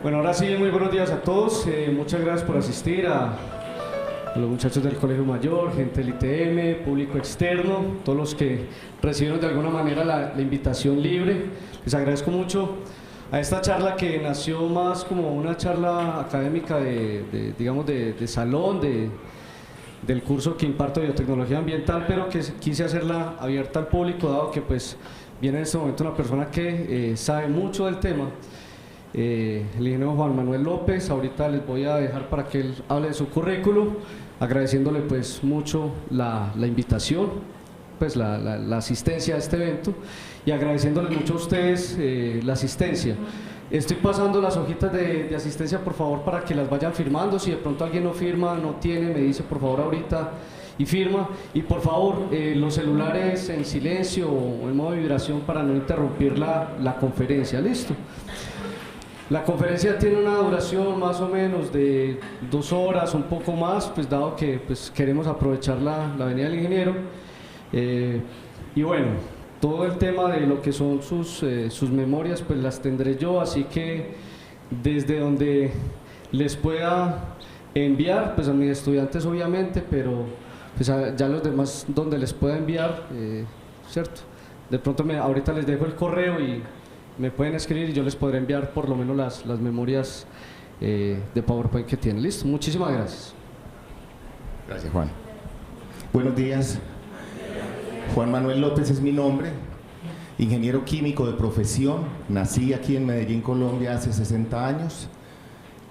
Bueno, ahora sí, muy buenos días a todos. Muchas gracias por asistir a los muchachos del Colegio Mayor, gente del ITM, público externo, todos los que recibieron de alguna manera la invitación libre. Les agradezco mucho a esta charla que nació más como una charla académica digamos, de salón, del curso que imparto de biotecnología ambiental, pero que quise hacerla abierta al público, dado que pues viene en este momento una persona que sabe mucho del tema. El ingeniero Juan Manuel López. Ahorita les voy a dejar para que él hable de su currículo, agradeciéndole pues mucho la invitación, pues la asistencia a este evento, y agradeciéndole mucho a ustedes la asistencia. Estoy pasando las hojitas de asistencia, por favor, para que las vayan firmando. Si de pronto alguien no firma, no tiene, me dice por favor ahorita y firma. Y por favor, los celulares en silencio o en modo de vibración para no interrumpir la conferencia. ¿Listo? La conferencia tiene una duración más o menos de 2 horas, un poco más, pues dado que pues, queremos aprovechar la venida del ingeniero. Y bueno, todo el tema de lo que son sus memorias, pues las tendré yo, así que desde donde les pueda enviar, pues a mis estudiantes obviamente, pero pues ya los demás donde les pueda enviar, ¿cierto? De pronto ahorita les dejo el correo y me pueden escribir y yo les podré enviar por lo menos las memorias de PowerPoint que tienen. Listo, muchísimas gracias. Gracias, Juan. Buenos días. Juan Manuel López es mi nombre, ingeniero químico de profesión. Nací aquí en Medellín, Colombia, hace 60 años.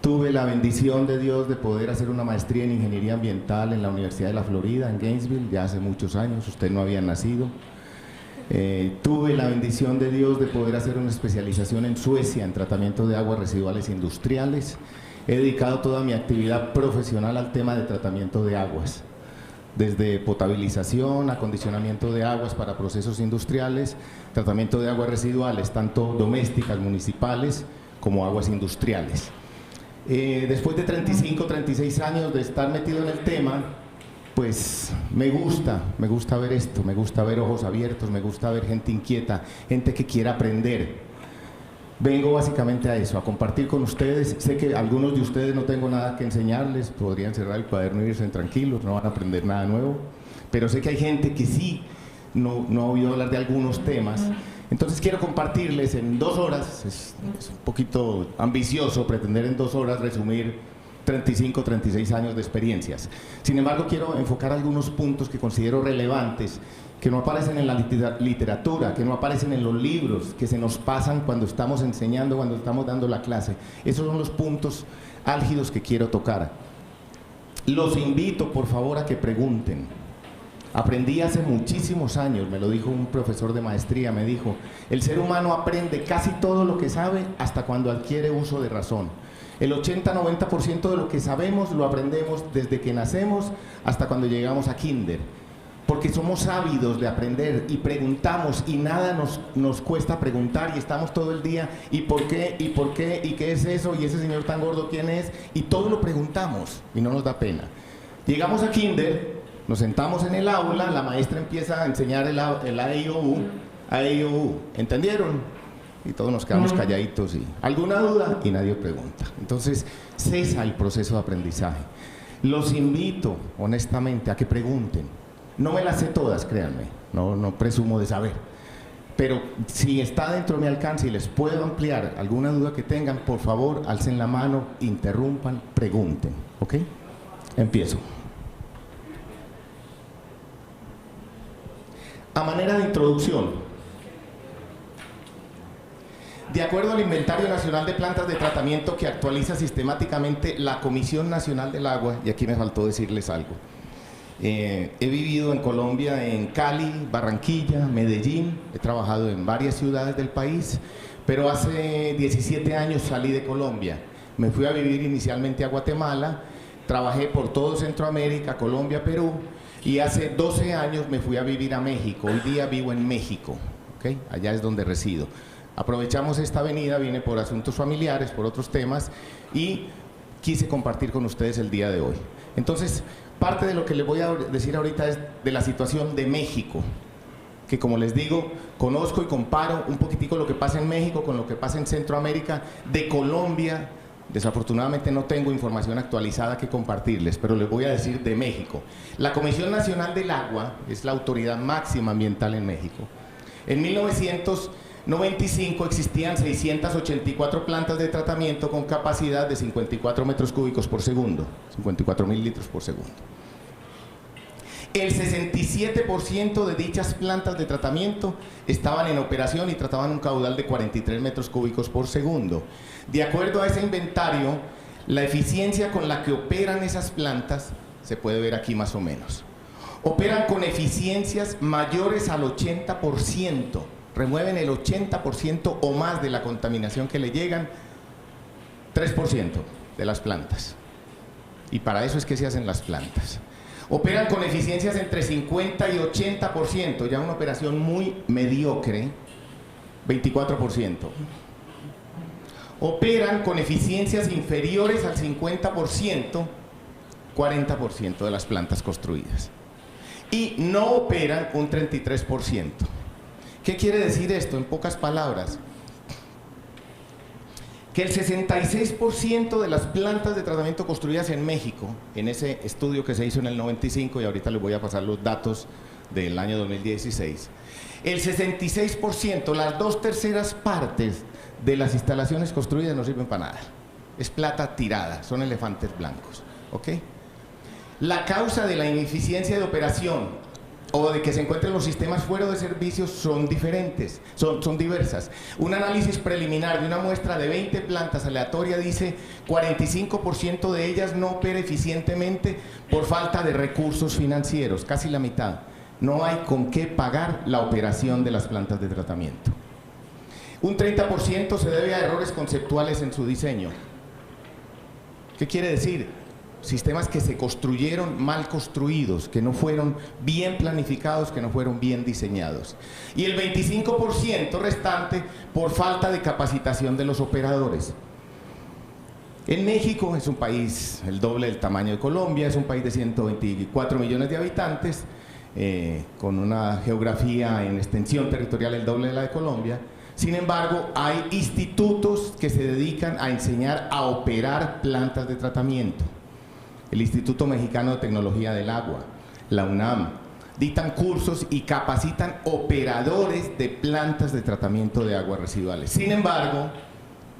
Tuve la bendición de Dios de poder hacer una maestría en ingeniería ambiental en la Universidad de la Florida, en Gainesville, ya hace muchos años. Usted no había nacido. Tuve la bendición de Dios de poder hacer una especialización en Suecia en tratamiento de aguas residuales industriales. He dedicado toda mi actividad profesional al tema de tratamiento de aguas, desde potabilización, acondicionamiento de aguas para procesos industriales, tratamiento de aguas residuales, tanto domésticas, municipales, como aguas industriales. Después de 35, 36 años de estar metido en el tema, pues me gusta ver esto, me gusta ver ojos abiertos, me gusta ver gente inquieta, gente que quiera aprender. Vengo básicamente a eso, a compartir con ustedes. Sé que algunos de ustedes no tengo nada que enseñarles, podrían cerrar el cuaderno e irse tranquilos, no van a aprender nada nuevo, pero sé que hay gente que sí no ha oído hablar de algunos temas. Entonces quiero compartirles en 2 horas, es un poquito ambicioso pretender en 2 horas resumir 35, 36 años de experiencias. Sin embargo, quiero enfocar algunos puntos que considero relevantes, que no aparecen en la literatura, que no aparecen en los libros, que se nos pasan cuando estamos enseñando, cuando estamos dando la clase. Esos son los puntos álgidos que quiero tocar. Los invito, por favor, a que pregunten. Aprendí hace muchísimos años, me lo dijo un profesor de maestría, me dijo, el ser humano aprende casi todo lo que sabe hasta cuando adquiere uso de razón. El 80-90% de lo que sabemos lo aprendemos desde que nacemos hasta cuando llegamos a kinder, porque somos ávidos de aprender y preguntamos y nada nos cuesta preguntar y estamos todo el día ¿y por qué? ¿y por qué? ¿y qué es eso? ¿y ese señor tan gordo quién es? Y todo lo preguntamos y no nos da pena. Llegamos a kinder, nos sentamos en el aula, la maestra empieza a enseñar el A, I, O, U, ¿entendieron? Y todos nos quedamos calladitos y ¿alguna duda? Y nadie pregunta. Entonces cesa el proceso de aprendizaje. Los invito honestamente a que pregunten. No me las sé todas, créanme, no presumo de saber, pero si está dentro de mi alcance y les puedo ampliar alguna duda que tengan, por favor alcen la mano, interrumpan, pregunten, ¿ok? Empiezo. A manera de introducción, de acuerdo al Inventario Nacional de Plantas de Tratamiento que actualiza sistemáticamente la Comisión Nacional del Agua, y aquí me faltó decirles algo, he vivido en Colombia, en Cali, Barranquilla, Medellín, he trabajado en varias ciudades del país, pero hace 17 años salí de Colombia, me fui a vivir inicialmente a Guatemala, trabajé por todo Centroamérica, Colombia, Perú, y hace 12 años me fui a vivir a México, hoy día vivo en México, ¿okay? Allá es donde resido. Aprovechamos esta venida, vine por asuntos familiares, por otros temas, y quise compartir con ustedes el día de hoy. Entonces, parte de lo que les voy a decir ahorita es de la situación de México, que como les digo, conozco y comparo un poquitico lo que pasa en México con lo que pasa en Centroamérica, de Colombia, Desafortunadamente no tengo información actualizada que compartirles, pero les voy a decir de México. La Comisión Nacional del Agua es la autoridad máxima ambiental en México. En 1995 existían 684 plantas de tratamiento con capacidad de 54 metros cúbicos por segundo, 54.000 litros por segundo. El 67% de dichas plantas de tratamiento estaban en operación y trataban un caudal de 43 metros cúbicos por segundo. De acuerdo a ese inventario, la eficiencia con la que operan esas plantas se puede ver aquí más o menos. Operan con eficiencias mayores al 80%, remueven el 80% o más de la contaminación que le llegan, 3% de las plantas. Y para eso es que se hacen las plantas. Operan con eficiencias entre 50 y 80%, ya una operación muy mediocre, 24%. Operan con eficiencias inferiores al 50%, 40% de las plantas construidas. Y no operan un 33%. ¿Qué quiere decir esto? En pocas palabras, que el 66% de las plantas de tratamiento construidas en México, en ese estudio que se hizo en el 95, y ahorita les voy a pasar los datos del año 2016, el 66%, las 2/3 partes de las instalaciones construidas no sirven para nada. Es plata tirada, son elefantes blancos, ¿ok? La causa de la ineficiencia de operación o de que se encuentren los sistemas fuera de servicios son diferentes, son diversas. Un análisis preliminar de una muestra de 20 plantas aleatoria dice 45% de ellas no opera eficientemente por falta de recursos financieros, casi la mitad. No hay con qué pagar la operación de las plantas de tratamiento. Un 30% se debe a errores conceptuales en su diseño. ¿Qué quiere decir? Sistemas que se construyeron mal construidos, que no fueron bien planificados, que no fueron bien diseñados. Y el 25% restante por falta de capacitación de los operadores. En México es un país el doble del tamaño de Colombia, es un país de 124 millones de habitantes, con una geografía en extensión territorial el doble de la de Colombia. Sin embargo, hay institutos que se dedican a enseñar a operar plantas de tratamiento. El Instituto Mexicano de Tecnología del Agua, la UNAM, dictan cursos y capacitan operadores de plantas de tratamiento de aguas residuales. Sin embargo,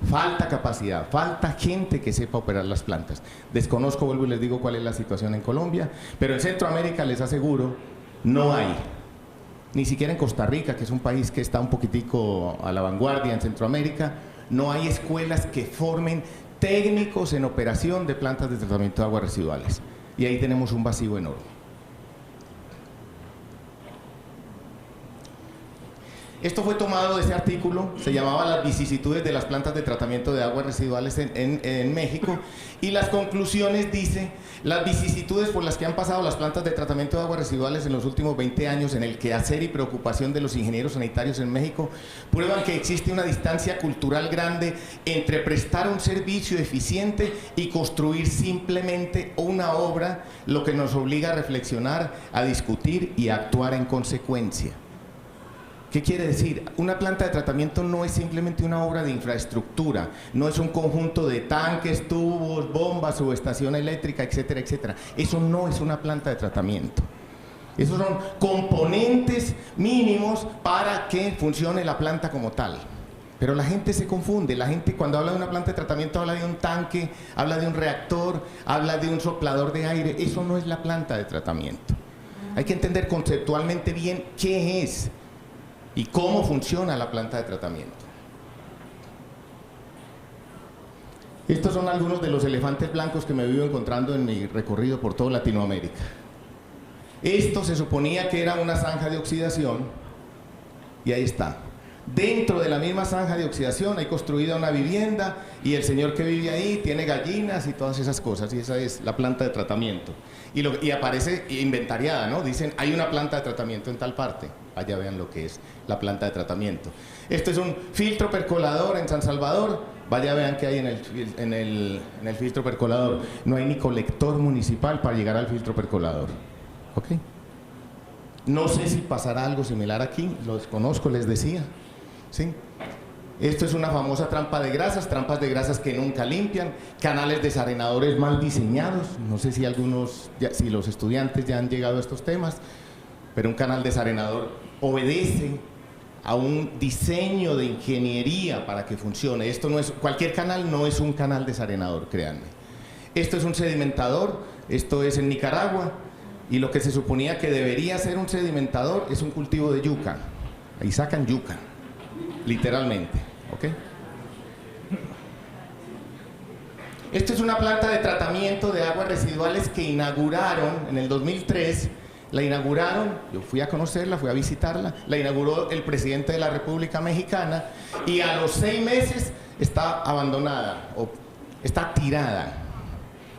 falta capacidad, falta gente que sepa operar las plantas. Desconozco, vuelvo y les digo cuál es la situación en Colombia, pero en Centroamérica les aseguro, no hay. Ni siquiera en Costa Rica, que es un país que está un poquitico a la vanguardia en Centroamérica, no hay escuelas que formen técnicos en operación de plantas de tratamiento de aguas residuales. Y ahí tenemos un vacío enorme. Esto fue tomado de ese artículo, se llamaba Las vicisitudes de las plantas de tratamiento de aguas residuales en México, y las conclusiones dice, las vicisitudes por las que han pasado las plantas de tratamiento de aguas residuales en los últimos 20 años en el quehacer y preocupación de los ingenieros sanitarios en México, prueban que existe una distancia cultural grande entre prestar un servicio eficiente y construir simplemente una obra, lo que nos obliga a reflexionar, a discutir y a actuar en consecuencia. ¿Qué quiere decir? Una planta de tratamiento no es simplemente una obra de infraestructura, no es un conjunto de tanques, tubos, bombas, subestación eléctrica, etcétera, etcétera. Eso no es una planta de tratamiento. Esos son componentes mínimos para que funcione la planta como tal. Pero la gente se confunde, la gente cuando habla de una planta de tratamiento habla de un tanque, habla de un reactor, habla de un soplador de aire. Eso no es la planta de tratamiento. Hay que entender conceptualmente bien qué es y cómo funciona la planta de tratamiento. Estos son algunos de los elefantes blancos que me vivo encontrando en mi recorrido por toda Latinoamérica. Esto se suponía que era una zanja de oxidación y ahí está. Dentro de la misma zanja de oxidación hay construida una vivienda y el señor que vive ahí tiene gallinas y todas esas cosas, y esa es la planta de tratamiento. Y aparece inventariada, ¿no? Dicen, hay una planta de tratamiento en tal parte. Allá vean lo que es la planta de tratamiento. Esto es un filtro percolador en San Salvador. Vaya vean qué hay en el filtro percolador. No hay ni colector municipal para llegar al filtro percolador. ¿Ok? No sé si pasará algo similar aquí, lo desconozco, les decía. ¿Sí? Esto es una famosa trampa de grasas, trampas de grasas que nunca limpian, canales desarenadores mal diseñados. No sé si si los estudiantes ya han llegado a estos temas, pero un canal desarenador obedece a un diseño de ingeniería para que funcione. Cualquier canal no es un canal desarenador, créanme. Esto es un sedimentador, esto es en Nicaragua, y lo que se suponía que debería ser un sedimentador es un cultivo de yuca. Ahí sacan yuca, literalmente, ¿ok? Esto es una planta de tratamiento de aguas residuales que inauguraron en el 2003. La inauguraron, yo fui a conocerla, fui a visitarla, la inauguró el presidente de la República Mexicana, y a los 6 meses está abandonada, o está tirada.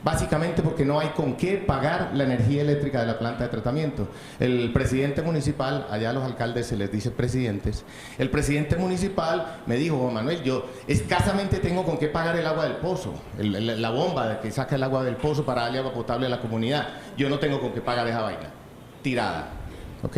Básicamente porque no hay con qué pagar la energía eléctrica de la planta de tratamiento. El presidente municipal, allá a los alcaldes se les dice presidentes, el presidente municipal me dijo: Juan Manuel, yo escasamente tengo con qué pagar el agua del pozo, la bomba que saca el agua del pozo para darle agua potable a la comunidad. Yo no tengo con qué pagar esa vaina. Tirada, ¿ok?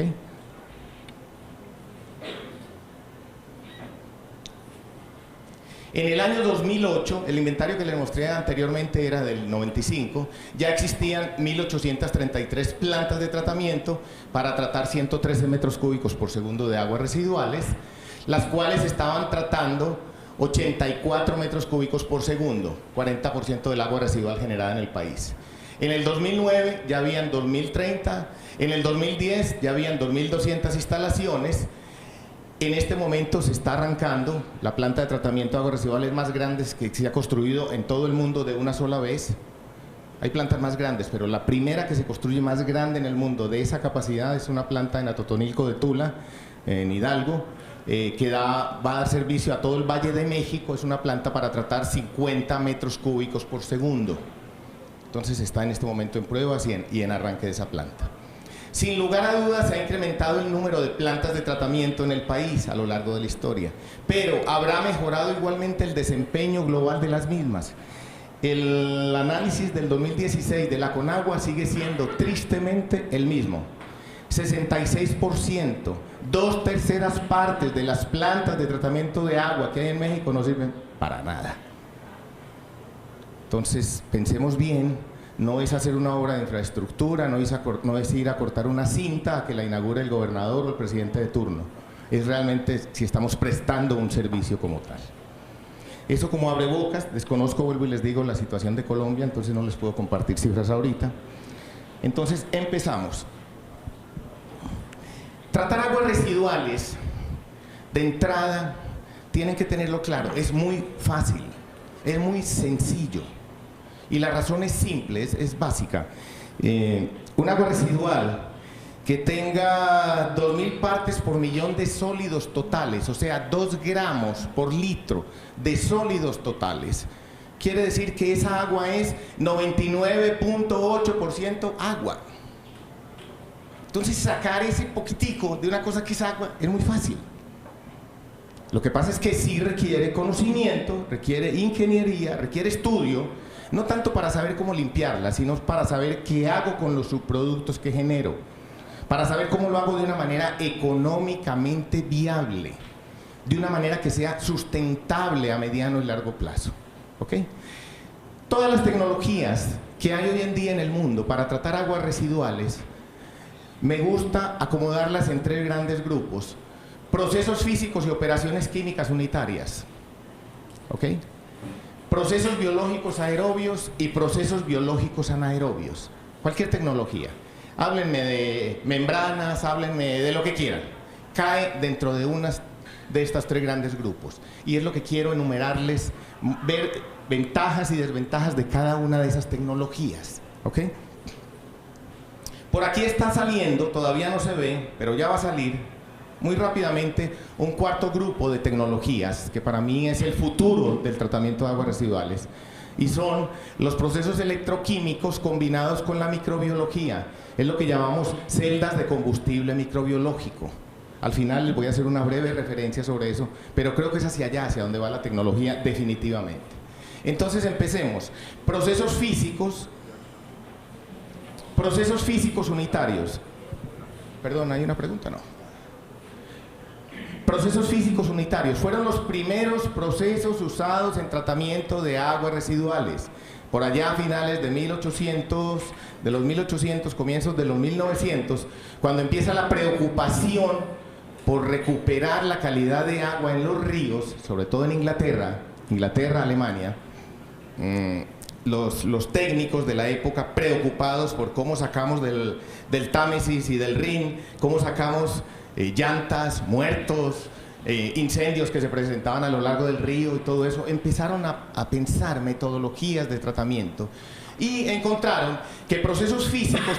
En el año 2008, el inventario que les mostré anteriormente era del 95, ya existían 1.833 plantas de tratamiento para tratar 113 metros cúbicos por segundo de aguas residuales, las cuales estaban tratando 84 metros cúbicos por segundo, 40% del agua residual generada en el país. En el 2009 ya habían 2.030, en el 2010 ya habían 2.200 instalaciones. En este momento se está arrancando la planta de tratamiento de aguas residuales más grande que se ha construido en todo el mundo de una sola vez. Hay plantas más grandes, pero la primera que se construye más grande en el mundo de esa capacidad es una planta en Atotonilco de Tula, en Hidalgo, que va a dar servicio a todo el Valle de México. Es una planta para tratar 50 metros cúbicos por segundo. Entonces está en este momento en pruebas y en arranque de esa planta. Sin lugar a dudas se ha incrementado el número de plantas de tratamiento en el país a lo largo de la historia, pero habrá mejorado igualmente el desempeño global de las mismas. El análisis del 2016 de la Conagua sigue siendo tristemente el mismo. 66%, 2/3 partes de las plantas de tratamiento de agua que hay en México no sirven para nada. Entonces, pensemos bien, no es hacer una obra de infraestructura, no es ir a cortar una cinta a que la inaugure el gobernador o el presidente de turno. Es realmente si estamos prestando un servicio como tal. Eso como abrebocas, desconozco, vuelvo y les digo, la situación de Colombia, entonces no les puedo compartir cifras ahorita. Entonces, empezamos. Tratar aguas residuales, de entrada, tienen que tenerlo claro, es muy fácil, es muy sencillo. Y la razón es simple, es básica. Un agua residual que tenga 2.000 partes por millón de sólidos totales, o sea, 2 gramos por litro de sólidos totales, quiere decir que esa agua es 99.8% agua. Entonces sacar ese poquitico de una cosa que es agua es muy fácil. Lo que pasa es que sí requiere conocimiento, requiere ingeniería, requiere estudio, no tanto para saber cómo limpiarla, sino para saber qué hago con los subproductos que genero, para saber cómo lo hago de una manera económicamente viable, de una manera que sea sustentable a mediano y largo plazo. ¿Ok? Todas las tecnologías que hay hoy en día en el mundo para tratar aguas residuales, me gusta acomodarlas en 3 grandes grupos: procesos físicos y operaciones químicas unitarias. ¿Ok? Procesos biológicos aerobios y procesos biológicos anaerobios. Cualquier tecnología. Háblenme de membranas, háblenme de lo que quieran. Cae dentro de unas de estos 3 grandes grupos. Y es lo que quiero enumerarles, ver ventajas y desventajas de cada una de esas tecnologías. ¿Ok? Por aquí está saliendo, todavía no se ve, pero ya va a salir muy rápidamente un 4.º grupo de tecnologías que para mí es el futuro del tratamiento de aguas residuales, y son los procesos electroquímicos combinados con la microbiología. Es lo que llamamos celdas de combustible microbiológico. Al final les voy a hacer una breve referencia sobre eso, pero creo que es hacia allá, hacia donde va la tecnología definitivamente. Entonces empecemos. Procesos físicos unitarios. Perdón, ¿hay una pregunta? No. procesos físicos unitarios fueron los primeros procesos usados en tratamiento de aguas residuales. Por allá a finales de 1800, comienzos de los 1900, cuando empieza la preocupación por recuperar la calidad de agua en los ríos, sobre todo en Inglaterra, Alemania, los técnicos de la época preocupados por cómo sacamos del Támesis y del Rin, cómo sacamos llantas, muertos, incendios que se presentaban a lo largo del río y todo eso, empezaron a pensar metodologías de tratamiento y encontraron que procesos físicos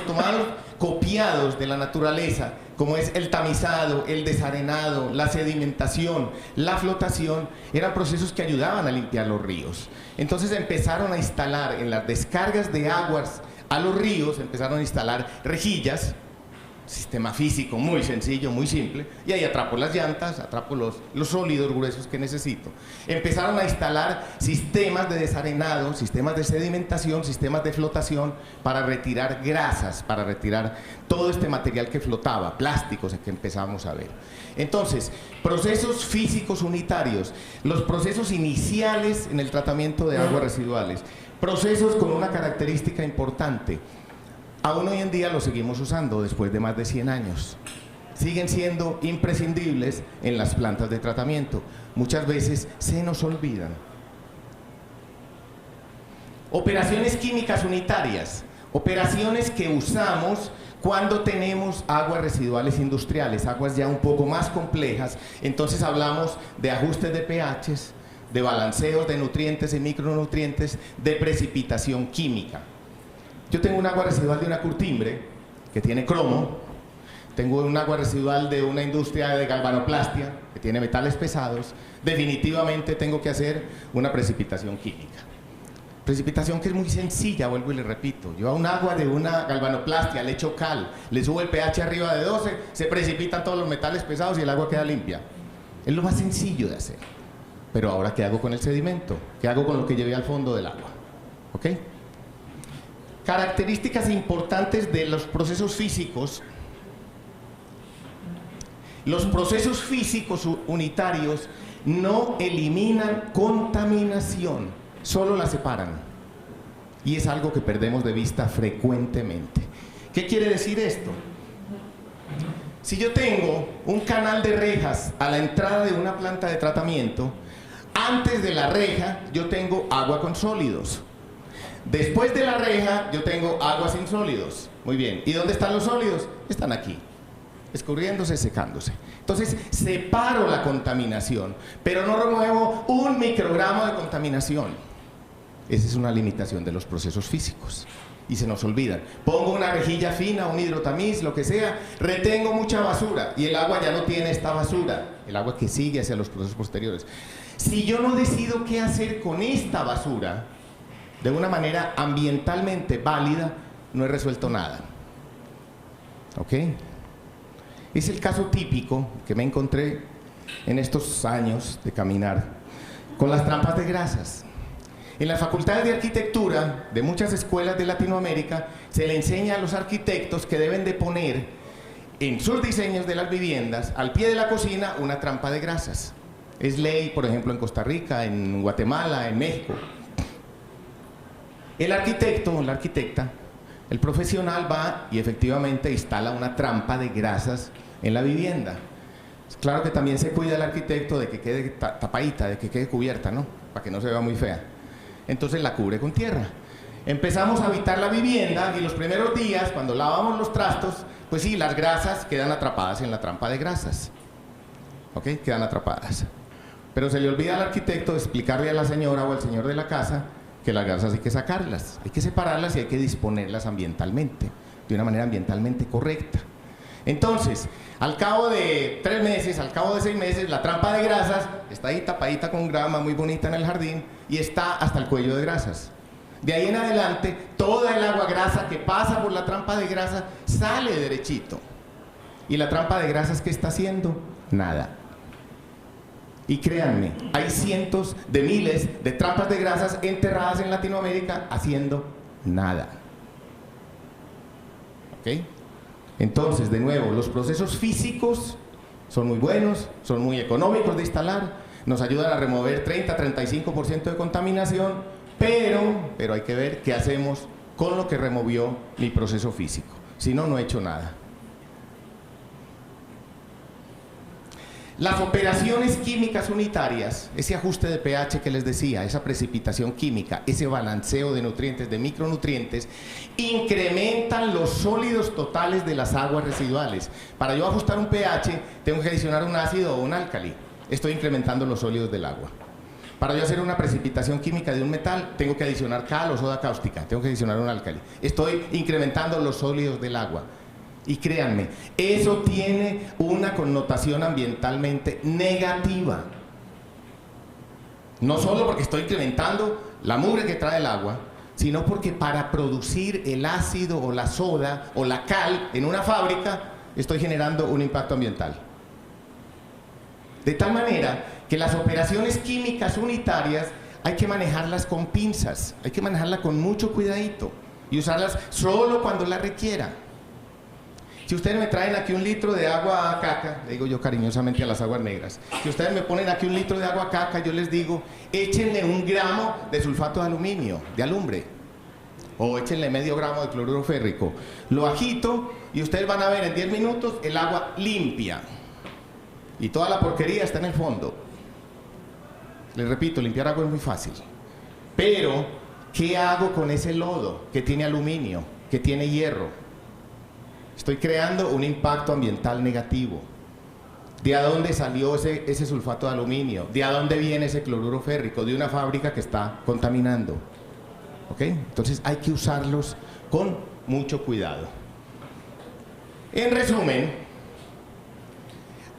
copiados de la naturaleza, como es el tamizado, el desarenado, la sedimentación, la flotación, eran procesos que ayudaban a limpiar los ríos. Entonces empezaron a instalar en las descargas de aguas a los ríos, empezaron a instalar rejillas, sistema físico muy sencillo, muy simple, y ahí atrapo las llantas, atrapo los sólidos gruesos que necesito. Empezaron a instalar sistemas de desarenado, sistemas de sedimentación, sistemas de flotación para retirar grasas, para retirar todo este material que flotaba, plásticos que empezamos a ver. Entonces, procesos físicos unitarios, los procesos iniciales en el tratamiento de aguas residuales, procesos con una característica importante. Aún hoy en día los seguimos usando después de más de 100 años. Siguen siendo imprescindibles en las plantas de tratamiento. Muchas veces se nos olvidan. Operaciones químicas unitarias. Operaciones que usamos cuando tenemos aguas residuales industriales, aguas ya un poco más complejas. Entonces hablamos de ajustes de pHs, de balanceos de nutrientes y micronutrientes, de precipitación química. Yo tengo un agua residual de una curtimbre que tiene cromo, tengo un agua residual de una industria de galvanoplastia que tiene metales pesados, definitivamente tengo que hacer una precipitación química. Precipitación que es muy sencilla, vuelvo y le repito. Yo a un agua de una galvanoplastia le echo cal, le subo el pH arriba de 12, se precipitan todos los metales pesados y el agua queda limpia. Es lo más sencillo de hacer. Pero ahora, ¿qué hago con el sedimento? ¿Qué hago con lo que llevé al fondo del agua? ¿Ok? Características importantes de los procesos físicos. Los procesos físicos unitarios no eliminan contaminación, solo la separan. Y es algo que perdemos de vista frecuentemente. ¿Qué quiere decir esto? Si yo tengo un canal de rejas a la entrada de una planta de tratamiento, antes de la reja yo tengo agua con sólidos. Después de la reja yo tengo agua sin sólidos. Muy bien. ¿Y dónde están los sólidos? Están aquí, escurriéndose, secándose. Entonces separo la contaminación, pero no remuevo un microgramo de contaminación. Esa es una limitación de los procesos físicos y se nos olvidan. Pongo una rejilla fina, un hidrotamiz, lo que sea, retengo mucha basura y el agua ya no tiene esta basura, el agua que sigue hacia los procesos posteriores. Si yo no decido qué hacer con esta basura de una manera ambientalmente válida, no he resuelto nada. ¿Ok? Es el caso típico que me encontré en estos años de caminar con las trampas de grasas. En las facultades de arquitectura de muchas escuelas de Latinoamérica se le enseña a los arquitectos que deben de poner en sus diseños de las viviendas, al pie de la cocina, una trampa de grasas. Es ley, por ejemplo, en Costa Rica, en Guatemala, en México. El arquitecto, la arquitecta, el profesional va y efectivamente instala una trampa de grasas en la vivienda. Claro que también se cuida el arquitecto de que quede tapadita, de que quede cubierta, ¿no? Para que no se vea muy fea. Entonces la cubre con tierra. Empezamos a habitar la vivienda y los primeros días, cuando lavamos los trastos, pues sí, las grasas quedan atrapadas en la trampa de grasas. ¿Ok? Quedan atrapadas. Pero se le olvida al arquitecto explicarle a la señora o al señor de la casa que las grasas hay que sacarlas, hay que separarlas y hay que disponerlas ambientalmente, de una manera ambientalmente correcta. Entonces, al cabo de 3 meses, al cabo de 6 meses, la trampa de grasas está ahí tapadita con grama muy bonita en el jardín y está hasta el cuello de grasas. De ahí en adelante, toda el agua grasa que pasa por la trampa de grasas sale derechito. ¿Y la trampa de grasas qué está haciendo? Nada. Y créanme, hay cientos de miles de trampas de grasas enterradas en Latinoamérica haciendo nada. ¿Ok? Entonces, de nuevo, los procesos físicos Son muy buenos, son muy económicos de instalar, nos ayudan a remover 30-35% de contaminación, pero hay que ver qué hacemos con lo que removió mi proceso físico. Si no, no he hecho nada. Las operaciones químicas unitarias, ese ajuste de pH que les decía, esa precipitación química, ese balanceo de nutrientes, de micronutrientes, incrementan los sólidos totales de las aguas residuales. Para yo ajustar un pH, tengo que adicionar un ácido o un álcali. Estoy incrementando los sólidos del agua. Para yo hacer una precipitación química de un metal, tengo que adicionar cal o soda cáustica, tengo que adicionar un álcali. Estoy incrementando los sólidos del agua. Y créanme, eso tiene una connotación ambientalmente negativa. No solo porque estoy incrementando la mugre que trae el agua, sino porque para producir el ácido o la soda o la cal en una fábrica, estoy generando un impacto ambiental. De tal manera que las operaciones químicas unitarias hay que manejarlas con pinzas, hay que manejarlas con mucho cuidadito y usarlas solo cuando las requiera. Si ustedes me traen aquí un litro de agua caca, le digo yo cariñosamente a las aguas negras, si ustedes me ponen aquí un litro de agua caca, yo les digo, échenle 1 gramo de sulfato de aluminio, de alumbre, o échenle medio gramo de cloruro férrico. Lo agito y ustedes van a ver en 10 minutos el agua limpia. Y toda la porquería está en el fondo. Les repito, limpiar agua es muy fácil. Pero, ¿qué hago con ese lodo que tiene aluminio, que tiene hierro? Estoy creando un impacto ambiental negativo. ¿De dónde salió ese sulfato de aluminio? ¿De dónde viene ese cloruro férrico? De una fábrica que está contaminando. ¿Ok? Entonces hay que usarlos con mucho cuidado. En resumen,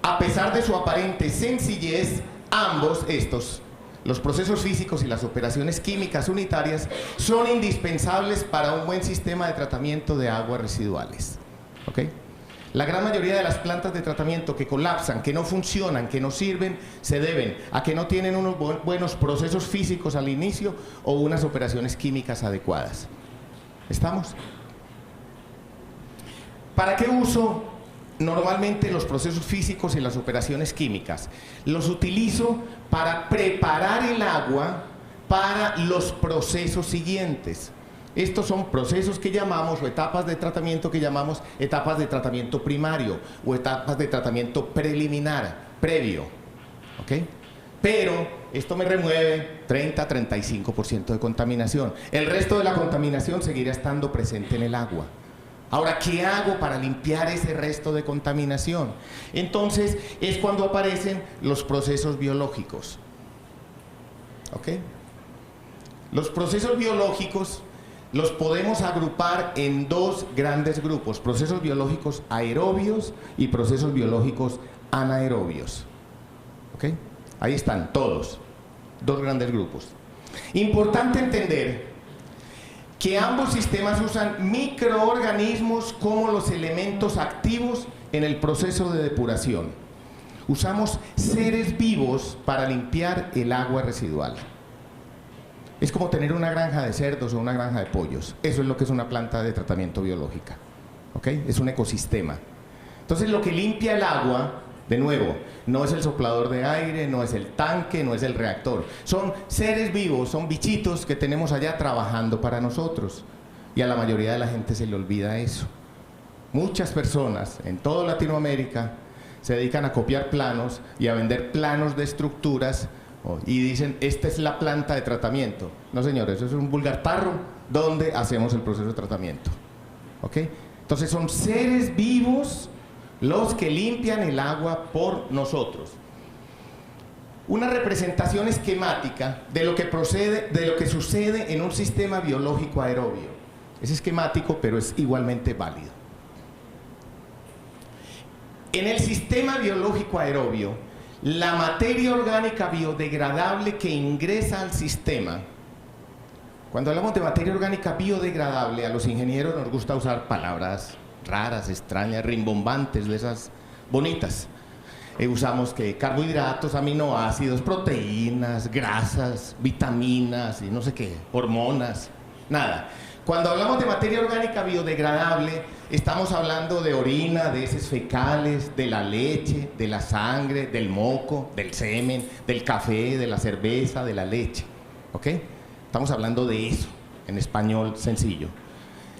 a pesar de su aparente sencillez, ambos estos, los procesos físicos y las operaciones químicas unitarias, son indispensables para un buen sistema de tratamiento de aguas residuales. ¿Okay? La gran mayoría de las plantas de tratamiento que colapsan, que no funcionan, que no sirven, se deben a que no tienen unos buenos procesos físicos al inicio o unas operaciones químicas adecuadas. ¿Estamos? ¿Para qué uso normalmente los procesos físicos y las operaciones químicas? Los utilizo para preparar el agua para los procesos siguientes. Estos son procesos que llamamos, o etapas de tratamiento que llamamos etapas de tratamiento primario o etapas de tratamiento preliminar, previo. ¿Ok? Pero esto me remueve 30-35% de contaminación. El resto de la contaminación seguirá estando presente en el agua. Ahora, ¿qué hago para limpiar ese resto de contaminación? Entonces, es cuando aparecen los procesos biológicos. ¿Ok? Los procesos biológicos los podemos agrupar en 2 grandes grupos, procesos biológicos aerobios y procesos biológicos anaerobios. ¿Ok? Ahí están todos, 2 grandes grupos. Importante entender que ambos sistemas usan microorganismos como los elementos activos en el proceso de depuración. Usamos seres vivos para limpiar el agua residual. Es como tener una granja de cerdos o una granja de pollos. Eso es lo que es una planta de tratamiento biológica. ¿Ok? Es un ecosistema. Entonces, lo que limpia el agua, de nuevo, no es el soplador de aire, no es el tanque, no es el reactor. Son seres vivos, son bichitos que tenemos allá trabajando para nosotros. Y a la mayoría de la gente se le olvida eso. Muchas personas en toda Latinoamérica se dedican a copiar planos y a vender planos de estructuras y dicen, esta es la planta de tratamiento. No, señores, eso es un vulgar tarro donde hacemos el proceso de tratamiento. ¿Ok? Entonces son seres vivos los que limpian el agua por nosotros. Una representación esquemática de lo que sucede en un sistema biológico aerobio. Es esquemático, pero es igualmente válido. En el sistema biológico aerobio, la materia orgánica biodegradable que ingresa al sistema, cuando hablamos de materia orgánica biodegradable, a los ingenieros nos gusta usar palabras raras, extrañas, rimbombantes, de esas bonitas. Usamos que carbohidratos, aminoácidos, proteínas, grasas, vitaminas y no sé qué, hormonas. Nada. Cuando hablamos de materia orgánica biodegradable, estamos hablando de orina, de heces fecales, de la leche, de la sangre, del moco, del semen, del café, de la cerveza, de la leche. ¿Ok? Estamos hablando de eso, en español sencillo.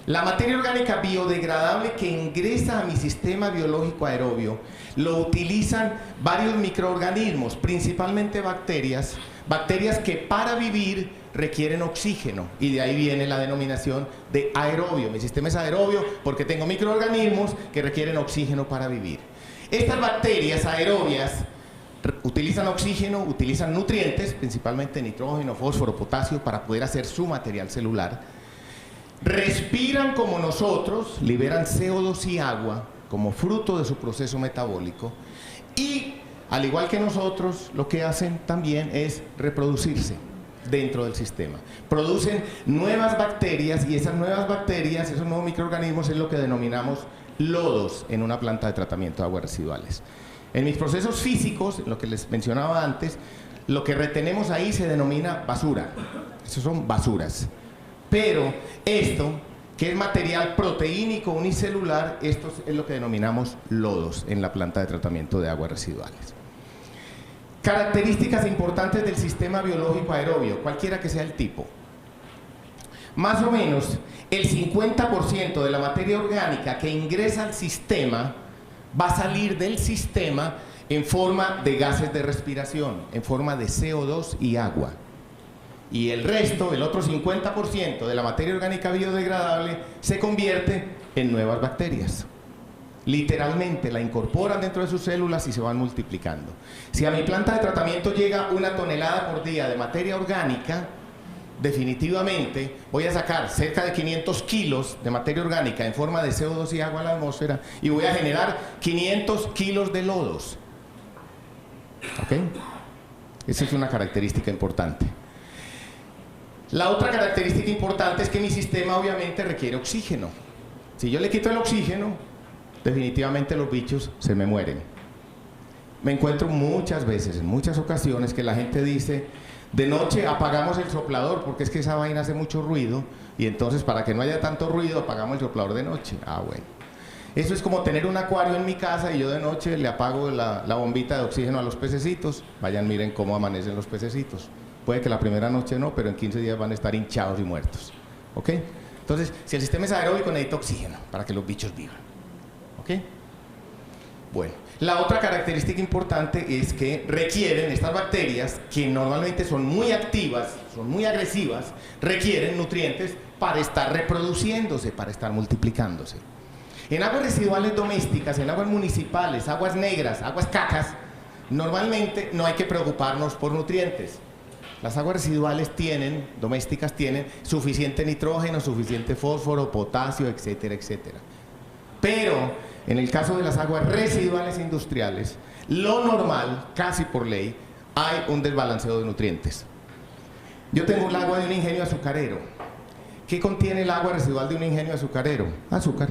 La materia orgánica biodegradable que ingresa a mi sistema biológico aerobio lo utilizan varios microorganismos, principalmente bacterias, bacterias que para vivir requieren oxígeno, y de ahí viene la denominación de aerobio. Mi sistema es aerobio porque tengo microorganismos que requieren oxígeno para vivir. Estas bacterias aerobias utilizan oxígeno, utilizan nutrientes, principalmente nitrógeno, fósforo, potasio, para poder hacer su material celular. Respiran como nosotros, liberan CO2 y agua como fruto de su proceso metabólico, y al igual que nosotros, lo que hacen también es reproducirse dentro del sistema. Producen nuevas bacterias, y esas nuevas bacterias, esos nuevos microorganismos, es lo que denominamos lodos en una planta de tratamiento de aguas residuales. En mis procesos físicos, lo que les mencionaba antes, lo que retenemos ahí se denomina basura. Esos son basuras. Pero esto, que es material proteínico unicelular, esto es lo que denominamos lodos en la planta de tratamiento de aguas residuales. Características importantes del sistema biológico aerobio, cualquiera que sea el tipo. Más o menos el 50% de la materia orgánica que ingresa al sistema va a salir del sistema en forma de gases de respiración, en forma de CO2 y agua. Y el resto, el otro 50% de la materia orgánica biodegradable, se convierte en nuevas bacterias. Literalmente la incorporan dentro de sus células y se van multiplicando. Si a mi planta de tratamiento llega 1 tonelada por día de materia orgánica, definitivamente voy a sacar cerca de 500 kilos de materia orgánica en forma de CO2 y agua a la atmósfera, y voy a generar 500 kilos de lodos. ¿Ok? Esa es una característica importante. La otra característica importante es que mi sistema obviamente requiere oxígeno. Si yo le quito el oxígeno, definitivamente los bichos se me mueren. Me encuentro muchas veces, en muchas ocasiones, que la gente dice: de noche apagamos el soplador porque es que esa vaina hace mucho ruido, y entonces para que no haya tanto ruido apagamos el soplador de noche. Ah, bueno. Eso es como tener un acuario en mi casa y yo de noche le apago la bombita de oxígeno a los pececitos. Vayan, miren cómo amanecen los pececitos. Puede que la primera noche no, pero en 15 días van a estar hinchados y muertos. ¿Ok? Entonces, si el sistema es aeróbico, necesita oxígeno para que los bichos vivan. ¿Ok? Bueno, la otra característica importante es que requieren, estas bacterias, que normalmente son muy activas, son muy agresivas, requieren nutrientes para estar reproduciéndose, para estar multiplicándose. En aguas residuales domésticas, en aguas municipales, aguas negras, aguas cacas, normalmente no hay que preocuparnos por nutrientes. Las aguas residuales domésticas tienen suficiente nitrógeno, suficiente fósforo, potasio, etcétera, etcétera. Pero en el caso de las aguas residuales industriales, lo normal, casi por ley, hay un desbalanceo de nutrientes. Yo tengo el agua de un ingenio azucarero. ¿Qué contiene el agua residual de un ingenio azucarero? Azúcar.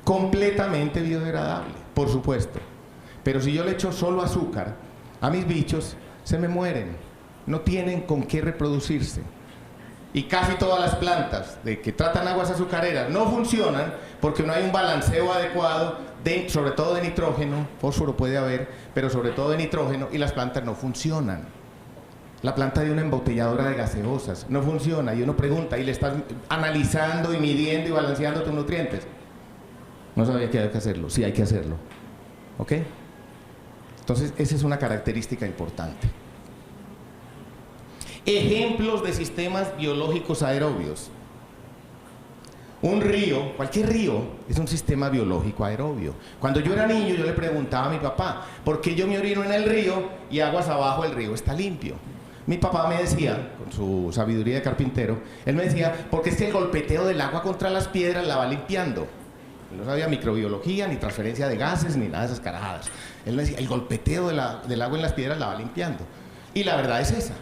Completamente biodegradable, por supuesto. Pero si yo le echo solo azúcar a mis bichos, se me mueren. No tienen con qué reproducirse. Y casi todas las plantas que tratan aguas azucareras no funcionan porque no hay un balanceo adecuado, sobre todo de nitrógeno. Fósforo puede haber, pero sobre todo de nitrógeno, y las plantas no funcionan. La planta de una embotelladora de gaseosas no funciona, y uno pregunta, y le estás analizando y midiendo y balanceando tus nutrientes. No sabía que había que hacerlo. Sí, hay que hacerlo. ¿Ok? Entonces, esa es una característica importante. Ejemplos de sistemas biológicos aerobios. Un río, cualquier río, es un sistema biológico aerobio. Cuando yo era niño, yo le preguntaba a mi papá, ¿por qué yo me orino en el río y aguas abajo el río está limpio? Mi papá me decía, con su sabiduría de carpintero, él me decía, porque es que el golpeteo del agua contra las piedras la va limpiando. No sabía microbiología, ni transferencia de gases, ni nada de esas carajadas. Él me decía, el golpeteo del agua en las piedras la va limpiando. Y la verdad es esa.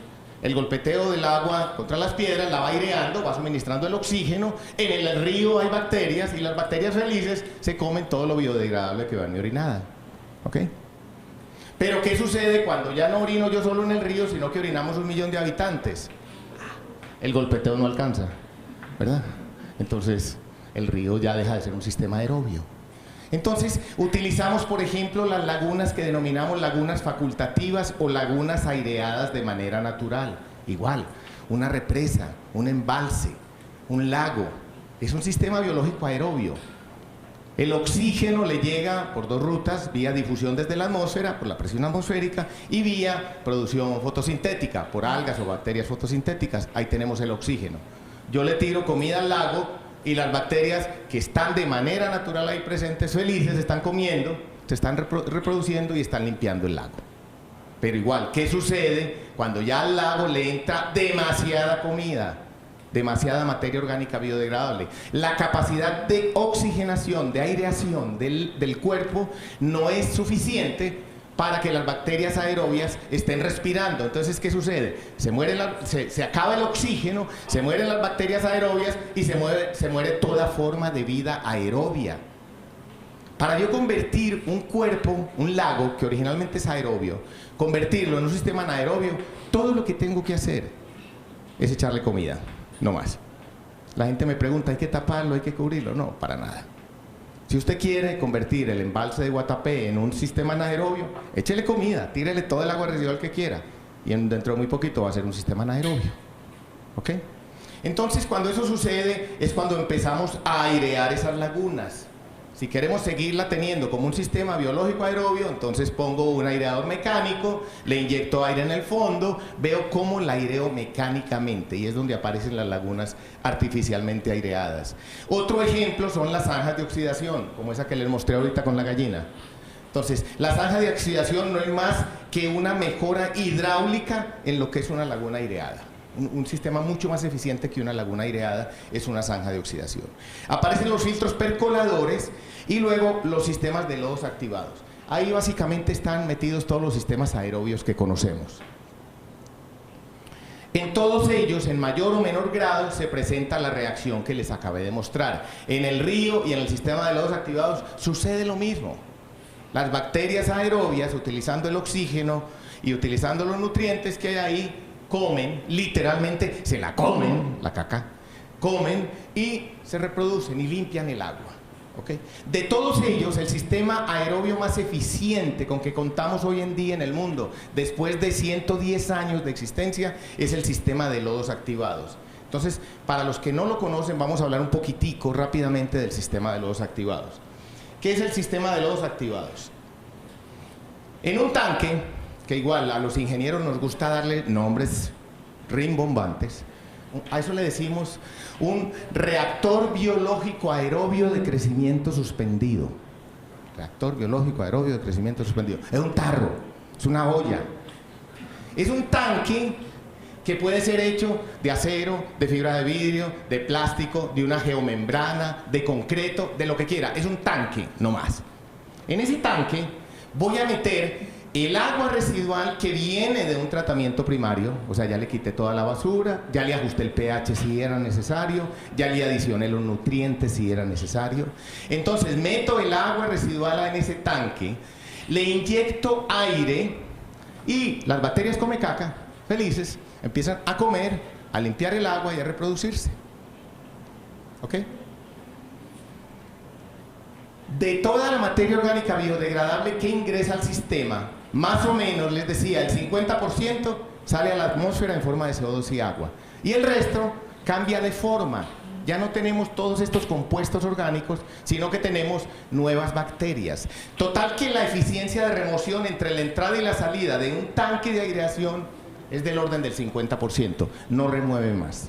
El golpeteo del agua contra las piedras la va aireando, va suministrando el oxígeno. En el río hay bacterias, y las bacterias felices se comen todo lo biodegradable que va en mi orinada. ¿Ok? Pero ¿qué sucede cuando ya no orino yo solo en el río, sino que orinamos 1 millón de habitantes? El golpeteo no alcanza. ¿verdad? Entonces el río ya deja de ser un sistema aerobio. Entonces utilizamos, por ejemplo, las lagunas que denominamos lagunas facultativas o lagunas aireadas de manera natural. Igual, una represa, un embalse, un lago, es un sistema biológico aerobio. El oxígeno le llega por dos rutas, vía difusión desde la atmósfera, por la presión atmosférica, y vía producción fotosintética, por algas o bacterias fotosintéticas. Ahí tenemos el oxígeno. Yo le tiro comida al lago y las bacterias que están de manera natural ahí presentes, felices, están comiendo, se están reproduciendo y están limpiando el lago. Pero igual, ¿qué sucede cuando ya al lago le entra demasiada comida? Demasiada materia orgánica biodegradable. La capacidad de oxigenación, de aireación del cuerpo no es suficiente para que las bacterias aerobias estén respirando. Entonces, ¿qué sucede? Se acaba el oxígeno, se mueren las bacterias aerobias y se muere toda forma de vida aerobia. Para yo convertir un cuerpo, un lago que originalmente es aerobio, convertirlo en un sistema anaerobio, todo lo que tengo que hacer es echarle comida. No más. La gente me pregunta, ¿hay que taparlo, hay que cubrirlo? No, para nada. Si usted quiere convertir el embalse de Guatapé en un sistema anaerobio, échele comida, tírele todo el agua residual que quiera y dentro de muy poquito va a ser un sistema anaerobio. ¿Ok? Entonces, cuando eso sucede es cuando empezamos a airear esas lagunas. Si queremos seguirla teniendo como un sistema biológico aerobio, entonces pongo un aireador mecánico, le inyecto aire en el fondo, veo cómo la aireo mecánicamente y es donde aparecen las lagunas artificialmente aireadas. Otro ejemplo son las zanjas de oxidación, como esa que les mostré ahorita con la gallina. Entonces, la zanja de oxidación no es más que una mejora hidráulica en lo que es una laguna aireada. Un sistema mucho más eficiente que una laguna aireada es una zanja de oxidación. Aparecen los filtros percoladores y luego los sistemas de lodos activados. Ahí básicamente están metidos todos los sistemas aerobios que conocemos. En todos ellos, en mayor o menor grado, se presenta la reacción que les acabé de mostrar. En el río y en el sistema de lodos activados sucede lo mismo. Las bacterias aerobias, utilizando el oxígeno y utilizando los nutrientes que hay ahí, comen, literalmente se la comen, la caca, comen y se reproducen y limpian el agua. ¿Okay? De todos ellos, el sistema aerobio más eficiente con que contamos hoy en día en el mundo, después de 110 años de existencia, es el sistema de lodos activados. Entonces, para los que no lo conocen, vamos a hablar un poquitico rápidamente del sistema de lodos activados. ¿Qué es el sistema de lodos activados? En un tanque, que igual a los ingenieros nos gusta darle nombres rimbombantes, a eso le decimos un reactor biológico aerobio de crecimiento suspendido. Reactor biológico aerobio de crecimiento suspendido. Es un tarro, es una olla. Es un tanque que puede ser hecho de acero, de fibra de vidrio, de plástico, de una geomembrana, de concreto, de lo que quiera. Es un tanque, no más. En ese tanque voy a meter el agua residual que viene de un tratamiento primario, o sea, ya le quité toda la basura, ya le ajusté el pH si era necesario, ya le adicioné los nutrientes si era necesario. Entonces meto el agua residual en ese tanque, le inyecto aire y las bacterias come caca, felices, empiezan a comer, a limpiar el agua y a reproducirse. ¿Ok? De toda la materia orgánica biodegradable que ingresa al sistema, más o menos, les decía, el 50% sale a la atmósfera en forma de CO2 y agua. Y el resto cambia de forma. Ya no tenemos todos estos compuestos orgánicos, sino que tenemos nuevas bacterias. Total que la eficiencia de remoción entre la entrada y la salida de un tanque de aireación es del orden del 50%. No remueve más.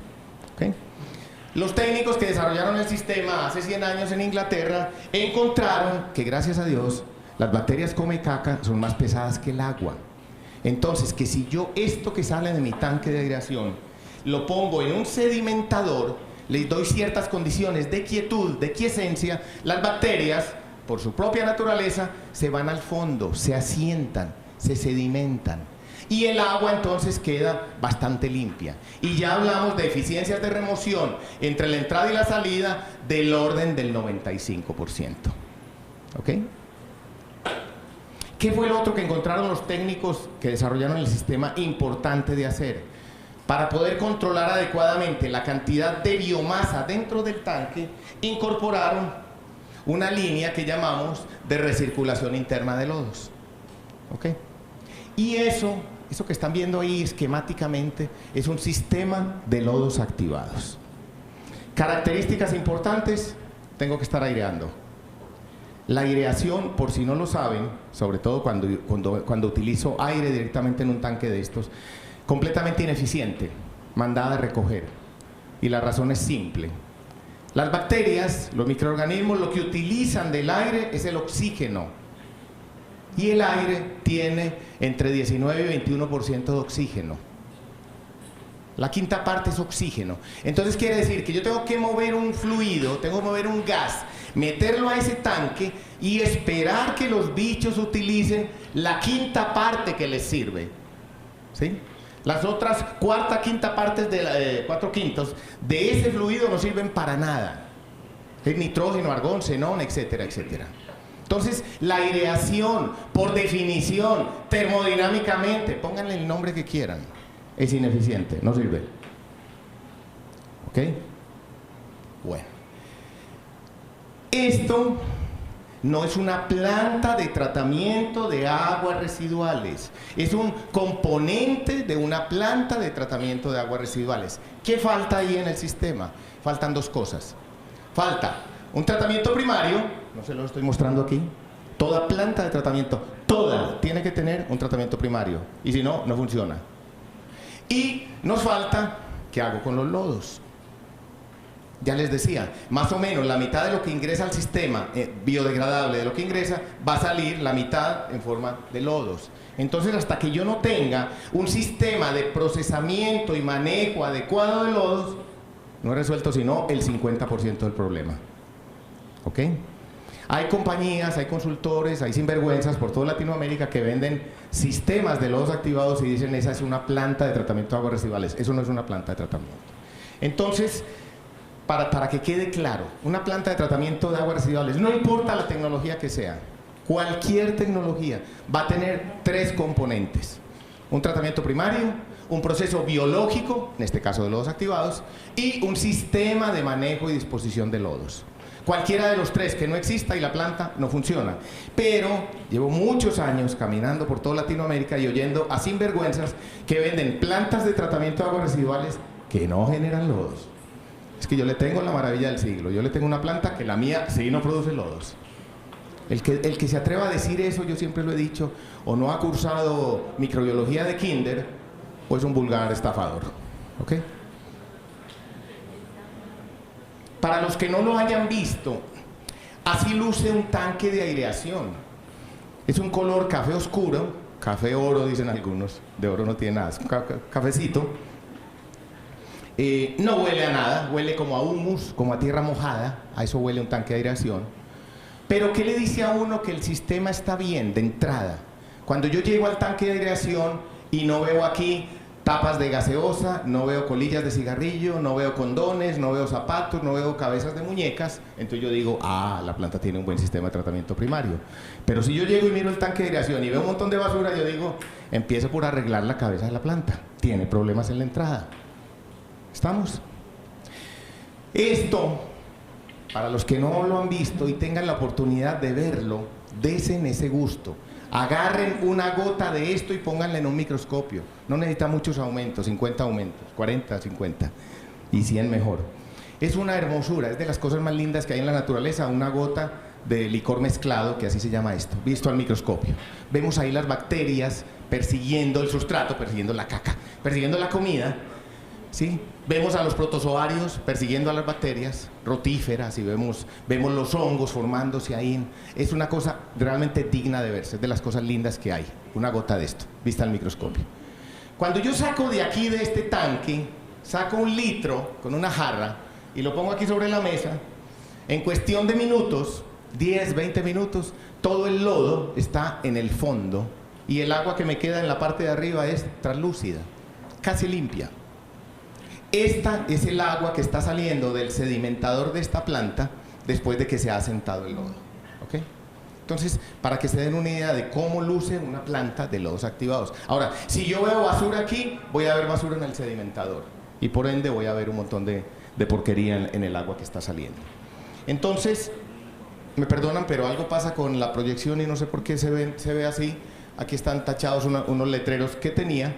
¿Okay? Los técnicos que desarrollaron el sistema hace 100 años en Inglaterra encontraron que, gracias a Dios, las bacterias come caca son más pesadas que el agua. Entonces, que si yo esto que sale de mi tanque de aireación lo pongo en un sedimentador, les doy ciertas condiciones de quietud, de quiescencia, las bacterias, por su propia naturaleza, se van al fondo, se asientan, se sedimentan. Y el agua entonces queda bastante limpia. Y ya hablamos de eficiencias de remoción entre la entrada y la salida del orden del 95%. ¿Ok? ¿Qué fue lo otro que encontraron los técnicos que desarrollaron el sistema importante de hacer? para poder controlar adecuadamente la cantidad de biomasa dentro del tanque, incorporaron una línea que llamamos de recirculación interna de lodos. ¿Ok? Y eso que están viendo ahí esquemáticamente es un sistema de lodos activados. Características importantes, tengo que estar aireando. La aireación, por si no lo saben, sobre todo cuando utilizo aire directamente en un tanque de estos, completamente ineficiente, mandada a recoger. Y la razón es simple. Las bacterias, los microorganismos, lo que utilizan del aire es el oxígeno. Y el aire tiene entre 19 y 21% de oxígeno. La quinta parte es oxígeno. Entonces quiere decir que yo tengo que mover un fluido, tengo que mover un gas, meterlo a ese tanque y esperar que los bichos utilicen la quinta parte que les sirve. ¿Sí? Las otras cuarta, quinta partes de 4/5 de ese fluido no sirven para nada. Es nitrógeno, argón, xenón, etcétera, etcétera. Entonces, la aireación, por definición, termodinámicamente, pónganle el nombre que quieran, es ineficiente, no sirve. ¿Ok? Bueno. Esto no es una planta de tratamiento de aguas residuales, es un componente de una planta de tratamiento de aguas residuales. ¿Qué falta ahí en el sistema? Faltan dos cosas. Falta un tratamiento primario, no se lo estoy mostrando aquí. Toda planta de tratamiento, toda, tiene que tener un tratamiento primario, y si no, no funciona. Y nos falta, ¿qué hago con los lodos? Ya les decía, más o menos la mitad de lo que ingresa al sistema biodegradable, de lo que ingresa, va a salir la mitad en forma de lodos. Entonces, hasta que yo no tenga un sistema de procesamiento y manejo adecuado de lodos, no he resuelto sino el 50% del problema. ¿Ok? Hay compañías, hay consultores, hay sinvergüenzas por toda Latinoamérica que venden sistemas de lodos activados y dicen esa es una planta de tratamiento de aguas residuales. Eso no es una planta de tratamiento. Entonces, para que quede claro, una planta de tratamiento de aguas residuales, no importa la tecnología que sea, cualquier tecnología va a tener tres componentes: un tratamiento primario, un proceso biológico, en este caso de lodos activados, y un sistema de manejo y disposición de lodos. Cualquiera de los tres que no exista y la planta no funciona. Pero llevo muchos años caminando por toda Latinoamérica y oyendo a sinvergüenzas que venden plantas de tratamiento de aguas residuales que no generan lodos. Es que yo le tengo la maravilla del siglo. Yo le tengo una planta que la mía sí no produce lodos. El que se atreva a decir eso, yo siempre lo he dicho, o no ha cursado microbiología de kinder, o es un vulgar estafador. ¿Ok? Para los que no lo hayan visto, así luce un tanque de aireación. Es un color café oscuro, café oro dicen algunos, de oro no tiene nada, es un cafecito. No huele a nada, huele como a humus, como a tierra mojada, a eso huele un tanque de aireación. Pero ¿qué le dice a uno que el sistema está bien de entrada? Cuando yo llego al tanque de aireación y no veo aquí tapas de gaseosa, no veo colillas de cigarrillo, no veo condones, no veo zapatos, no veo cabezas de muñecas, entonces yo digo, ah, la planta tiene un buen sistema de tratamiento primario. Pero si yo llego y miro el tanque de aireación y veo un montón de basura, yo digo, empiezo por arreglar la cabeza de la planta, tiene problemas en la entrada. ¿Estamos? Esto, para los que no lo han visto y tengan la oportunidad de verlo, desen ese gusto. Agarren una gota de esto y pónganla en un microscopio. No necesita muchos aumentos, 50 aumentos, 40, 50 y 100 mejor. Es una hermosura, es de las cosas más lindas que hay en la naturaleza, una gota de licor mezclado, que así se llama esto, visto al microscopio. Vemos ahí las bacterias persiguiendo el sustrato, persiguiendo la caca, persiguiendo la comida. ¿Sí? Vemos a los protozoarios persiguiendo a las bacterias rotíferas y vemos los hongos formándose ahí. Es una cosa realmente digna de verse, es de las cosas lindas que hay, una gota de esto, vista al microscopio. Cuando yo saco de aquí, de este tanque, saco 1 litro con una jarra y lo pongo aquí sobre la mesa, en cuestión de minutos, 10, 20 minutos, todo el lodo está en el fondo y el agua que me queda en la parte de arriba es translúcida, casi limpia. Esta es el agua que está saliendo del sedimentador de esta planta después de que se ha asentado el lodo. ¿Okay? Entonces, para que se den una idea de cómo luce una planta de lodos activados. Ahora, si yo veo basura aquí, voy a ver basura en el sedimentador y por ende voy a ver un montón de porquería en el agua que está saliendo. Entonces, me perdonan, pero algo pasa con la proyección y no sé por qué se ve así. Aquí están tachados unos letreros que tenía.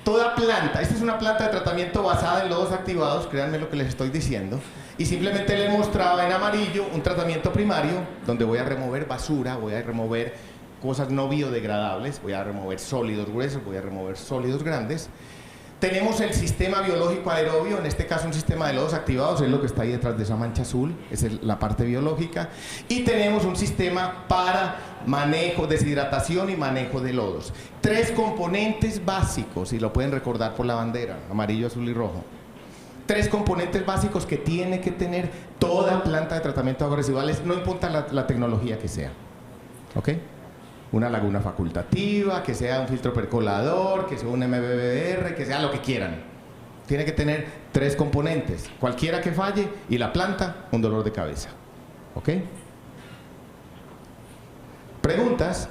Toda planta, esta es una planta de tratamiento basada en lodos activados, créanme lo que les estoy diciendo, y simplemente les mostraba en amarillo un tratamiento primario donde voy a remover basura, voy a remover cosas no biodegradables, voy a remover sólidos gruesos, voy a remover sólidos grandes. Tenemos el sistema biológico aerobio, en este caso un sistema de lodos activados, es lo que está ahí detrás de esa mancha azul, es la parte biológica, y tenemos un sistema para manejo, deshidratación y manejo de lodos. 3 componentes básicos, y lo pueden recordar por la bandera, amarillo, azul y rojo. 3 componentes básicos que tiene que tener toda planta de tratamiento de aguas residuales, no importa la tecnología que sea, ¿ok? Una laguna facultativa, que sea un filtro percolador, que sea un MBBR, que sea lo que quieran. Tiene que tener 3 componentes, cualquiera que falle, y la planta, un dolor de cabeza. ¿Ok? ¿Preguntas?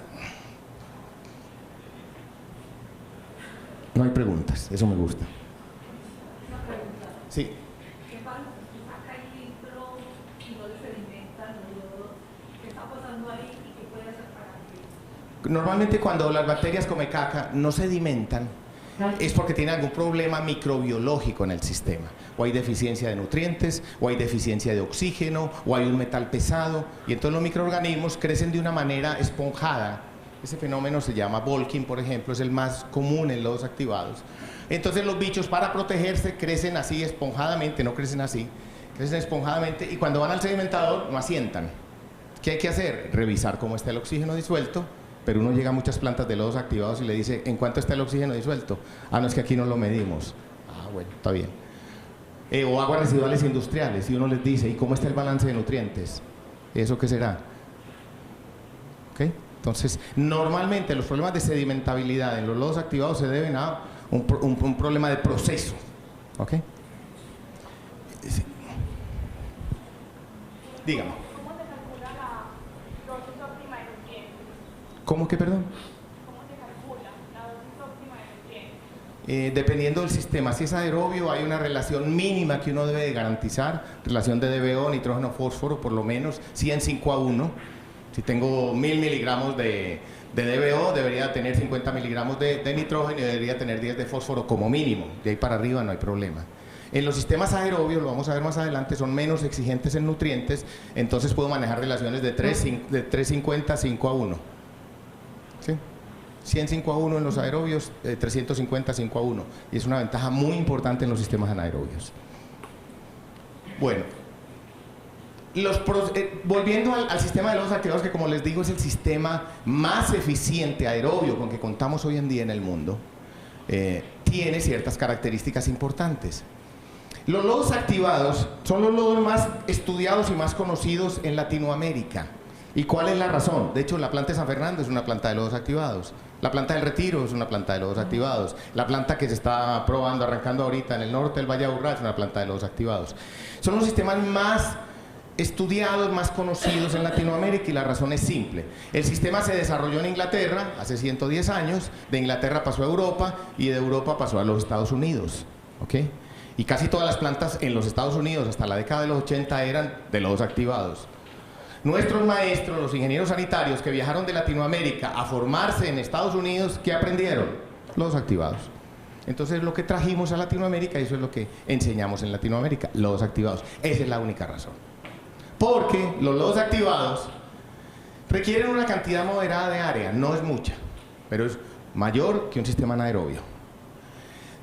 No hay preguntas, eso me gusta. Una pregunta. Sí. ¿Qué pasa si saca el filtro y no le sedimentan los lodos? ¿Qué está pasando ahí y qué puede hacer para que...? Normalmente cuando las bacterias come caca no sedimentan, es porque tiene algún problema microbiológico en el sistema. O hay deficiencia de nutrientes, o hay deficiencia de oxígeno, o hay un metal pesado, y entonces los microorganismos crecen de una manera esponjada. Ese fenómeno se llama bulking, por ejemplo, es el más común en lodos activados. Entonces los bichos, para protegerse, crecen así esponjadamente, no crecen así, crecen esponjadamente, y cuando van al sedimentador no asientan. ¿Qué hay que hacer? Revisar cómo está el oxígeno disuelto. Pero uno llega a muchas plantas de lodos activados y le dice, ¿en cuánto está el oxígeno disuelto? Ah, no, es que aquí no lo medimos. Ah, bueno, está bien. O aguas residuales industriales, y uno les dice, ¿y cómo está el balance de nutrientes? ¿Eso qué será? ¿Ok? Entonces, normalmente los problemas de sedimentabilidad en los lodos activados se deben a un problema de proceso. ¿Ok? Sí. Dígame. ¿Cómo que, perdón? ¿Cómo se calcula la dosis óptima de nutrientes? Dependiendo del sistema, si es aerobio hay una relación mínima que uno debe de garantizar, relación de DBO, nitrógeno, fósforo, por lo menos 100:5:1. Si tengo 1000 miligramos de DBO, debería tener 50 miligramos de nitrógeno y debería tener 10 de fósforo como mínimo. De ahí para arriba no hay problema. En los sistemas aerobios, lo vamos a ver más adelante, son menos exigentes en nutrientes, entonces puedo manejar relaciones de 350:5:1. ¿Sí? 100:5:1 en los aerobios, 350:5:1, y es una ventaja muy importante en los sistemas anaerobios. Bueno, volviendo al sistema de lodos activados, que como les digo es el sistema más eficiente aerobio con que contamos hoy en día en el mundo, tiene ciertas características importantes. Los lodos activados son los lodos más estudiados y más conocidos en Latinoamérica. ¿Y cuál es la razón? De hecho, la planta de San Fernando es una planta de lodos activados. La planta del Retiro es una planta de lodos activados. La planta que se está probando, arrancando ahorita en el norte del Valle de Aburrá es una planta de lodos activados. Son los sistemas más estudiados, más conocidos en Latinoamérica, y la razón es simple. El sistema se desarrolló en Inglaterra hace 110 años, de Inglaterra pasó a Europa y de Europa pasó a los Estados Unidos. ¿Ok? Y casi todas las plantas en los Estados Unidos hasta la década de los 80 eran de lodos activados. Nuestros maestros, los ingenieros sanitarios que viajaron de Latinoamérica a formarse en Estados Unidos, ¿qué aprendieron? Lodos activados. Entonces lo que trajimos a Latinoamérica, eso es lo que enseñamos en Latinoamérica, lodos activados. Esa es la única razón. Porque los lodos activados requieren una cantidad moderada de área, no es mucha, pero es mayor que un sistema anaerobio.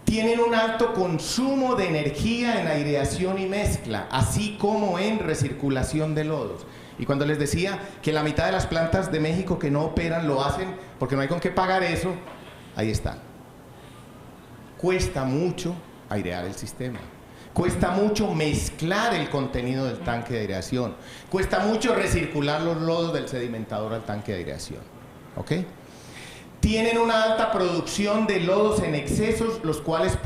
Tienen un alto consumo de energía en aireación y mezcla, así como en recirculación de lodos. Y cuando les decía que la mitad de las plantas de México que no operan lo hacen porque no hay con qué pagar eso, ahí está. Cuesta mucho airear el sistema. Cuesta mucho mezclar el contenido del tanque de aireación. Cuesta mucho recircular los lodos del sedimentador al tanque de aireación. ¿Ok? Tienen una alta producción de lodos en excesos, los cuales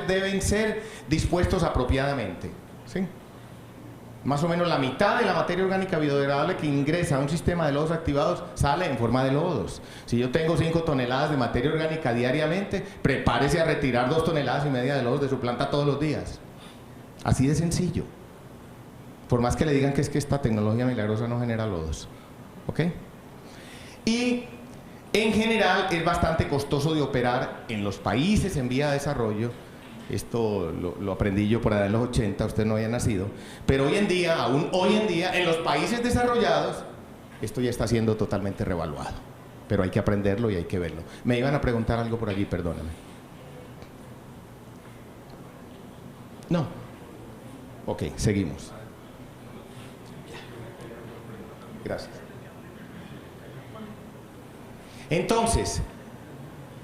deben ser dispuestos apropiadamente. ¿Sí? Más o menos la mitad de la materia orgánica biodegradable que ingresa a un sistema de lodos activados sale en forma de lodos. Si yo tengo 5 toneladas de materia orgánica diariamente, prepárese a retirar 2,5 toneladas de lodos de su planta todos los días. Así de sencillo. Por más que le digan que es que esta tecnología milagrosa no genera lodos. ¿Ok? Y en general es bastante costoso de operar en los países en vía de desarrollo. Esto lo aprendí yo por allá en los 80, usted no había nacido. Pero hoy en día, aún hoy en día, en los países desarrollados, esto ya está siendo totalmente revaluado. Pero hay que aprenderlo y hay que verlo. Me iban a preguntar algo por allí, perdóname. No. Ok, seguimos. Gracias. Entonces,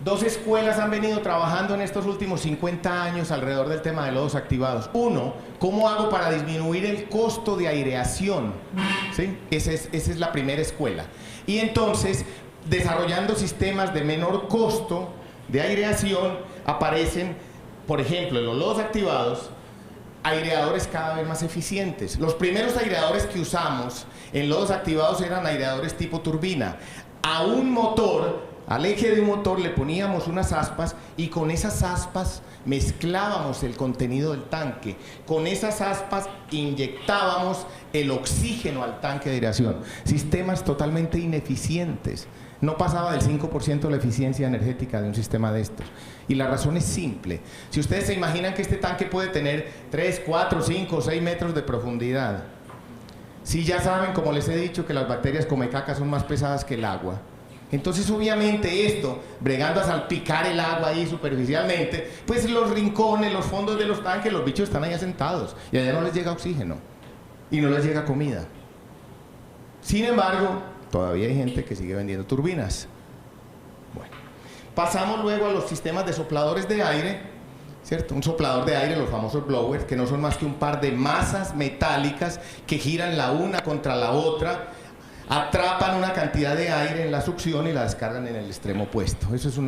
2 escuelas han venido trabajando en estos últimos 50 años alrededor del tema de lodos activados. Uno, ¿cómo hago para disminuir el costo de aireación? ¿Sí? Esa es la primera escuela. Y entonces, desarrollando sistemas de menor costo de aireación, aparecen, por ejemplo, en los lodos activados, aireadores cada vez más eficientes. Los primeros aireadores que usamos en lodos activados eran aireadores tipo turbina. A un motor, al eje de un motor le poníamos unas aspas y con esas aspas mezclábamos el contenido del tanque. Con esas aspas inyectábamos el oxígeno al tanque de aireación. Sistemas totalmente ineficientes. No pasaba del 5% de la eficiencia energética de un sistema de estos. Y la razón es simple. Si ustedes se imaginan que este tanque puede tener 3, 4, 5, 6 metros de profundidad, si ya saben, como les he dicho, que las bacterias comecaca son más pesadas que el agua, entonces obviamente esto, bregando a salpicar el agua ahí superficialmente, pues los rincones, los fondos de los tanques, los bichos están ahí asentados y allá no les llega oxígeno y no les llega comida. Sin embargo, todavía hay gente que sigue vendiendo turbinas. Bueno, pasamos luego a los sistemas de sopladores de aire, ¿cierto? Un soplador de aire, los famosos blowers, que no son más que un par de masas metálicas que giran la una contra la otra, atrapan una cantidad de aire en la succión y la descargan en el extremo opuesto. Eso es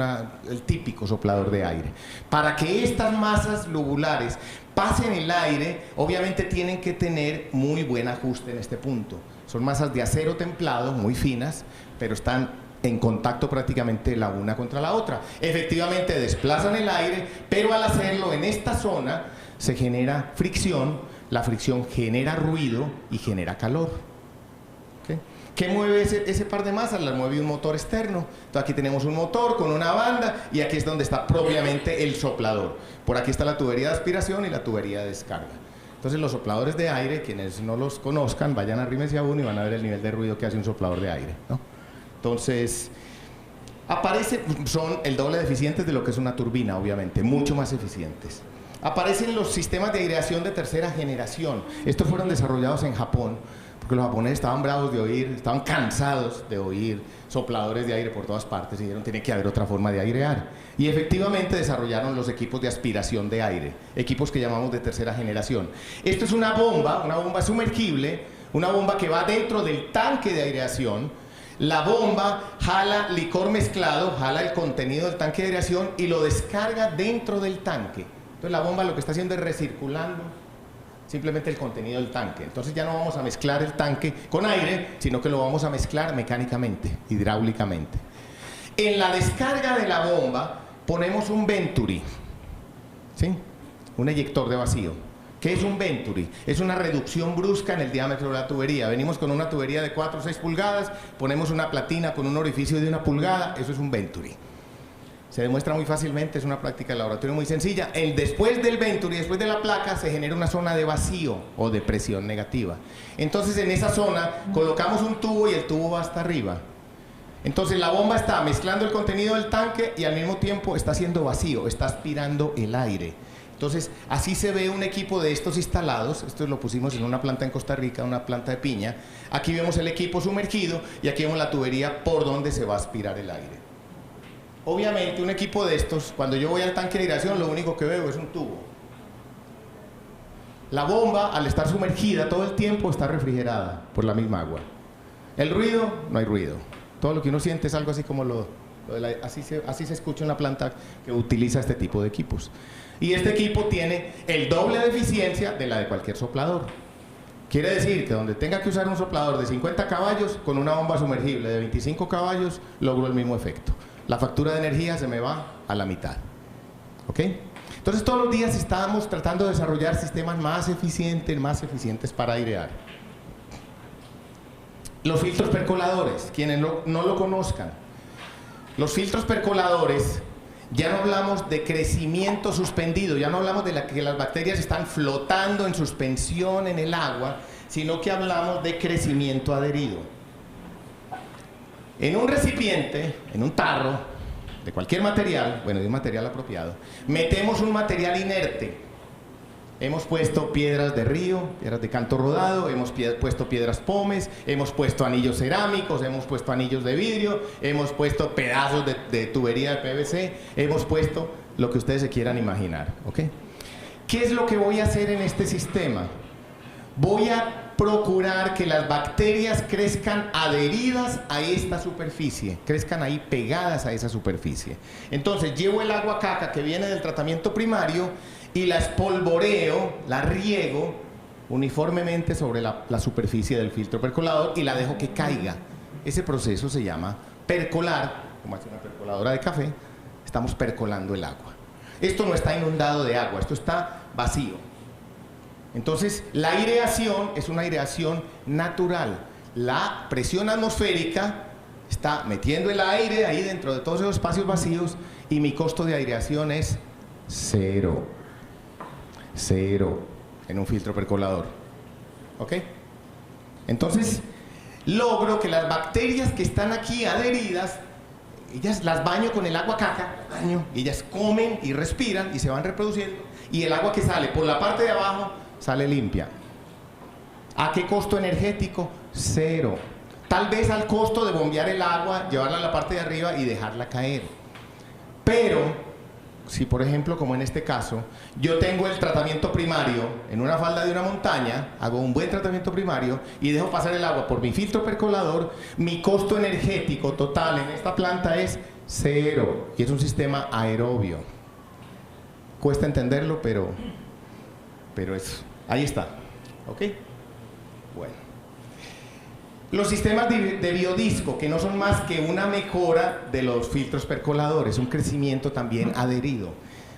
el típico soplador de aire. Para que estas masas lobulares pasen el aire, obviamente tienen que tener muy buen ajuste en este punto. Son masas de acero templado, muy finas, pero están en contacto prácticamente la una contra la otra. Efectivamente desplazan el aire, pero al hacerlo en esta zona se genera fricción, la fricción genera ruido y genera calor. ¿Okay? ¿Qué mueve ese par de masas? Las mueve un motor externo. Entonces aquí tenemos un motor con una banda y aquí es donde está propiamente el soplador. Por aquí está la tubería de aspiración y la tubería de descarga. Entonces los sopladores de aire, quienes no los conozcan, vayan a arrímense a uno y van a ver el nivel de ruido que hace un soplador de aire, ¿no? Entonces, son el doble de eficientes de lo que es una turbina, obviamente, mucho más eficientes. Aparecen los sistemas de aireación de tercera generación. Estos fueron desarrollados en Japón, porque los japoneses estaban bravos de oír, estaban cansados de oír sopladores de aire por todas partes y dijeron, tiene que haber otra forma de airear. Y efectivamente desarrollaron los equipos de aspiración de aire, equipos que llamamos de tercera generación. Esto es una bomba sumergible, una bomba que va dentro del tanque de aireación. La bomba jala licor mezclado, jala el contenido del tanque de aireación y lo descarga dentro del tanque. Entonces la bomba lo que está haciendo es recirculando simplemente el contenido del tanque. Entonces ya no vamos a mezclar el tanque con aire, sino que lo vamos a mezclar mecánicamente, hidráulicamente. En la descarga de la bomba ponemos un Venturi, ¿sí? Un eyector de vacío. ¿Qué es un Venturi? Es una reducción brusca en el diámetro de la tubería. Venimos con una tubería de 4 o 6 pulgadas, ponemos una platina con un orificio de 1 pulgada, eso es un Venturi. Se demuestra muy fácilmente, es una práctica de laboratorio muy sencilla. Después del Venturi, después de la placa, se genera una zona de vacío o de presión negativa. Entonces en esa zona colocamos un tubo y el tubo va hasta arriba. Entonces la bomba está mezclando el contenido del tanque y al mismo tiempo está haciendo vacío, está aspirando el aire. Entonces, así se ve un equipo de estos instalados. Esto lo pusimos en una planta en Costa Rica, una planta de piña. Aquí vemos el equipo sumergido y aquí vemos la tubería por donde se va a aspirar el aire. Obviamente, un equipo de estos, cuando yo voy al tanque de aireación, lo único que veo es un tubo. La bomba, al estar sumergida todo el tiempo, está refrigerada por la misma agua. El ruido, no hay ruido. Todo lo que uno siente es algo así como así se escucha en la planta que utiliza este tipo de equipos. Y este equipo tiene el doble de eficiencia de la de cualquier soplador. Quiere decir que donde tenga que usar un soplador de 50 caballos, con una bomba sumergible de 25 caballos, logro el mismo efecto. La factura de energía se me va a la mitad. ¿Ok? Entonces todos los días estábamos tratando de desarrollar sistemas más eficientes para airear. Los filtros percoladores, quienes no lo conozcan. Los filtros percoladores, ya no hablamos de crecimiento suspendido, ya no hablamos de que las bacterias están flotando en suspensión en el agua, sino que hablamos de crecimiento adherido. En un recipiente, en un tarro, de cualquier material, bueno, de un material apropiado, metemos un material inerte. Hemos puesto piedras de río, piedras de canto rodado, hemos puesto piedras pómez, hemos puesto anillos cerámicos, hemos puesto anillos de vidrio, hemos puesto pedazos de tubería de PVC, hemos puesto lo que ustedes se quieran imaginar, ¿ok? ¿Qué es lo que voy a hacer en este sistema? Voy a procurar que las bacterias crezcan adheridas a esta superficie, crezcan ahí pegadas a esa superficie. Entonces llevo el agua caca que viene del tratamiento primario y la espolvoreo, la riego uniformemente sobre la superficie del filtro percolador y la dejo que caiga. Ese proceso se llama percolar, como hace una percoladora de café, estamos percolando el agua. Esto no está inundado de agua, esto está vacío. Entonces, la aireación es una aireación natural. La presión atmosférica está metiendo el aire ahí dentro de todos esos espacios vacíos y mi costo de aireación es cero. Cero en un filtro percolador. ¿Ok? Entonces, logro que las bacterias que están aquí adheridas, ellas las baño con el agua caca, y ellas comen y respiran y se van reproduciendo, y el agua que sale por la parte de abajo sale limpia. ¿A qué costo energético? Cero. Tal vez al costo de bombear el agua, llevarla a la parte de arriba y dejarla caer. Pero, si por ejemplo, como en este caso, yo tengo el tratamiento primario en una falda de una montaña, hago un buen tratamiento primario y dejo pasar el agua por mi filtro percolador, mi costo energético total en esta planta es cero. Y es un sistema aerobio. Cuesta entenderlo, pero ahí está. ¿Ok? Bueno. Los sistemas de biodisco, que no son más que una mejora de los filtros percoladores, un crecimiento también adherido,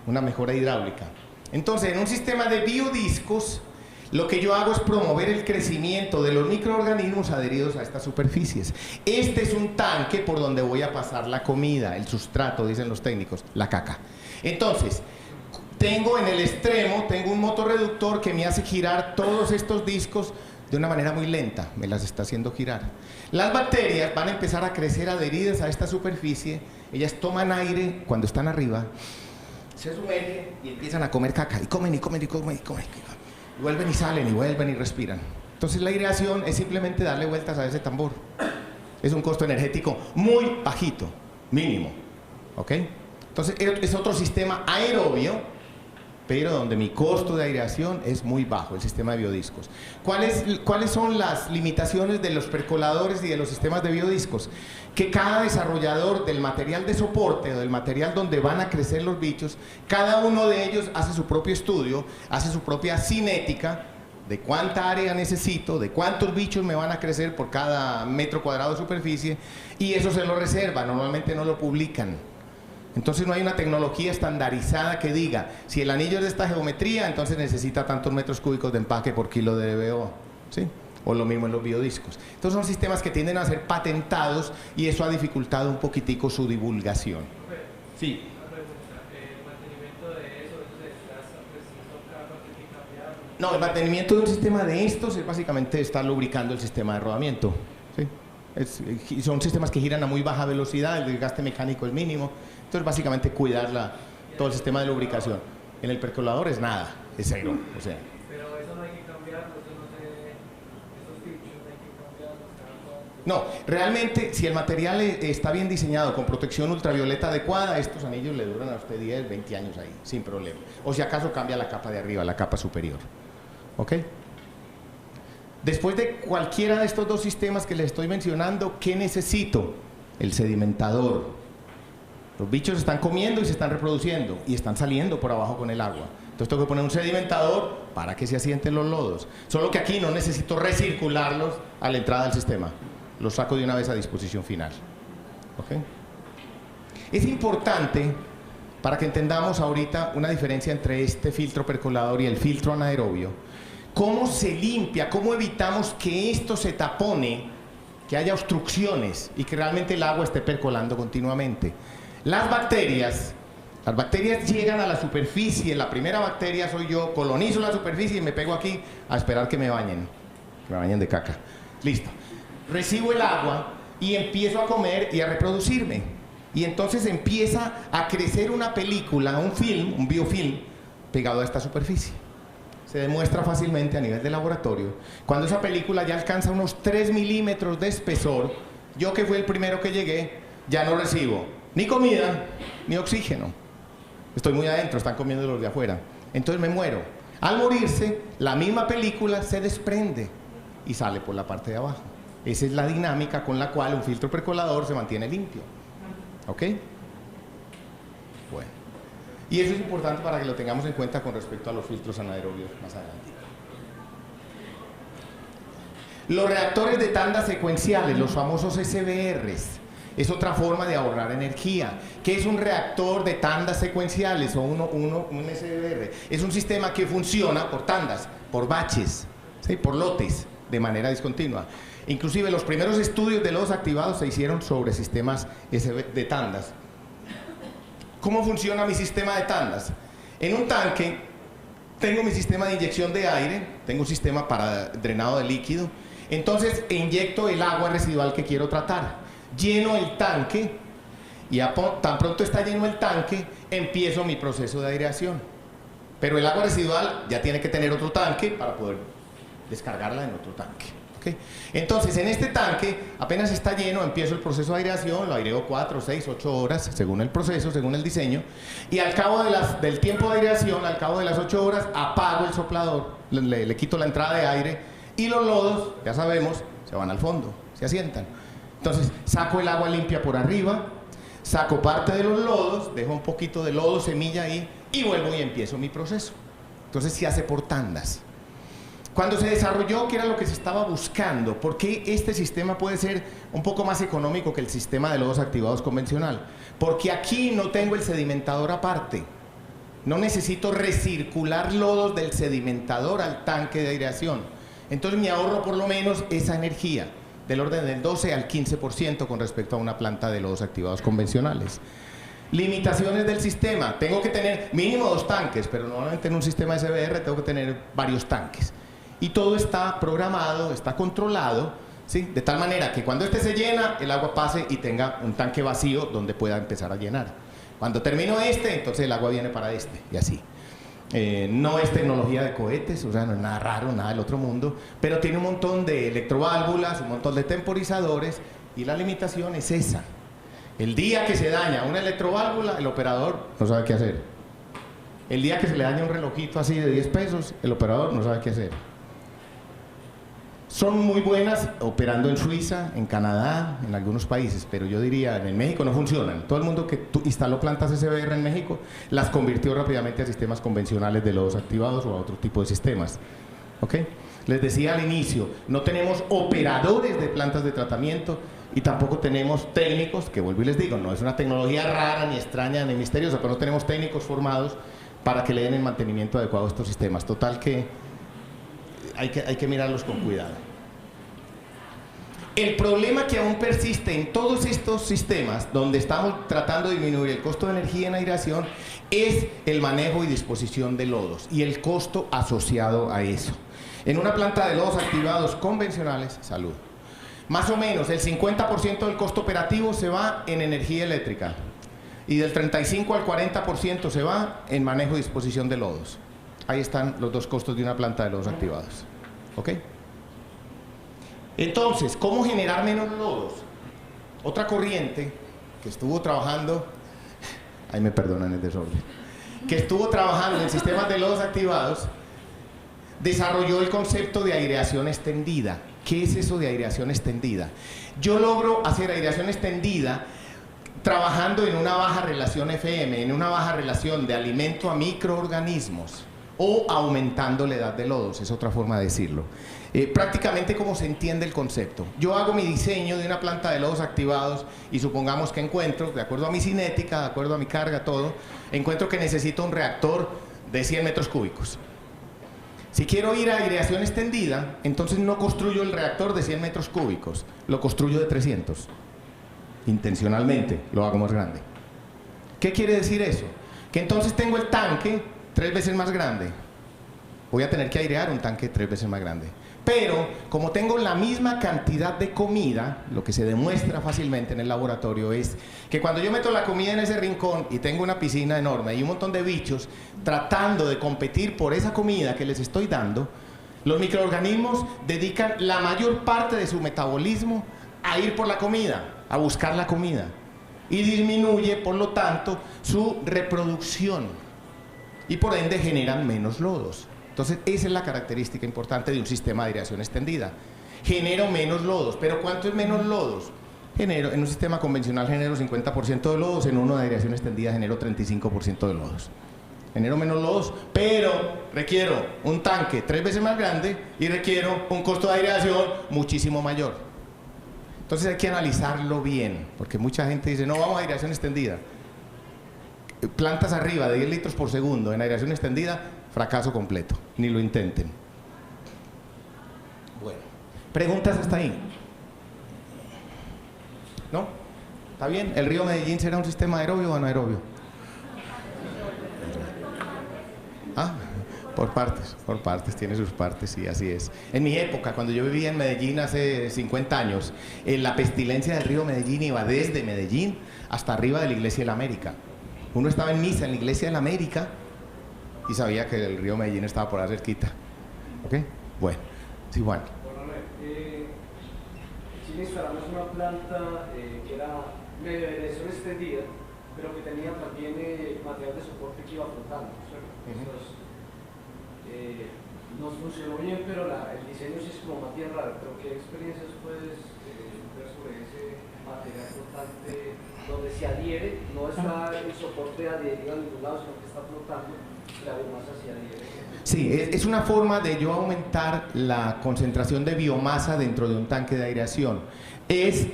una mejora hidráulica. Entonces, en un sistema de biodiscos, lo que yo hago es promover el crecimiento de los microorganismos adheridos a estas superficies. Este es un tanque por donde voy a pasar la comida, el sustrato, dicen los técnicos, la caca. Entonces, tengo en el extremo, tengo un motorreductor que me hace girar todos estos discos de una manera muy lenta, me las está haciendo girar. Las bacterias van a empezar a crecer adheridas a esta superficie, ellas toman aire cuando están arriba, se sumergen y empiezan a comer caca, y comen, y comen, y comen, y comen, y vuelven y salen, y vuelven y respiran. Entonces la aireación es simplemente darle vueltas a ese tambor. Es un costo energético muy bajito, mínimo, ¿ok? Entonces es otro sistema aerobio, pero donde mi costo de aireación es muy bajo, el sistema de biodiscos. ¿Cuáles son las limitaciones de los percoladores y de los sistemas de biodiscos? Que cada desarrollador del material de soporte o del material donde van a crecer los bichos, cada uno de ellos hace su propio estudio, hace su propia cinética de cuánta área necesito, de cuántos bichos me van a crecer por cada metro cuadrado de superficie, y eso se lo reserva, normalmente no lo publican. Entonces no hay una tecnología estandarizada que diga, si el anillo es de esta geometría, entonces necesita tantos metros cúbicos de empaque por kilo de DBO, ¿sí? O lo mismo en los biodiscos. Entonces son sistemas que tienden a ser patentados y eso ha dificultado un poquitico su divulgación. Sí. No, el mantenimiento de un sistema de estos es básicamente estar lubricando el sistema de rodamiento, ¿sí? Son sistemas que giran a muy baja velocidad, el desgaste mecánico es mínimo. Entonces básicamente cuidar todo el sistema de lubricación. En el percolador es nada, es cero. O sea. Pero eso no hay que cambiarlo, eso no se, esos filtros no hay que cambiarlos. No, realmente si el material está bien diseñado con protección ultravioleta adecuada, estos anillos le duran a usted 10, 20 años ahí, sin problema. O si acaso cambia la capa de arriba, la capa superior. ¿Ok? Después de cualquiera de estos dos sistemas que les estoy mencionando, ¿qué necesito? El sedimentador. Los bichos están comiendo y se están reproduciendo y están saliendo por abajo con el agua. Entonces tengo que poner un sedimentador para que se asienten los lodos. Solo que aquí no necesito recircularlos a la entrada del sistema. Los saco de una vez a disposición final. ¿Ok? Es importante para que entendamos ahorita una diferencia entre este filtro percolador y el filtro anaerobio. ¿Cómo se limpia? ¿Cómo evitamos que esto se tapone, que haya obstrucciones y que realmente el agua esté percolando continuamente? Las bacterias llegan a la superficie. La primera bacteria soy yo, colonizo la superficie y me pego aquí a esperar que me bañen de caca. Listo. Recibo el agua y empiezo a comer y a reproducirme. Y entonces empieza a crecer una película, un film, un biofilm, pegado a esta superficie. Se demuestra fácilmente a nivel de laboratorio. Cuando esa película ya alcanza unos 3 milímetros de espesor, yo que fui el primero que llegué, ya no recibo ni comida ni oxígeno. Estoy muy adentro, están comiendo los de afuera. Entonces me muero. Al morirse, la misma película se desprende y sale por la parte de abajo. Esa es la dinámica con la cual un filtro percolador se mantiene limpio. ¿Ok? Bueno. Y eso es importante para que lo tengamos en cuenta con respecto a los filtros anaerobios más adelante. Los reactores de tanda secuenciales, los famosos SBRs, es otra forma de ahorrar energía. ¿Qué es un reactor de tandas secuenciales o un SBR? Es un sistema que funciona por tandas, por baches, ¿sí? Por lotes, de manera discontinua. Inclusive los primeros estudios de lodos activados se hicieron sobre sistemas de tandas. ¿Cómo funciona mi sistema de tandas? En un tanque tengo mi sistema de inyección de aire, tengo un sistema para drenado de líquido, entonces inyecto el agua residual que quiero tratar. Lleno el tanque y tan pronto está lleno el tanque, empiezo mi proceso de aireación. Pero el agua residual ya tiene que tener otro tanque para poder descargarla en otro tanque. ¿Okay? Entonces, en este tanque, apenas está lleno, empiezo el proceso de aireación, lo aireo 4, 6, 8 horas, según el proceso, según el diseño, y al cabo del tiempo de aireación, al cabo de las 8 horas, apago el soplador, le quito la entrada de aire, y los lodos, ya sabemos, se van al fondo, se asientan. Entonces, saco el agua limpia por arriba, saco parte de los lodos, dejo un poquito de lodo, semilla ahí, y vuelvo y empiezo mi proceso. Entonces, se hace por tandas. Cuando se desarrolló, ¿qué era lo que se estaba buscando? ¿Por qué este sistema puede ser un poco más económico que el sistema de lodos activados convencional? Porque aquí no tengo el sedimentador aparte. No necesito recircular lodos del sedimentador al tanque de aireación. Entonces me ahorro por lo menos esa energía, del orden del 12 al 15% con respecto a una planta de lodos activados convencionales. Limitaciones del sistema. Tengo que tener mínimo 2 tanques, pero normalmente en un sistema SBR tengo que tener varios tanques. Y todo está programado, está controlado, ¿sí? De tal manera que cuando este se llena, el agua pase y tenga un tanque vacío donde pueda empezar a llenar. Cuando termino este, entonces el agua viene para este, y así. No es tecnología de cohetes, o sea, no es nada raro, nada del otro mundo, pero tiene un montón de electroválvulas, un montón de temporizadores, y la limitación es esa. El día que se daña una electroválvula, el operador no sabe qué hacer. El día que se le daña un relojito así de 10 pesos, el operador no sabe qué hacer. Son muy buenas operando en Suiza, en Canadá, en algunos países, pero yo diría, en México no funcionan. Todo el mundo que instaló plantas SBR en México las convirtió rápidamente a sistemas convencionales de lodos activados o a otro tipo de sistemas. ¿Ok? Les decía al inicio, no tenemos operadores de plantas de tratamiento y tampoco tenemos técnicos, que vuelvo y les digo, no es una tecnología rara, ni extraña, ni misteriosa, pero no tenemos técnicos formados para que le den el mantenimiento adecuado a estos sistemas. Total que hay que mirarlos con cuidado. El problema que aún persiste en todos estos sistemas donde estamos tratando de disminuir el costo de energía en aireación es el manejo y disposición de lodos y el costo asociado a eso. En una planta de lodos activados convencionales, salud, más o menos el 50% del costo operativo se va en energía eléctrica y del 35 al 40% se va en manejo y disposición de lodos. Ahí están los dos costos de una planta de lodos activados. ¿Ok? Entonces, ¿cómo generar menos lodos? Otra corriente que estuvo trabajando, ahí me perdonan el desorden, que estuvo trabajando en sistemas de lodos activados, desarrolló el concepto de aireación extendida. ¿Qué es eso de aireación extendida? Yo logro hacer aireación extendida trabajando en una baja relación FM, en una baja relación de alimento a microorganismos, o aumentando la edad de lodos, es otra forma de decirlo. Prácticamente como se entiende el concepto. Yo hago mi diseño de una planta de lodos activados y supongamos que encuentro, de acuerdo a mi cinética, de acuerdo a mi carga, todo, encuentro que necesito un reactor de 100 metros cúbicos. Si quiero ir a aireación extendida, entonces no construyo el reactor de 100 metros cúbicos, lo construyo de 300. Intencionalmente lo hago más grande. ¿Qué quiere decir eso? Que entonces tengo el tanque 3 veces más grande. Voy a tener que airear un tanque 3 veces más grande. Pero, como tengo la misma cantidad de comida, lo que se demuestra fácilmente en el laboratorio es que cuando yo meto la comida en ese rincón y tengo una piscina enorme y un montón de bichos tratando de competir por esa comida que les estoy dando, los microorganismos dedican la mayor parte de su metabolismo a ir por la comida, a buscar la comida. Y disminuye, por lo tanto, su reproducción. Y por ende generan menos lodos. Entonces, esa es la característica importante de un sistema de aireación extendida. Genero menos lodos. ¿Pero cuánto es menos lodos? En un sistema convencional genero 50% de lodos, en uno de aireación extendida genero 35% de lodos. Genero menos lodos, pero requiero un tanque 3 veces más grande y requiero un costo de aireación muchísimo mayor. Entonces hay que analizarlo bien, porque mucha gente dice, no, vamos a aireación extendida. Plantas arriba de 10 litros por segundo en aireación extendida, fracaso completo, ni lo intenten. Bueno, ¿preguntas hasta ahí? ¿No? ¿Está bien? ¿El río Medellín será un sistema aerobio o anaerobio? Ah, por partes, tiene sus partes, y así es. En mi época, cuando yo vivía en Medellín hace 50 años, la pestilencia del río Medellín iba desde Medellín hasta arriba de la Iglesia de la América. Uno estaba en misa en la Iglesia de la América y sabía que el río Medellín estaba por ahí cerquita. ¿Ok? Bueno, sí, Juan. Bueno, Chile instalamos una planta que era medio de aireación extendida, pero que tenía también material de soporte que iba flotando, ¿cierto? Entonces, nos funcionó bien, pero el diseño sí es como más bien raro. Pero ¿qué experiencias puedes ver sobre ese material flotante donde se adhiere? No está el soporte adherido a ningún lado, sino que está flotando, la biomasa se adhiere. Sí, es una forma de yo aumentar la concentración de biomasa dentro de un tanque de aireación. Es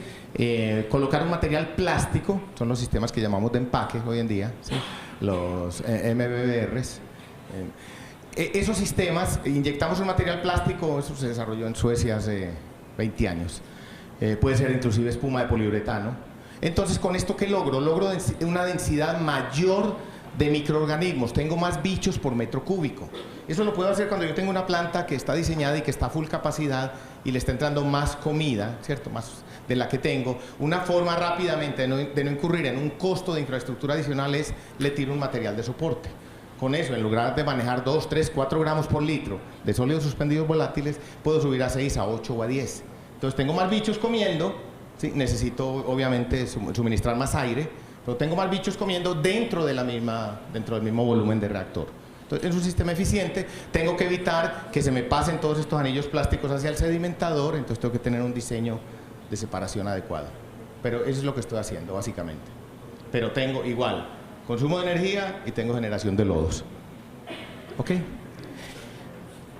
colocar un material plástico, son los sistemas que llamamos de empaque hoy en día, ¿sí? Los MBBRs. Esos sistemas, inyectamos un material plástico, eso se desarrolló en Suecia hace 20 años. Puede ser inclusive espuma de poliuretano. Entonces, ¿con esto qué logro? Logro una densidad mayor de microorganismos, tengo más bichos por metro cúbico. Eso lo puedo hacer cuando yo tengo una planta que está diseñada y que está a full capacidad y le está entrando más comida, ¿cierto? Más de la que tengo. Una forma rápidamente de no incurrir en un costo de infraestructura adicional es le tiro un material de soporte. Con eso, en lugar de manejar 2, 3, 4 gramos por litro de sólidos suspendidos volátiles, puedo subir a 6, a 8 o a 10. Entonces tengo más bichos comiendo, ¿sí? Necesito obviamente suministrar más aire, pero tengo más bichos comiendo dentro del mismo volumen de reactor. Entonces es un sistema eficiente. Tengo que evitar que se me pasen todos estos anillos plásticos hacia el sedimentador, entonces tengo que tener un diseño de separación adecuado. Pero eso es lo que estoy haciendo básicamente. Pero tengo igual consumo de energía y tengo generación de lodos. ¿Ok?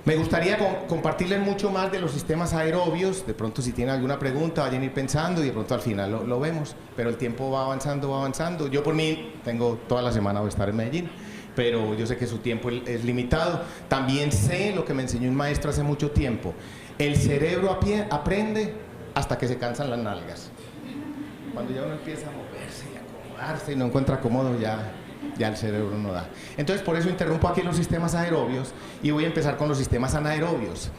Me gustaría compartirles mucho más de los sistemas aerobios. De pronto, si tienen alguna pregunta, vayan a ir pensando y de pronto al final lo vemos. Pero el tiempo va avanzando, va avanzando. Yo por mí tengo toda la semana voy a estar en Medellín, pero yo sé que su tiempo es limitado. También sé lo que me enseñó un maestro hace mucho tiempo. El cerebro aprende hasta que se cansan las nalgas. Cuando ya uno empieza a moverse y acomodarse y no encuentra cómodo, ya el cerebro no da. Entonces, por eso interrumpo aquí los sistemas aerobios y voy a empezar con los sistemas anaerobios.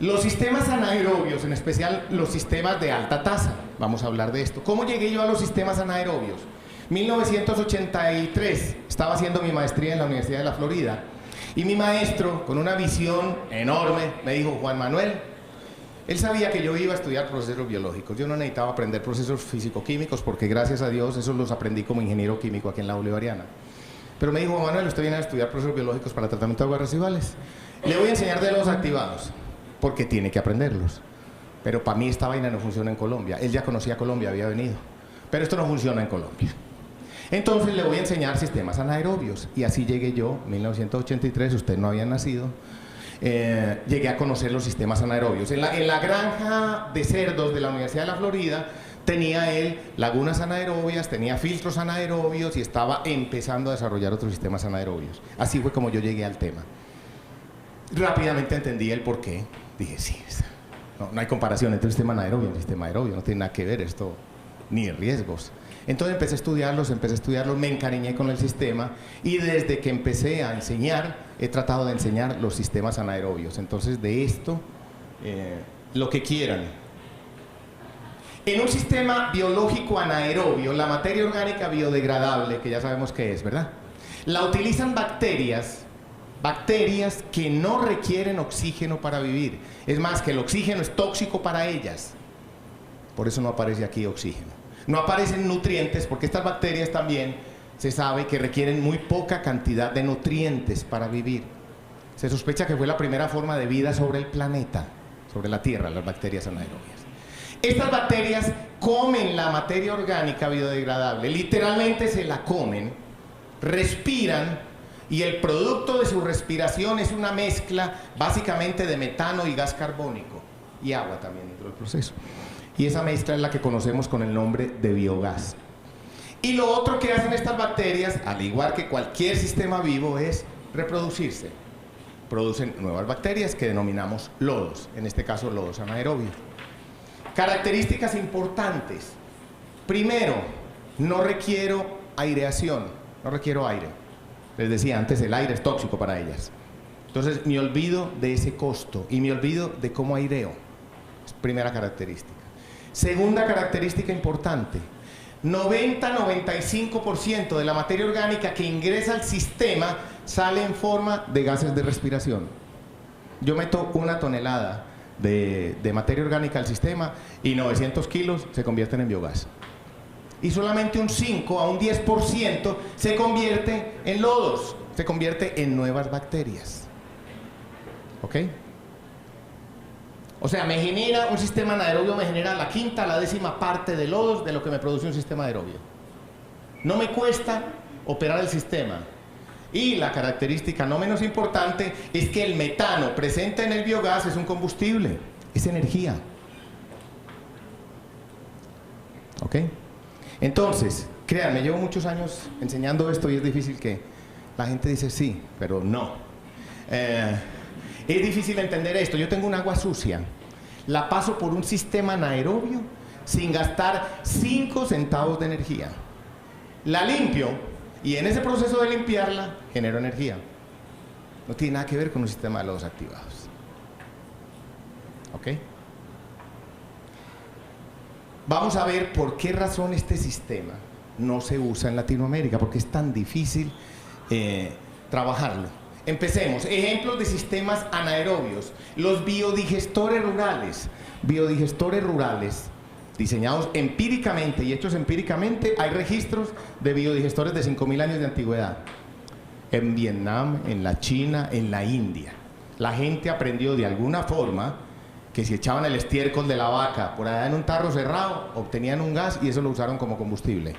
Los sistemas anaerobios, en especial los sistemas de alta tasa, vamos a hablar de esto. ¿Cómo llegué yo a los sistemas anaerobios? 1983, estaba haciendo mi maestría en la Universidad de la Florida y mi maestro, con una visión enorme, me dijo: Juan Manuel, él sabía que yo iba a estudiar procesos biológicos. Yo no necesitaba aprender procesos físico-químicos porque, gracias a Dios, esos los aprendí como ingeniero químico aquí en la Bolivariana. Pero me dijo: Juan Manuel, usted viene a estudiar procesos biológicos para tratamiento de aguas residuales. Le voy a enseñar de los activados, porque tiene que aprenderlos. Pero para mí esta vaina no funciona en Colombia. Él ya conocía Colombia, había venido. Pero esto no funciona en Colombia. Entonces le voy a enseñar sistemas anaerobios. Y así llegué yo, 1983, usted no había nacido, llegué a conocer los sistemas anaerobios. En la granja de cerdos de la Universidad de la Florida, tenía él lagunas anaerobias, tenía filtros anaerobios y estaba empezando a desarrollar otros sistemas anaerobios. Así fue como yo llegué al tema. Rápidamente entendí el porqué. Dije, sí, no hay comparación entre un sistema anaerobio y un sistema aerobio, no tiene nada que ver esto, ni riesgos. Entonces empecé a estudiarlos, me encariñé con el sistema y desde que empecé a enseñar, he tratado de enseñar los sistemas anaerobios. Entonces de esto, lo que quieran. En un sistema biológico anaerobio, la materia orgánica biodegradable, que ya sabemos qué es, ¿verdad? La utilizan bacterias que no requieren oxígeno para vivir. Es más, que el oxígeno es tóxico para ellas. Por eso no aparece aquí oxígeno. No aparecen nutrientes porque estas bacterias también se sabe que requieren muy poca cantidad de nutrientes para vivir. Se sospecha que fue la primera forma de vida sobre el planeta, sobre la Tierra, las bacterias anaerobias. Estas bacterias comen la materia orgánica biodegradable, literalmente se la comen, respiran y el producto de su respiración es una mezcla básicamente de metano y gas carbónico y agua también dentro del proceso. Y esa mezcla es la que conocemos con el nombre de biogás. Y lo otro que hacen estas bacterias, al igual que cualquier sistema vivo, es reproducirse. Producen nuevas bacterias que denominamos lodos, en este caso lodos anaerobios. Características importantes. Primero, no requiero aireación, no requiero aire. Les decía antes, el aire es tóxico para ellas. Entonces me olvido de ese costo y me olvido de cómo aireo. Es primera característica. Segunda característica importante, 90-95% de la materia orgánica que ingresa al sistema sale en forma de gases de respiración. Yo meto 1 tonelada de materia orgánica al sistema y 900 kilos se convierten en biogás. Y solamente un 5 a un 10% se convierte en lodos, se convierte en nuevas bacterias. ¿Ok? O sea, me genera un sistema anaerobio, me genera la quinta, la décima parte de lodos de lo que me produce un sistema aerobio. No me cuesta operar el sistema. Y la característica no menos importante es que el metano presente en el biogás es un combustible, es energía. ¿Ok? Entonces, créanme, llevo muchos años enseñando esto y es difícil que la gente dice sí, pero no. Es difícil entender esto. Yo tengo un agua sucia, la paso por un sistema anaerobio sin gastar 5 centavos de energía. La limpio y en ese proceso de limpiarla genero energía. No tiene nada que ver con un sistema de lodos activados. ¿Ok? Vamos a ver por qué razón este sistema no se usa en Latinoamérica, porque es tan difícil trabajarlo. Empecemos. Ejemplos de sistemas anaerobios. Los biodigestores rurales. Biodigestores rurales diseñados empíricamente y hechos empíricamente. Hay registros de biodigestores de 5.000 años de antigüedad. En Vietnam, en la China, en la India. La gente aprendió de alguna forma que si echaban el estiércol de la vaca por allá en un tarro cerrado, obtenían un gas y eso lo usaron como combustible.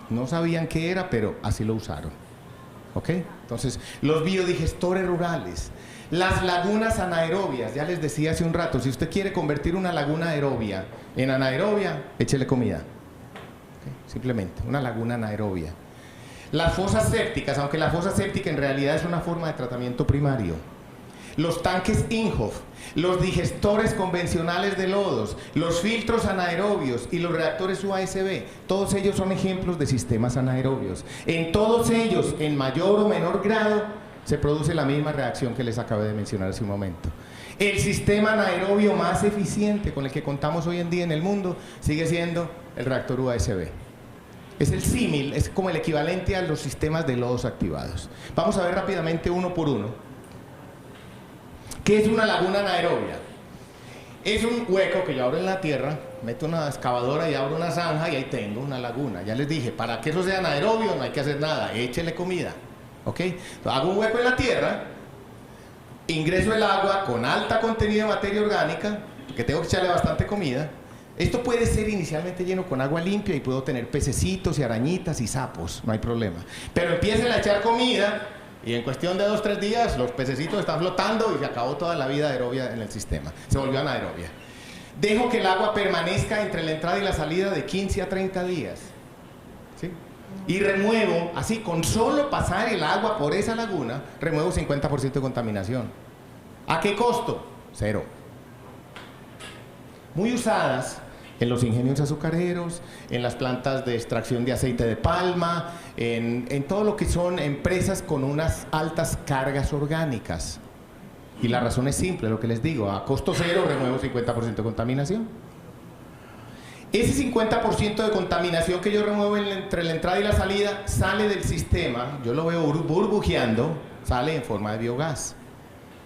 No sabían qué era, pero así lo usaron. ¿Ok? Entonces, los biodigestores rurales, las lagunas anaerobias, ya les decía hace un rato, si usted quiere convertir una laguna aerobia en anaerobia, échele comida. ¿Okay? Simplemente, una laguna anaerobia. Las fosas sépticas, aunque la fosa séptica en realidad es una forma de tratamiento primario. Los tanques Inhofe, los digestores convencionales de lodos, los filtros anaerobios y los reactores USB, todos ellos son ejemplos de sistemas anaerobios. En todos ellos, en mayor o menor grado, se produce la misma reacción que les acabé de mencionar hace un momento. El sistema anaerobio más eficiente con el que contamos hoy en día en el mundo sigue siendo el reactor USB. Es el símil, es como el equivalente a los sistemas de lodos activados. Vamos a ver rápidamente uno por uno. ¿Qué es una laguna anaerobia? Es un hueco que yo abro en la tierra, meto una excavadora y abro una zanja y ahí tengo una laguna. Ya les dije, para que eso sea anaerobio no hay que hacer nada, échele comida. ¿Ok? Entonces, hago un hueco en la tierra, ingreso el agua con alta contenido de materia orgánica, que tengo que echarle bastante comida, Esto puede ser inicialmente lleno con agua limpia y puedo tener pececitos y arañitas y sapos, no hay problema. Pero empiecen a echar comida y en cuestión de 2 o 3 días los pececitos están flotando y se acabó toda la vida aerobia en el sistema. Se volvió anaerobia. Dejo que el agua permanezca entre la entrada y la salida de 15 a 30 días. ¿Sí? Y remuevo, así, con solo pasar el agua por esa laguna, remuevo 50% de contaminación. ¿A qué costo? 0. Muy usadas en los ingenios azucareros, en las plantas de extracción de aceite de palma, en todo lo que son empresas con unas altas cargas orgánicas. Y la razón es simple, lo que les digo, a costo 0 remuevo 50% de contaminación. Ese 50% de contaminación que yo remuevo entre la entrada y la salida sale del sistema, yo lo veo burbujeando, sale en forma de biogás.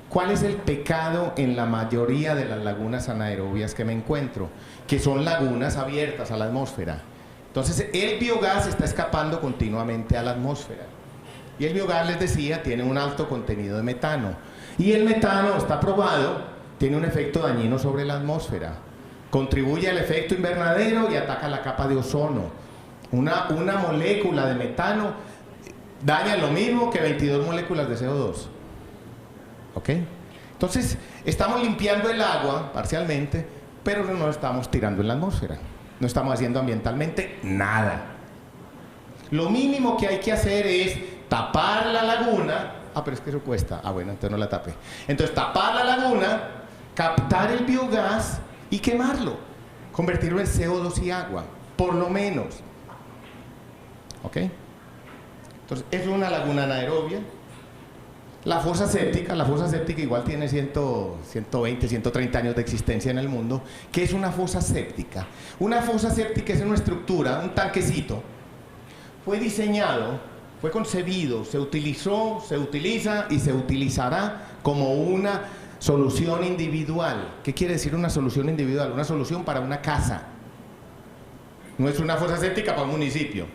¿Cuál es el pecado en la mayoría de las lagunas anaerobias que me encuentro? Que son lagunas abiertas a la atmósfera. Entonces el biogás está escapando continuamente a la atmósfera. Y el biogás, les decía, tiene un alto contenido de metano. Y el metano, está probado, tiene un efecto dañino sobre la atmósfera. Contribuye al efecto invernadero y ataca la capa de ozono. Una molécula de metano daña lo mismo que 22 moléculas de CO2. ¿Ok? Entonces, estamos limpiando el agua parcialmente, pero no estamos tirando en la atmósfera. No estamos haciendo ambientalmente nada. Lo mínimo que hay que hacer es tapar la laguna. Ah, pero es que eso cuesta. Ah, bueno, entonces no la tape. Entonces, tapar la laguna, captar el biogás y quemarlo. Convertirlo en CO2 y agua, por lo menos. ¿Ok? Entonces, es una laguna anaerobia. La fosa séptica igual tiene 120, 130 años de existencia en el mundo. ¿Qué es una fosa séptica? Una fosa séptica es una estructura, un tanquecito. Fue diseñado, fue concebido, se utilizó, se utiliza y se utilizará como una solución individual. ¿Qué quiere decir una solución individual? Una solución para una casa. No es una fosa séptica para un municipio.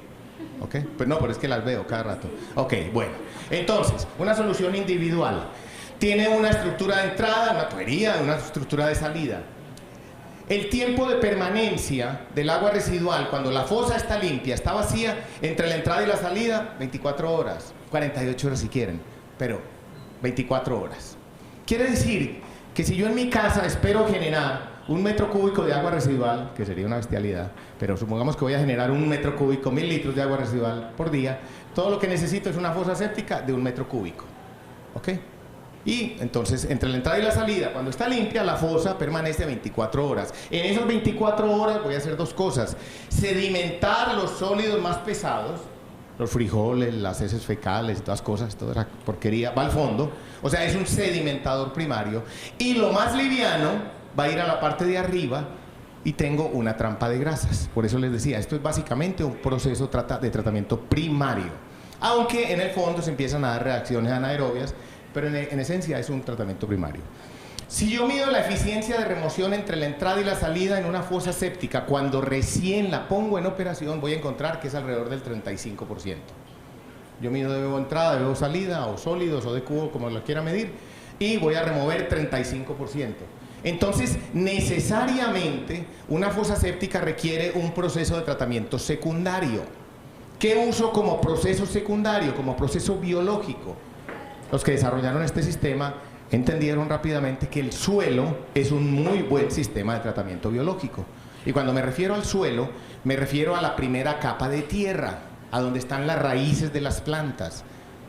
¿Ok? Pues no, pero es que las veo cada rato. Ok, bueno. Entonces, una solución individual. Tiene una estructura de entrada, una tubería, una estructura de salida. El tiempo de permanencia del agua residual cuando la fosa está limpia, está vacía, entre la entrada y la salida, 24 horas, 48 horas si quieren, pero 24 horas. Quiere decir que si yo en mi casa espero generar 1 metro cúbico de agua residual, que sería una bestialidad, pero supongamos que voy a generar 1 metro cúbico, 1000 litros de agua residual por día, todo lo que necesito es una fosa séptica de 1 metro cúbico. ¿Ok? Y entonces, entre la entrada y la salida, cuando está limpia, la fosa permanece 24 horas. En esas 24 horas voy a hacer 2 cosas. Sedimentar los sólidos más pesados, los frijoles, las heces fecales, todas cosas, toda esa porquería, va al fondo. O sea, es un sedimentador primario. Y lo más liviano va a ir a la parte de arriba y tengo una trampa de grasas. Por eso les decía, esto es básicamente un proceso de tratamiento primario. Aunque en el fondo se empiezan a dar reacciones anaerobias, pero en esencia es un tratamiento primario. Si yo mido la eficiencia de remoción entre la entrada y la salida en una fosa séptica, cuando recién la pongo en operación, voy a encontrar que es alrededor del 35%. Yo mido de entrada, de salida, o sólidos, o de cubo, como lo quiera medir, y voy a remover 35%. Entonces, necesariamente, una fosa séptica requiere un proceso de tratamiento secundario. ¿Qué uso como proceso secundario, como proceso biológico? Los que desarrollaron este sistema entendieron rápidamente que el suelo es un muy buen sistema de tratamiento biológico. Y cuando me refiero al suelo, me refiero a la primera capa de tierra, a donde están las raíces de las plantas.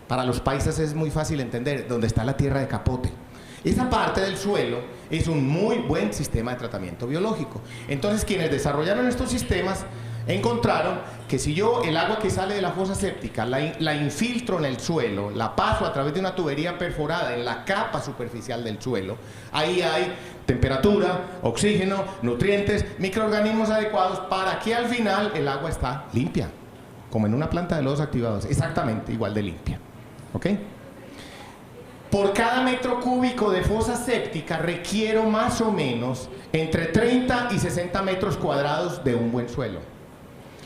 Para los paisas es muy fácil entender, donde está la tierra de capote. Esa parte del suelo es un muy buen sistema de tratamiento biológico. Entonces, quienes desarrollaron estos sistemas encontraron que si yo el agua que sale de la fosa séptica la infiltro en el suelo, la paso a través de una tubería perforada en la capa superficial del suelo, ahí hay temperatura, oxígeno, nutrientes, microorganismos adecuados para que al final el agua está limpia, como en una planta de lodos activados, exactamente igual de limpia. ¿Ok? Por cada metro cúbico de fosa séptica requiero más o menos entre 30 y 60 metros cuadrados de un buen suelo.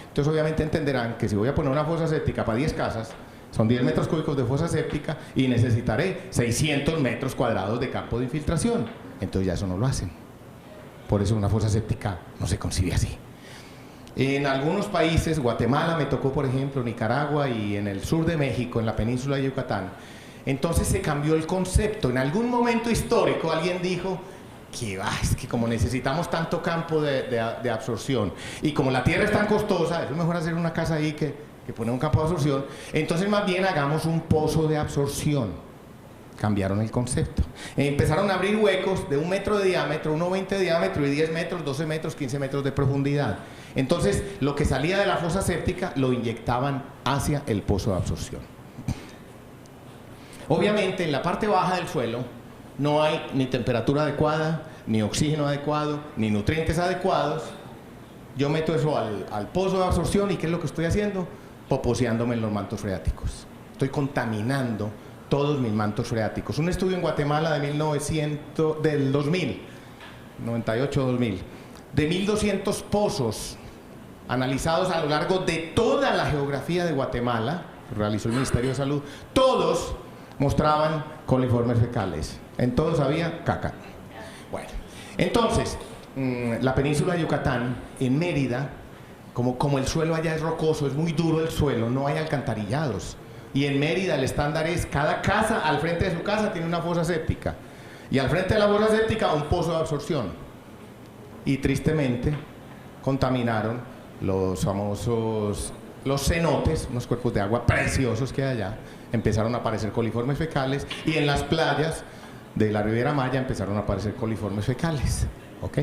Entonces obviamente entenderán que si voy a poner una fosa séptica para 10 casas, son 10 metros cúbicos de fosa séptica y necesitaré 600 metros cuadrados de campo de infiltración. Entonces ya eso no lo hacen. Por eso una fosa séptica no se concibe así. En algunos países, Guatemala me tocó, por ejemplo, Nicaragua y en el sur de México, en la península de Yucatán, entonces se cambió el concepto. En algún momento histórico alguien dijo que es que como necesitamos tanto campo de absorción y como la tierra es tan costosa, es mejor hacer una casa ahí que poner un campo de absorción, entonces más bien hagamos un pozo de absorción. Cambiaron el concepto. Empezaron a abrir huecos de 1 metro de diámetro, 1,20 de diámetro y 10 metros, 12 metros, 15 metros de profundidad. Entonces, lo que salía de la fosa séptica lo inyectaban hacia el pozo de absorción. Obviamente, en la parte baja del suelo no hay ni temperatura adecuada, ni oxígeno adecuado, ni nutrientes adecuados. Yo meto eso al pozo de absorción y ¿qué es lo que estoy haciendo? Poposeándome en los mantos freáticos. Estoy contaminando todos mis mantos freáticos. Un estudio en Guatemala del 2000, 98-2000, de 1.200 pozos analizados a lo largo de toda la geografía de Guatemala, realizó el Ministerio de Salud, todos mostraban coliformes fecales. En todos había caca. Bueno, entonces, la península de Yucatán, en Mérida, como el suelo allá es rocoso, es muy duro el suelo, no hay alcantarillados. Y en Mérida el estándar es cada casa, al frente de su casa tiene una fosa séptica. Y al frente de la fosa séptica un pozo de absorción. Y tristemente contaminaron los famosos, los cenotes, unos cuerpos de agua preciosos que hay allá. Empezaron a aparecer coliformes fecales y en las playas de la Riviera Maya empezaron a aparecer coliformes fecales. ¿Ok?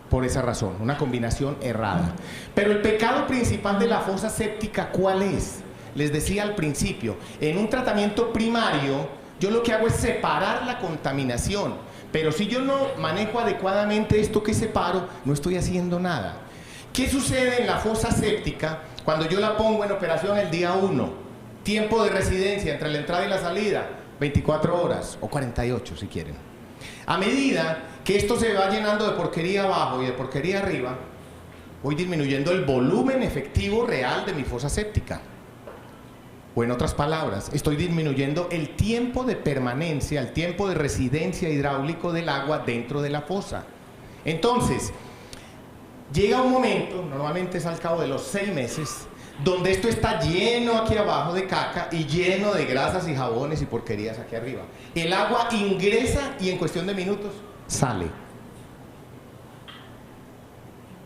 Por esa razón, una combinación errada. Pero el pecado principal de la fosa séptica, ¿cuál es? Les decía al principio, en un tratamiento primario, yo lo que hago es separar la contaminación. Pero si yo no manejo adecuadamente esto que separo, no estoy haciendo nada. ¿Qué sucede en la fosa séptica cuando yo la pongo en operación el día 1? Tiempo de residencia entre la entrada y la salida, 24 horas o 48 si quieren. A medida que esto se va llenando de porquería abajo y de porquería arriba, voy disminuyendo el volumen efectivo real de mi fosa séptica. O en otras palabras, estoy disminuyendo el tiempo de permanencia, el tiempo de residencia hidráulico del agua dentro de la fosa. Entonces, llega un momento, normalmente es al cabo de los 6 meses, donde esto está lleno aquí abajo de caca y lleno de grasas y jabones y porquerías aquí arriba. El agua ingresa y en cuestión de minutos sale.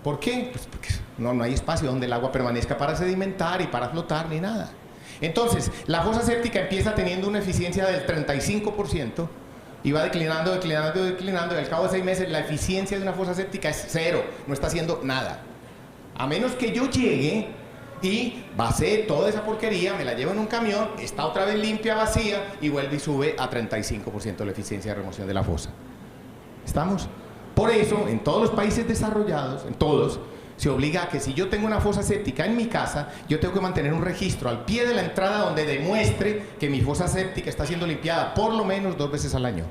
¿Por qué? Pues porque no hay espacio donde el agua permanezca para sedimentar y para flotar ni nada. Entonces, la fosa séptica empieza teniendo una eficiencia del 35% y va declinando y al cabo de 6 meses la eficiencia de una fosa séptica es 0, no está haciendo nada. A menos que yo llegue y vacíe toda esa porquería, me la llevo en un camión, está otra vez limpia, vacía y vuelve y sube a 35% la eficiencia de remoción de la fosa. ¿Estamos? Por eso, en todos los países desarrollados, en todos, se obliga a que si yo tengo una fosa séptica en mi casa, yo tengo que mantener un registro al pie de la entrada donde demuestre que mi fosa séptica está siendo limpiada por lo menos 2 veces al año.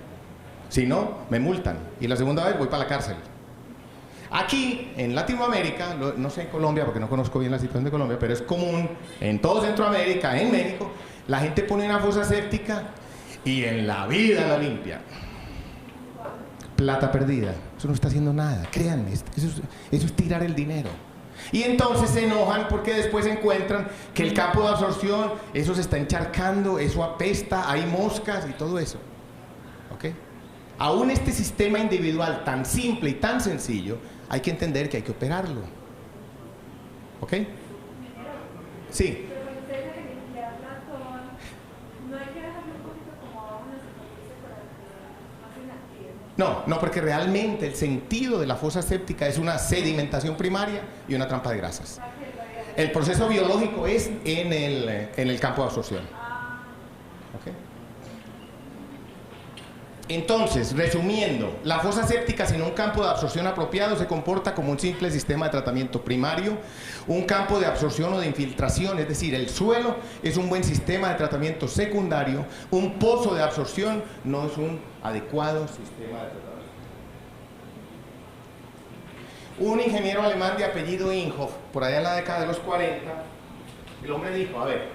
Si no, me multan y la segunda vez voy para la cárcel. Aquí, en Latinoamérica, no sé en Colombia porque no conozco bien la situación de Colombia, pero es común en todo Centroamérica, en México, la gente pone una fosa séptica y en la vida la limpia. Plata perdida, eso no está haciendo nada, créanme, eso es tirar el dinero. Y entonces se enojan porque después encuentran que el campo de absorción, eso se está encharcando, eso apesta, hay moscas y todo eso. ¿Ok? Aún este sistema individual tan simple y tan sencillo, hay que entender que hay que operarlo. ¿Ok? Sí. No, porque realmente el sentido de la fosa séptica es una sedimentación primaria y una trampa de grasas. El proceso biológico es en el campo de absorción. ¿Okay? Entonces, resumiendo, la fosa séptica sin un campo de absorción apropiado se comporta como un simple sistema de tratamiento primario, un campo de absorción o de infiltración, es decir, el suelo es un buen sistema de tratamiento secundario, un pozo de absorción no es un adecuado sistema de tratamiento. Un ingeniero alemán de apellido Inhoff, por allá en la década de los 40, el hombre dijo, a ver,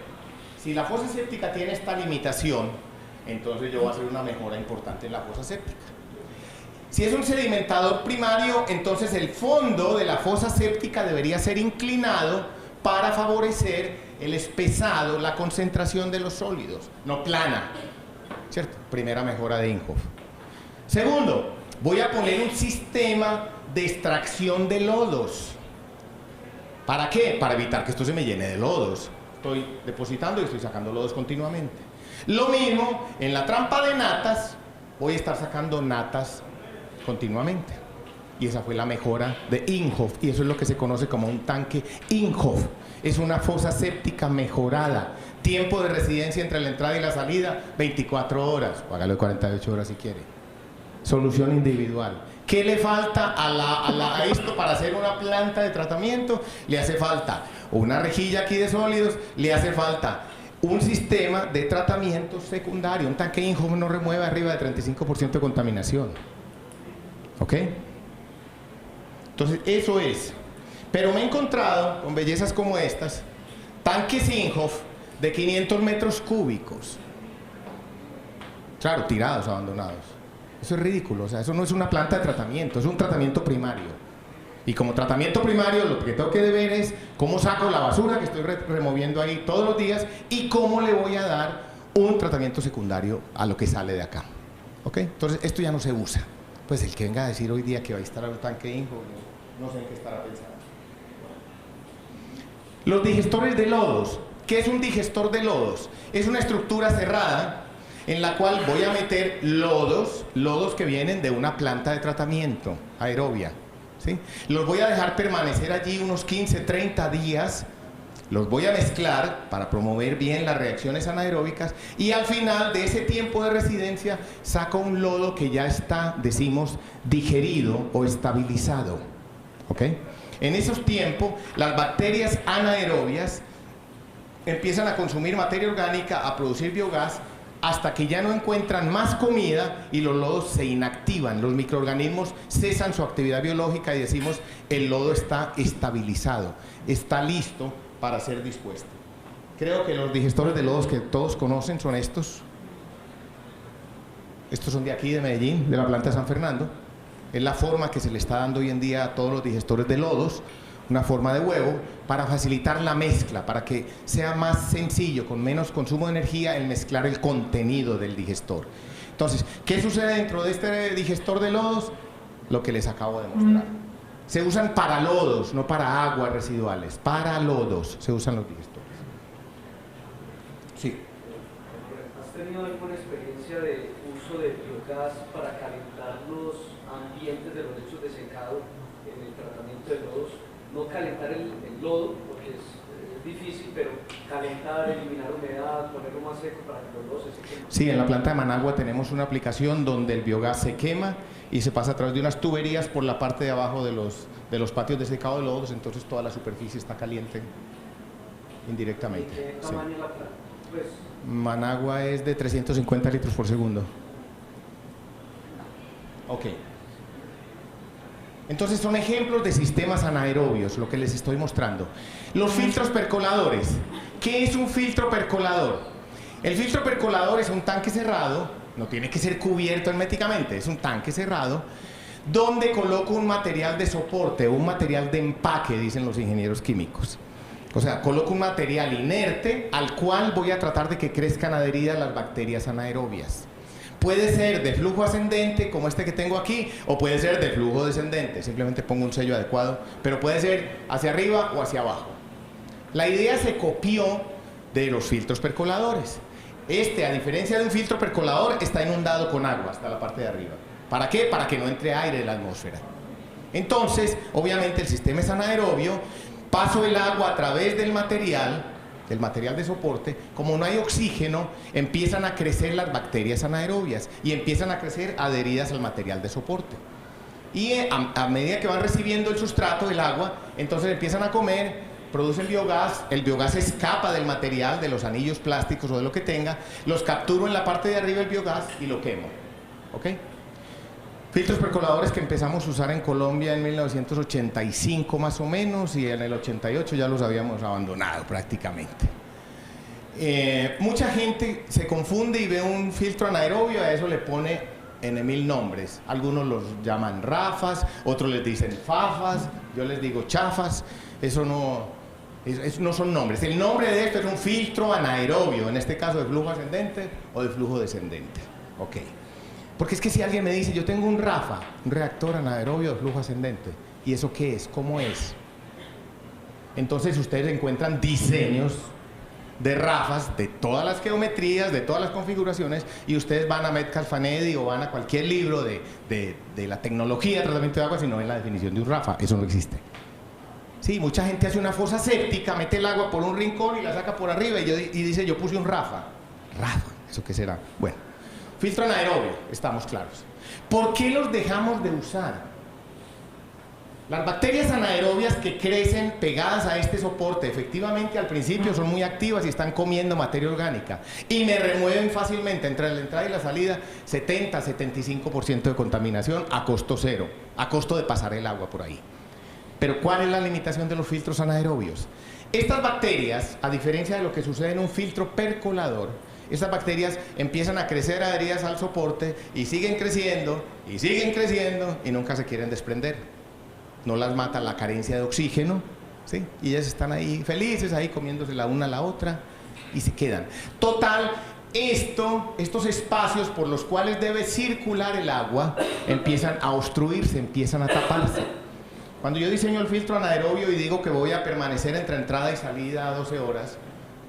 si la fosa séptica tiene esta limitación, entonces yo voy a hacer una mejora importante en la fosa séptica. Si es un sedimentador primario, entonces el fondo de la fosa séptica debería ser inclinado para favorecer el espesado, la concentración de los sólidos, no plana, ¿cierto? Primera mejora de Inhofe. Segundo, voy a poner un sistema de extracción de lodos. ¿Para qué? Para evitar que esto se me llene de lodos. Estoy depositando y estoy sacando lodos continuamente. Lo mismo, en la trampa de natas, voy a estar sacando natas continuamente. Y esa fue la mejora de Inhofe, y eso es lo que se conoce como un tanque Inhofe. Es una fosa séptica mejorada. Tiempo de residencia entre la entrada y la salida, 24 horas. Hágalo de 48 horas si quiere. Solución individual. ¿Qué le falta a esto para hacer una planta de tratamiento? Le hace falta una rejilla aquí de sólidos, le hace falta un sistema de tratamiento secundario. Un tanque Inhofe no remueve arriba de 35% de contaminación. ¿Ok? Entonces, eso es. Pero me he encontrado con bellezas como estas, tanques Inhofe de 500 metros cúbicos. Claro, tirados, abandonados. Eso es ridículo, o sea, eso no es una planta de tratamiento, es un tratamiento primario. Y como tratamiento primario, lo que tengo que ver es cómo saco la basura que estoy removiendo ahí todos los días y cómo le voy a dar un tratamiento secundario a lo que sale de acá. ¿Ok? Entonces, esto ya no se usa. Pues el que venga a decir hoy día que va a instalar un tanque Inhofe, no sé en qué estará pensando. Los digestores de lodos. ¿Qué es un digestor de lodos? Es una estructura cerrada en la cual voy a meter lodos que vienen de una planta de tratamiento aerobia, ¿sí? Los voy a dejar permanecer allí unos 15, 30 días, los voy a mezclar para promover bien las reacciones anaeróbicas y al final de ese tiempo de residencia saco un lodo que ya está, decimos, digerido o estabilizado, ¿ok? En esos tiempos, las bacterias anaerobias empiezan a consumir materia orgánica, a producir biogás, hasta que ya no encuentran más comida y los lodos se inactivan, los microorganismos cesan su actividad biológica y decimos el lodo está estabilizado, está listo para ser dispuesto. Creo que los digestores de lodos que todos conocen son estos. Estos son de aquí, de Medellín, de la planta de San Fernando. Es la forma que se le está dando hoy en día a todos los digestores de lodos, una forma de huevo, para facilitar la mezcla, para que sea más sencillo, con menos consumo de energía, el mezclar el contenido del digestor. Entonces, ¿qué sucede dentro de este digestor de lodos? Lo que les acabo de mostrar. Se usan para lodos, no para aguas residuales. Para lodos se usan los digestores. Sí. ¿Has tenido alguna experiencia de uso de biogás para calentar los ambientes de los lechos de secado en el tratamiento de lodos? No calentar el lodo, porque es difícil, pero calentar, eliminar humedad, ponerlo más seco para que los lodos se sequen. Sí, en la planta de Managua tenemos una aplicación donde el biogás se quema y se pasa a través de unas tuberías por la parte de abajo de los patios de secado de lodos, entonces toda la superficie está caliente indirectamente. ¿Y qué tamaño es la planta? Pues, Managua es de 350 litros por segundo. Ok. Entonces son ejemplos de sistemas anaerobios, lo que les estoy mostrando. Los filtros percoladores. ¿Qué es un filtro percolador? El filtro percolador es un tanque cerrado, no tiene que ser cubierto herméticamente, es un tanque cerrado, donde coloco un material de soporte, un material de empaque, dicen los ingenieros químicos. O sea, coloco un material inerte al cual voy a tratar de que crezcan adheridas las bacterias anaerobias. Puede ser de flujo ascendente, como este que tengo aquí, o puede ser de flujo descendente. Simplemente pongo un sello adecuado, pero puede ser hacia arriba o hacia abajo. La idea se copió de los filtros percoladores. Este, a diferencia de un filtro percolador, está inundado con agua hasta la parte de arriba. ¿Para qué? Para que no entre aire de la atmósfera. Entonces, obviamente el sistema es anaerobio, paso el agua a través del material de soporte, como no hay oxígeno, empiezan a crecer las bacterias anaerobias y empiezan a crecer adheridas al material de soporte. Y a medida que van recibiendo el sustrato, el agua, entonces empiezan a comer, producen biogás, el biogás escapa del material, de los anillos plásticos o de lo que tenga, los capturo en la parte de arriba del biogás y lo quemo. ¿Ok? Filtros percoladores que empezamos a usar en Colombia en 1985 más o menos, y en el 88 ya los habíamos abandonado prácticamente. Mucha gente se confunde y ve un filtro anaerobio, a eso le pone en 1000 nombres. Algunos los llaman rafas, otros les dicen fafas, yo les digo chafas. Eso no son nombres. El nombre de esto es un filtro anaerobio, en este caso de flujo ascendente o de flujo descendente. Ok. Porque es que si alguien me dice, yo tengo un RAFA, un reactor anaerobio de flujo ascendente, ¿y eso qué es? ¿Cómo es? Entonces ustedes encuentran diseños de RAFAs de todas las geometrías, de todas las configuraciones, y ustedes van a Metcalfe Fanedi o van a cualquier libro de la tecnología de tratamiento de agua si no ven la definición de un RAFA. Eso no existe. Sí, mucha gente hace una fosa séptica, mete el agua por un rincón y la saca por arriba y dice, yo puse un RAFA. ¿RAFA? ¿Eso qué será? Bueno, filtro anaerobio, estamos claros. ¿Por qué los dejamos de usar? Las bacterias anaerobias que crecen pegadas a este soporte, efectivamente al principio son muy activas y están comiendo materia orgánica y me remueven fácilmente entre la entrada y la salida 70-75% de contaminación a costo cero, a costo de pasar el agua por ahí. Pero ¿cuál es la limitación de los filtros anaerobios? Estas bacterias, a diferencia de lo que sucede en un filtro percolador, estas bacterias empiezan a crecer adheridas al soporte y siguen creciendo y nunca se quieren desprender. No las mata la carencia de oxígeno, ¿sí? Y ellas están ahí felices, ahí comiéndose la una a la otra y se quedan. Total, estos espacios por los cuales debe circular el agua empiezan a obstruirse, empiezan a taparse. Cuando yo diseño el filtro anaerobio y digo que voy a permanecer entre entrada y salida a 12 horas,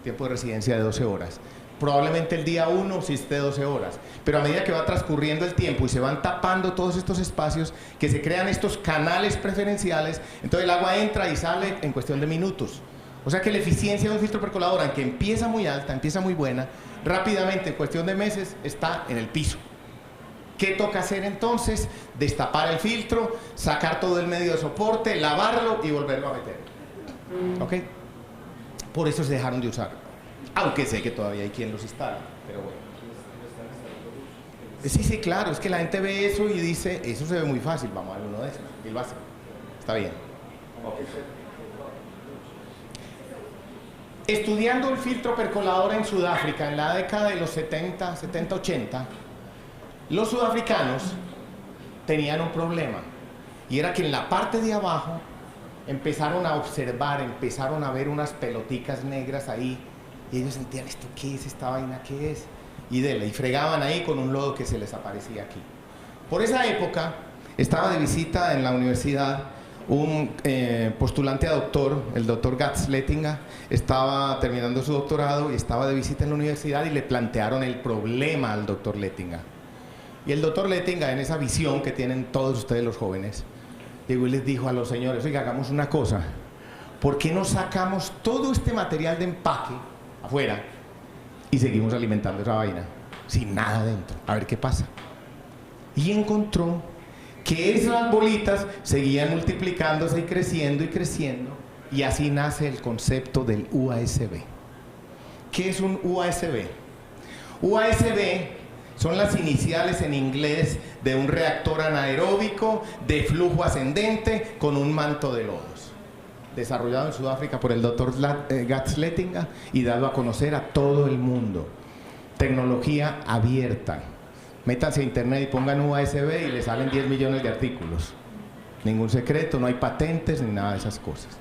tiempo de residencia de 12 horas, probablemente el día 1 sí esté 12 horas, pero a medida que va transcurriendo el tiempo y se van tapando todos estos espacios, que se crean estos canales preferenciales, entonces el agua entra y sale en cuestión de minutos. O sea que la eficiencia de un filtro percolador, aunque empieza muy alta, empieza muy buena, rápidamente, en cuestión de meses, está en el piso. ¿Qué toca hacer entonces? Destapar el filtro, sacar todo el medio de soporte, lavarlo y volverlo a meter. ¿Ok? Por eso se dejaron de usar. Aunque sé que todavía hay quien los instala, pero bueno. Sí, claro, es que la gente ve eso y dice, eso se ve muy fácil, vamos a ver uno de esos. Y lo hace. Está bien. Okay. Estudiando el filtro percolador en Sudáfrica en la década de los 70, 80, los sudafricanos tenían un problema, y era que en la parte de abajo empezaron a observar, empezaron a ver unas peloticas negras ahí, y ellos sentían, ¿esto qué es? ¿Esta vaina qué es? Y fregaban ahí con un lodo que se les aparecía aquí. Por esa época estaba de visita en la universidad un postulante a doctor, el doctor Gats Lettinger, estaba terminando su doctorado y estaba de visita en la universidad y le plantearon el problema al doctor Lettinger. Y el doctor Lettinger, en esa visión que tienen todos ustedes los jóvenes, llegó y les dijo a los señores, oiga, hagamos una cosa, ¿por qué no sacamos todo este material de empaque afuera y seguimos alimentando esa vaina sin nada dentro? A ver qué pasa. Y encontró que esas bolitas seguían multiplicándose y creciendo, y así nace el concepto del UASB. ¿Qué es un UASB? UASB son las iniciales en inglés de un reactor anaeróbico de flujo ascendente con un manto de lodos, desarrollado en Sudáfrica por el doctor Gats Lettinger y dado a conocer a todo el mundo. Tecnología abierta. Métanse a internet y pongan UASB y le salen 10 millones de artículos. Ningún secreto, no hay patentes ni nada de esas cosas.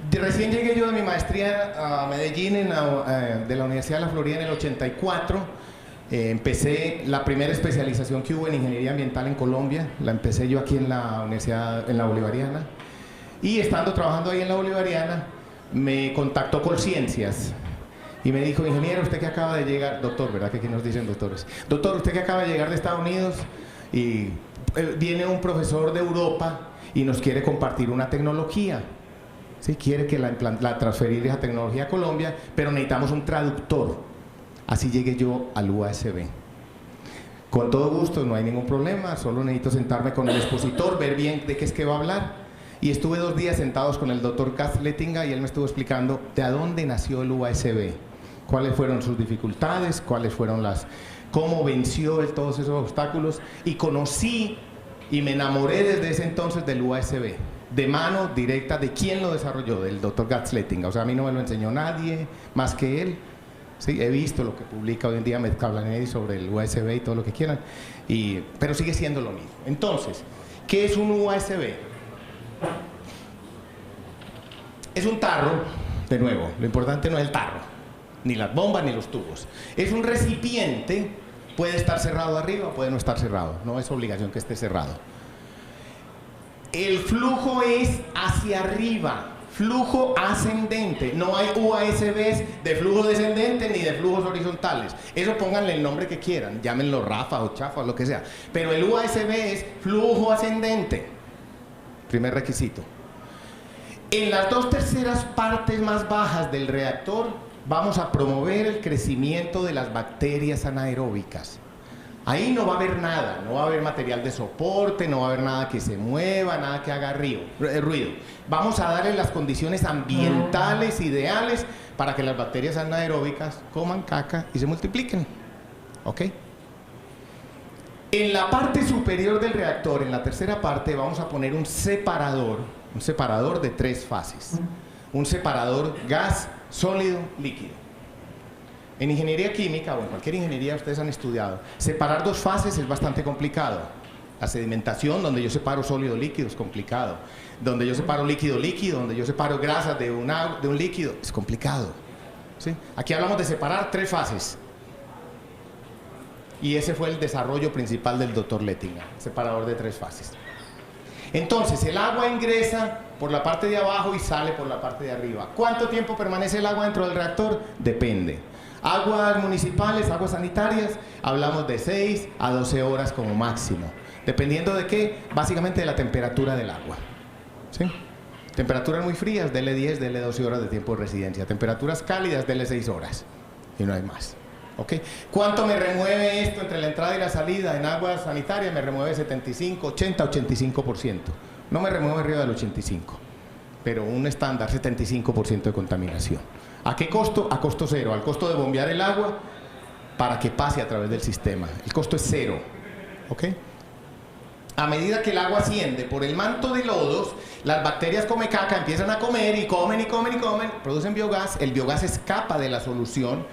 Recién llegué yo de mi maestría a Medellín de la Universidad de la Florida en el 84. Empecé la primera especialización que hubo en ingeniería ambiental en Colombia, la empecé yo aquí en la universidad, en la Bolivariana, y estando trabajando ahí en la Bolivariana me contactó Colciencias y me dijo, ingeniero, usted que acaba de llegar, doctor, ¿verdad que aquí nos dicen doctores? Doctor, usted que acaba de llegar de Estados Unidos y viene un profesor de Europa y nos quiere compartir una tecnología, ¿sí? Quiere que la transferir esa tecnología a Colombia, pero necesitamos un traductor. Así llegué yo al UASB. Con todo gusto, no hay ningún problema, solo necesito sentarme con el expositor, ver bien de qué es que va a hablar. Y estuve 2 días sentados con el doctor Gats Lettinger y él me estuvo explicando de a dónde nació el UASB, cuáles fueron sus dificultades, cómo venció él todos esos obstáculos, y conocí y me enamoré desde ese entonces del UASB, de mano directa de quien lo desarrolló, del doctor Gats Lettinger. O sea, a mí no me lo enseñó nadie más que él. Sí, he visto lo que publica hoy en día Metcallaney sobre el USB y todo lo que quieran, pero sigue siendo lo mismo. Entonces, ¿qué es un USB? Es un tarro, de nuevo, lo importante no es el tarro, ni las bombas ni los tubos. Es un recipiente, puede estar cerrado arriba, puede no estar cerrado, no es obligación que esté cerrado. El flujo es hacia arriba, flujo ascendente, no hay USBs de flujo descendente ni de flujos horizontales. Eso pónganle el nombre que quieran, llámenlo Rafa o Chafa o lo que sea. Pero el USB es flujo ascendente, primer requisito. En las 2/3 partes más bajas del reactor vamos a promover el crecimiento de las bacterias anaeróbicas. Ahí no va a haber nada, no va a haber material de soporte, no va a haber nada que se mueva, nada que haga ruido. Vamos a darle las condiciones ambientales ideales para que las bacterias anaeróbicas coman caca y se multipliquen. ¿Ok? En la parte superior del reactor, en la tercera parte, vamos a poner un separador de 3 fases. Un separador gas, sólido, líquido. En ingeniería química o en cualquier ingeniería ustedes han estudiado, separar 2 fases es bastante complicado. La sedimentación, donde yo separo sólido líquido, es complicado. Donde yo separo líquido líquido, donde yo separo grasas de un líquido, es complicado. ¿Sí? Aquí hablamos de separar 3 fases. Y ese fue el desarrollo principal del Dr. Lettinger, separador de 3 fases. Entonces, el agua ingresa por la parte de abajo y sale por la parte de arriba. ¿Cuánto tiempo permanece el agua dentro del reactor? Depende. Aguas municipales, aguas sanitarias, hablamos de 6 a 12 horas como máximo. ¿Dependiendo de qué? Básicamente de la temperatura del agua. ¿Sí? Temperaturas muy frías, dele 10, dele 12 horas de tiempo de residencia. Temperaturas cálidas, dele 6 horas. Y no hay más. ¿Ok? ¿Cuánto me remueve esto entre la entrada y la salida? En aguas sanitarias me remueve 75, 80, 85%. No me remueve arriba del 85%, pero un estándar 75% de contaminación. ¿A qué costo? A costo cero, al costo de bombear el agua para que pase a través del sistema. El costo es cero. ¿Ok? A medida que el agua asciende por el manto de lodos, las bacterias come caca, empiezan a comer y comen y comen y comen, producen biogás, el biogás escapa de la solución.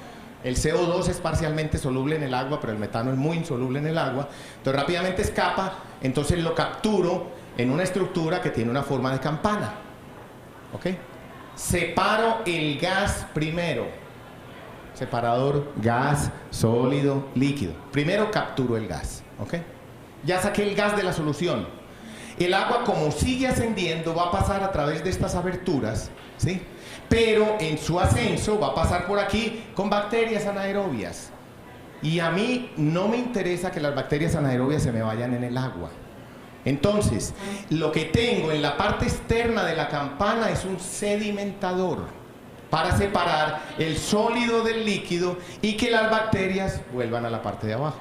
El CO2 es parcialmente soluble en el agua, pero el metano es muy insoluble en el agua. Entonces rápidamente escapa, entonces lo capturo en una estructura que tiene una forma de campana. ¿Ok? Separo el gas primero. Separador gas, sólido, líquido. Primero capturo el gas. ¿Ok? Ya saqué el gas de la solución. El agua, como sigue ascendiendo, va a pasar a través de estas aberturas, ¿sí? Pero en su ascenso va a pasar por aquí con bacterias anaerobias. Y a mí no me interesa que las bacterias anaerobias se me vayan en el agua. Entonces, lo que tengo en la parte externa de la campana es un sedimentador para separar el sólido del líquido y que las bacterias vuelvan a la parte de abajo.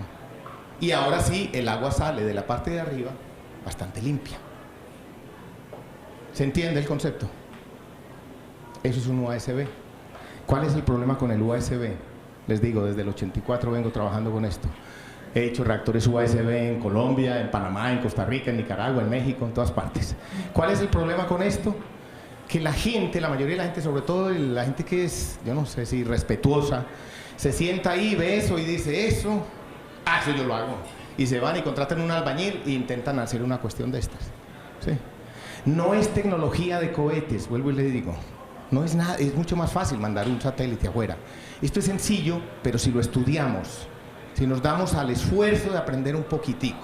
Y ahora sí, el agua sale de la parte de arriba bastante limpia. ¿Se entiende el concepto? Eso es un USB. ¿Cuál es el problema con el USB? Les digo, desde el 84 vengo trabajando con esto. He hecho reactores USB en Colombia, en Panamá, en Costa Rica, en Nicaragua, en México, en todas partes. ¿Cuál es el problema con esto? Que la gente, la mayoría de la gente, sobre todo la gente que es, yo no sé si respetuosa, se sienta ahí, ve eso y dice, eso yo lo hago. Y se van y contratan un albañil e intentan hacer una cuestión de estas. ¿Sí? No es tecnología de cohetes, vuelvo y le digo. No es nada, es mucho más fácil mandar un satélite afuera. Esto es sencillo, pero si lo estudiamos, si nos damos al esfuerzo de aprender un poquitico.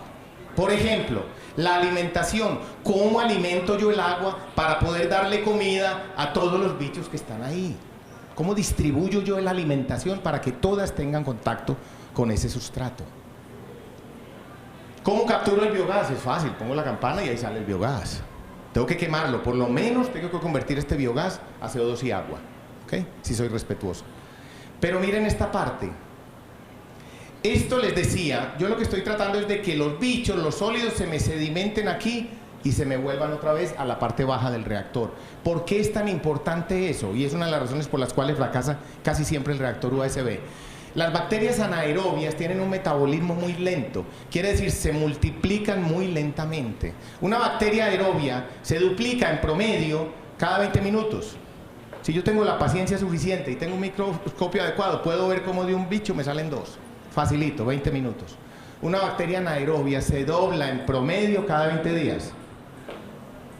Por ejemplo, la alimentación. ¿Cómo alimento yo el agua para poder darle comida a todos los bichos que están ahí? ¿Cómo distribuyo yo la alimentación para que todas tengan contacto con ese sustrato? ¿Cómo capturo el biogás? Es fácil, pongo la campana y ahí sale el biogás. Tengo que quemarlo, por lo menos tengo que convertir este biogás a CO2 y agua, ¿ok? Si soy respetuoso. Pero miren esta parte. Esto les decía, yo lo que estoy tratando es de que los bichos, los sólidos, se me sedimenten aquí y se me vuelvan otra vez a la parte baja del reactor. ¿Por qué es tan importante eso? Y es una de las razones por las cuales fracasa casi siempre el reactor USB. Las bacterias anaerobias tienen un metabolismo muy lento, quiere decir, se multiplican muy lentamente. Una bacteria aerobia se duplica en promedio cada 20 minutos. Si yo tengo la paciencia suficiente y tengo un microscopio adecuado, puedo ver cómo de un bicho me salen 2. Facilito, 20 minutos. Una bacteria anaerobia se dobla en promedio cada 20 días.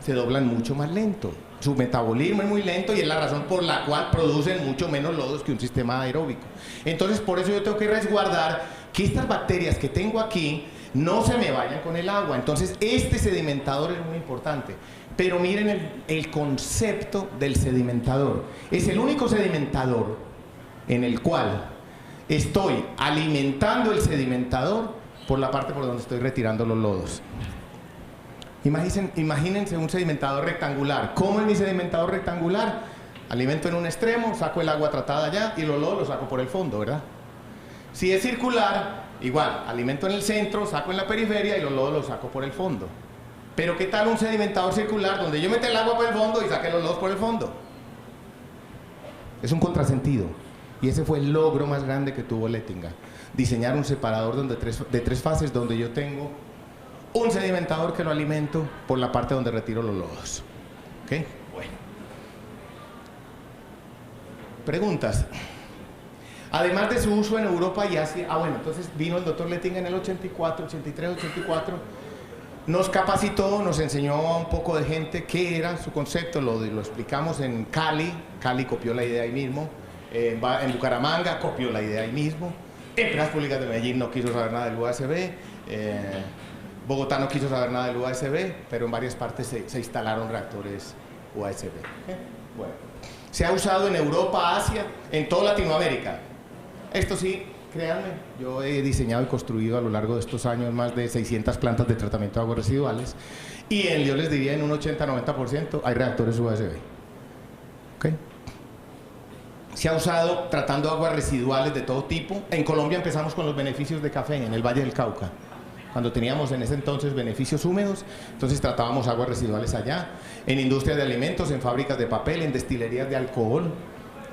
Se doblan mucho más lento. Su metabolismo es muy lento y es la razón por la cual producen mucho menos lodos que un sistema aeróbico. Entonces, por eso yo tengo que resguardar que estas bacterias que tengo aquí no se me vayan con el agua. Entonces, este sedimentador es muy importante. Pero miren el concepto del sedimentador. Es el único sedimentador en el cual estoy alimentando el sedimentador por la parte por donde estoy retirando los lodos. Imagínense un sedimentador rectangular. ¿Cómo es mi sedimentador rectangular? Alimento en un extremo, saco el agua tratada allá y los lodos los saco por el fondo, ¿verdad? Si es circular, igual, alimento en el centro, saco en la periferia y los lodos los saco por el fondo. Pero ¿qué tal un sedimentador circular donde yo meta el agua por el fondo y saque los lodos por el fondo? Es un contrasentido. Y ese fue el logro más grande que tuvo Lettinger. Diseñar un separador de tres fases donde yo tengo un sedimentador que lo alimento por la parte donde retiro los lodos. ¿Ok? Bueno. Preguntas. Además de su uso en Europa y Asia, bueno, entonces vino el doctor Lettinger en el 84, 83, 84, nos capacitó, nos enseñó a un poco de gente qué era su concepto, lo explicamos en Cali, Cali copió la idea ahí mismo, en Bucaramanga copió la idea ahí mismo, Empresas Públicas de Medellín no quiso saber nada del USB, Bogotá no quiso saber nada del USB, pero en varias partes se instalaron reactores USB. Bueno, se ha usado en Europa, Asia, en toda Latinoamérica. Esto sí, créanme, yo he diseñado y construido a lo largo de estos años más de 600 plantas de tratamiento de aguas residuales y yo les diría en un 80-90% hay reactores USB. ¿Okay? Se ha usado tratando aguas residuales de todo tipo. En Colombia empezamos con los beneficios de café en el Valle del Cauca. Cuando teníamos en ese entonces beneficios húmedos, entonces tratábamos aguas residuales allá. En industrias de alimentos, en fábricas de papel, en destilerías de alcohol.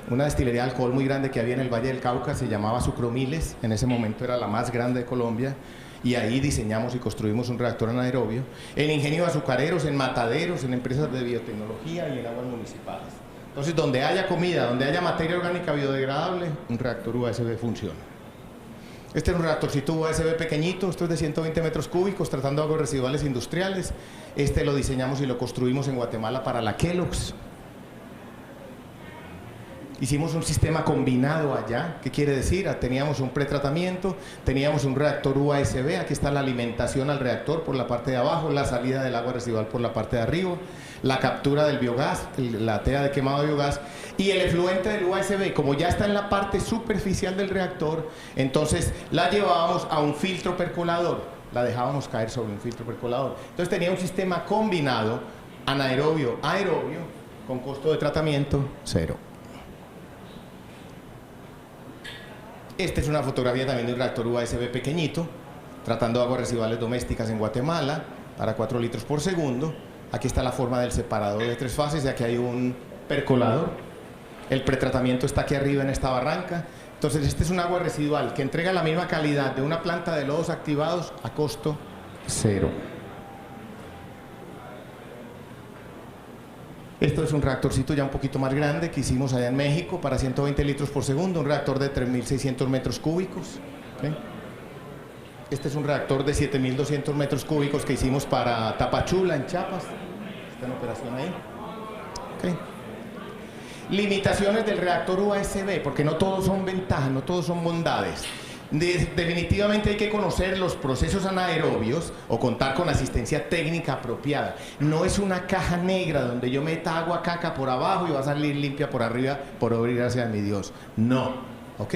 Una destilería de alcohol muy grande que había en el Valle del Cauca se llamaba Sucromiles, en ese momento era la más grande de Colombia, y ahí diseñamos y construimos un reactor anaerobio. En ingenios azucareros, en mataderos, en empresas de biotecnología y en aguas municipales. Entonces, donde haya comida, donde haya materia orgánica biodegradable, un reactor USB funciona. Este es un reactorcito USB pequeñito, esto es de 120 metros cúbicos, tratando aguas residuales industriales. Este lo diseñamos y lo construimos en Guatemala para la Kellogg's. Hicimos un sistema combinado allá. ¿Qué quiere decir? Teníamos un pretratamiento, teníamos un reactor USB, aquí está la alimentación al reactor por la parte de abajo, la salida del agua residual por la parte de arriba, la captura del biogás, la tea de quemado de biogás, y el efluente del USB, como ya está en la parte superficial del reactor, entonces la llevábamos a un filtro percolador, la dejábamos caer sobre un filtro percolador. Entonces tenía un sistema combinado, anaerobio, aerobio, con costo de tratamiento cero. Esta es una fotografía también de un reactor USB pequeñito, tratando aguas residuales domésticas en Guatemala, para 4 litros por segundo. Aquí está la forma del separador de 3 fases, y aquí hay un percolador. El pretratamiento está aquí arriba en esta barranca. Entonces, este es un agua residual que entrega la misma calidad de una planta de lodos activados a costo cero. Esto es un reactorcito ya un poquito más grande que hicimos allá en México para 120 litros por segundo, un reactor de 3.600 metros cúbicos. ¿Okay? Este es un reactor de 7.200 metros cúbicos que hicimos para Tapachula, en Chiapas. Está en operación ahí. ¿Okay? Limitaciones del reactor USB, porque no todos son ventajas, no todos son bondades. Definitivamente hay que conocer los procesos anaerobios o contar con asistencia técnica apropiada. No es una caja negra donde yo meta agua caca por abajo y va a salir limpia por arriba por obra y gracia de mi Dios. No, ¿ok?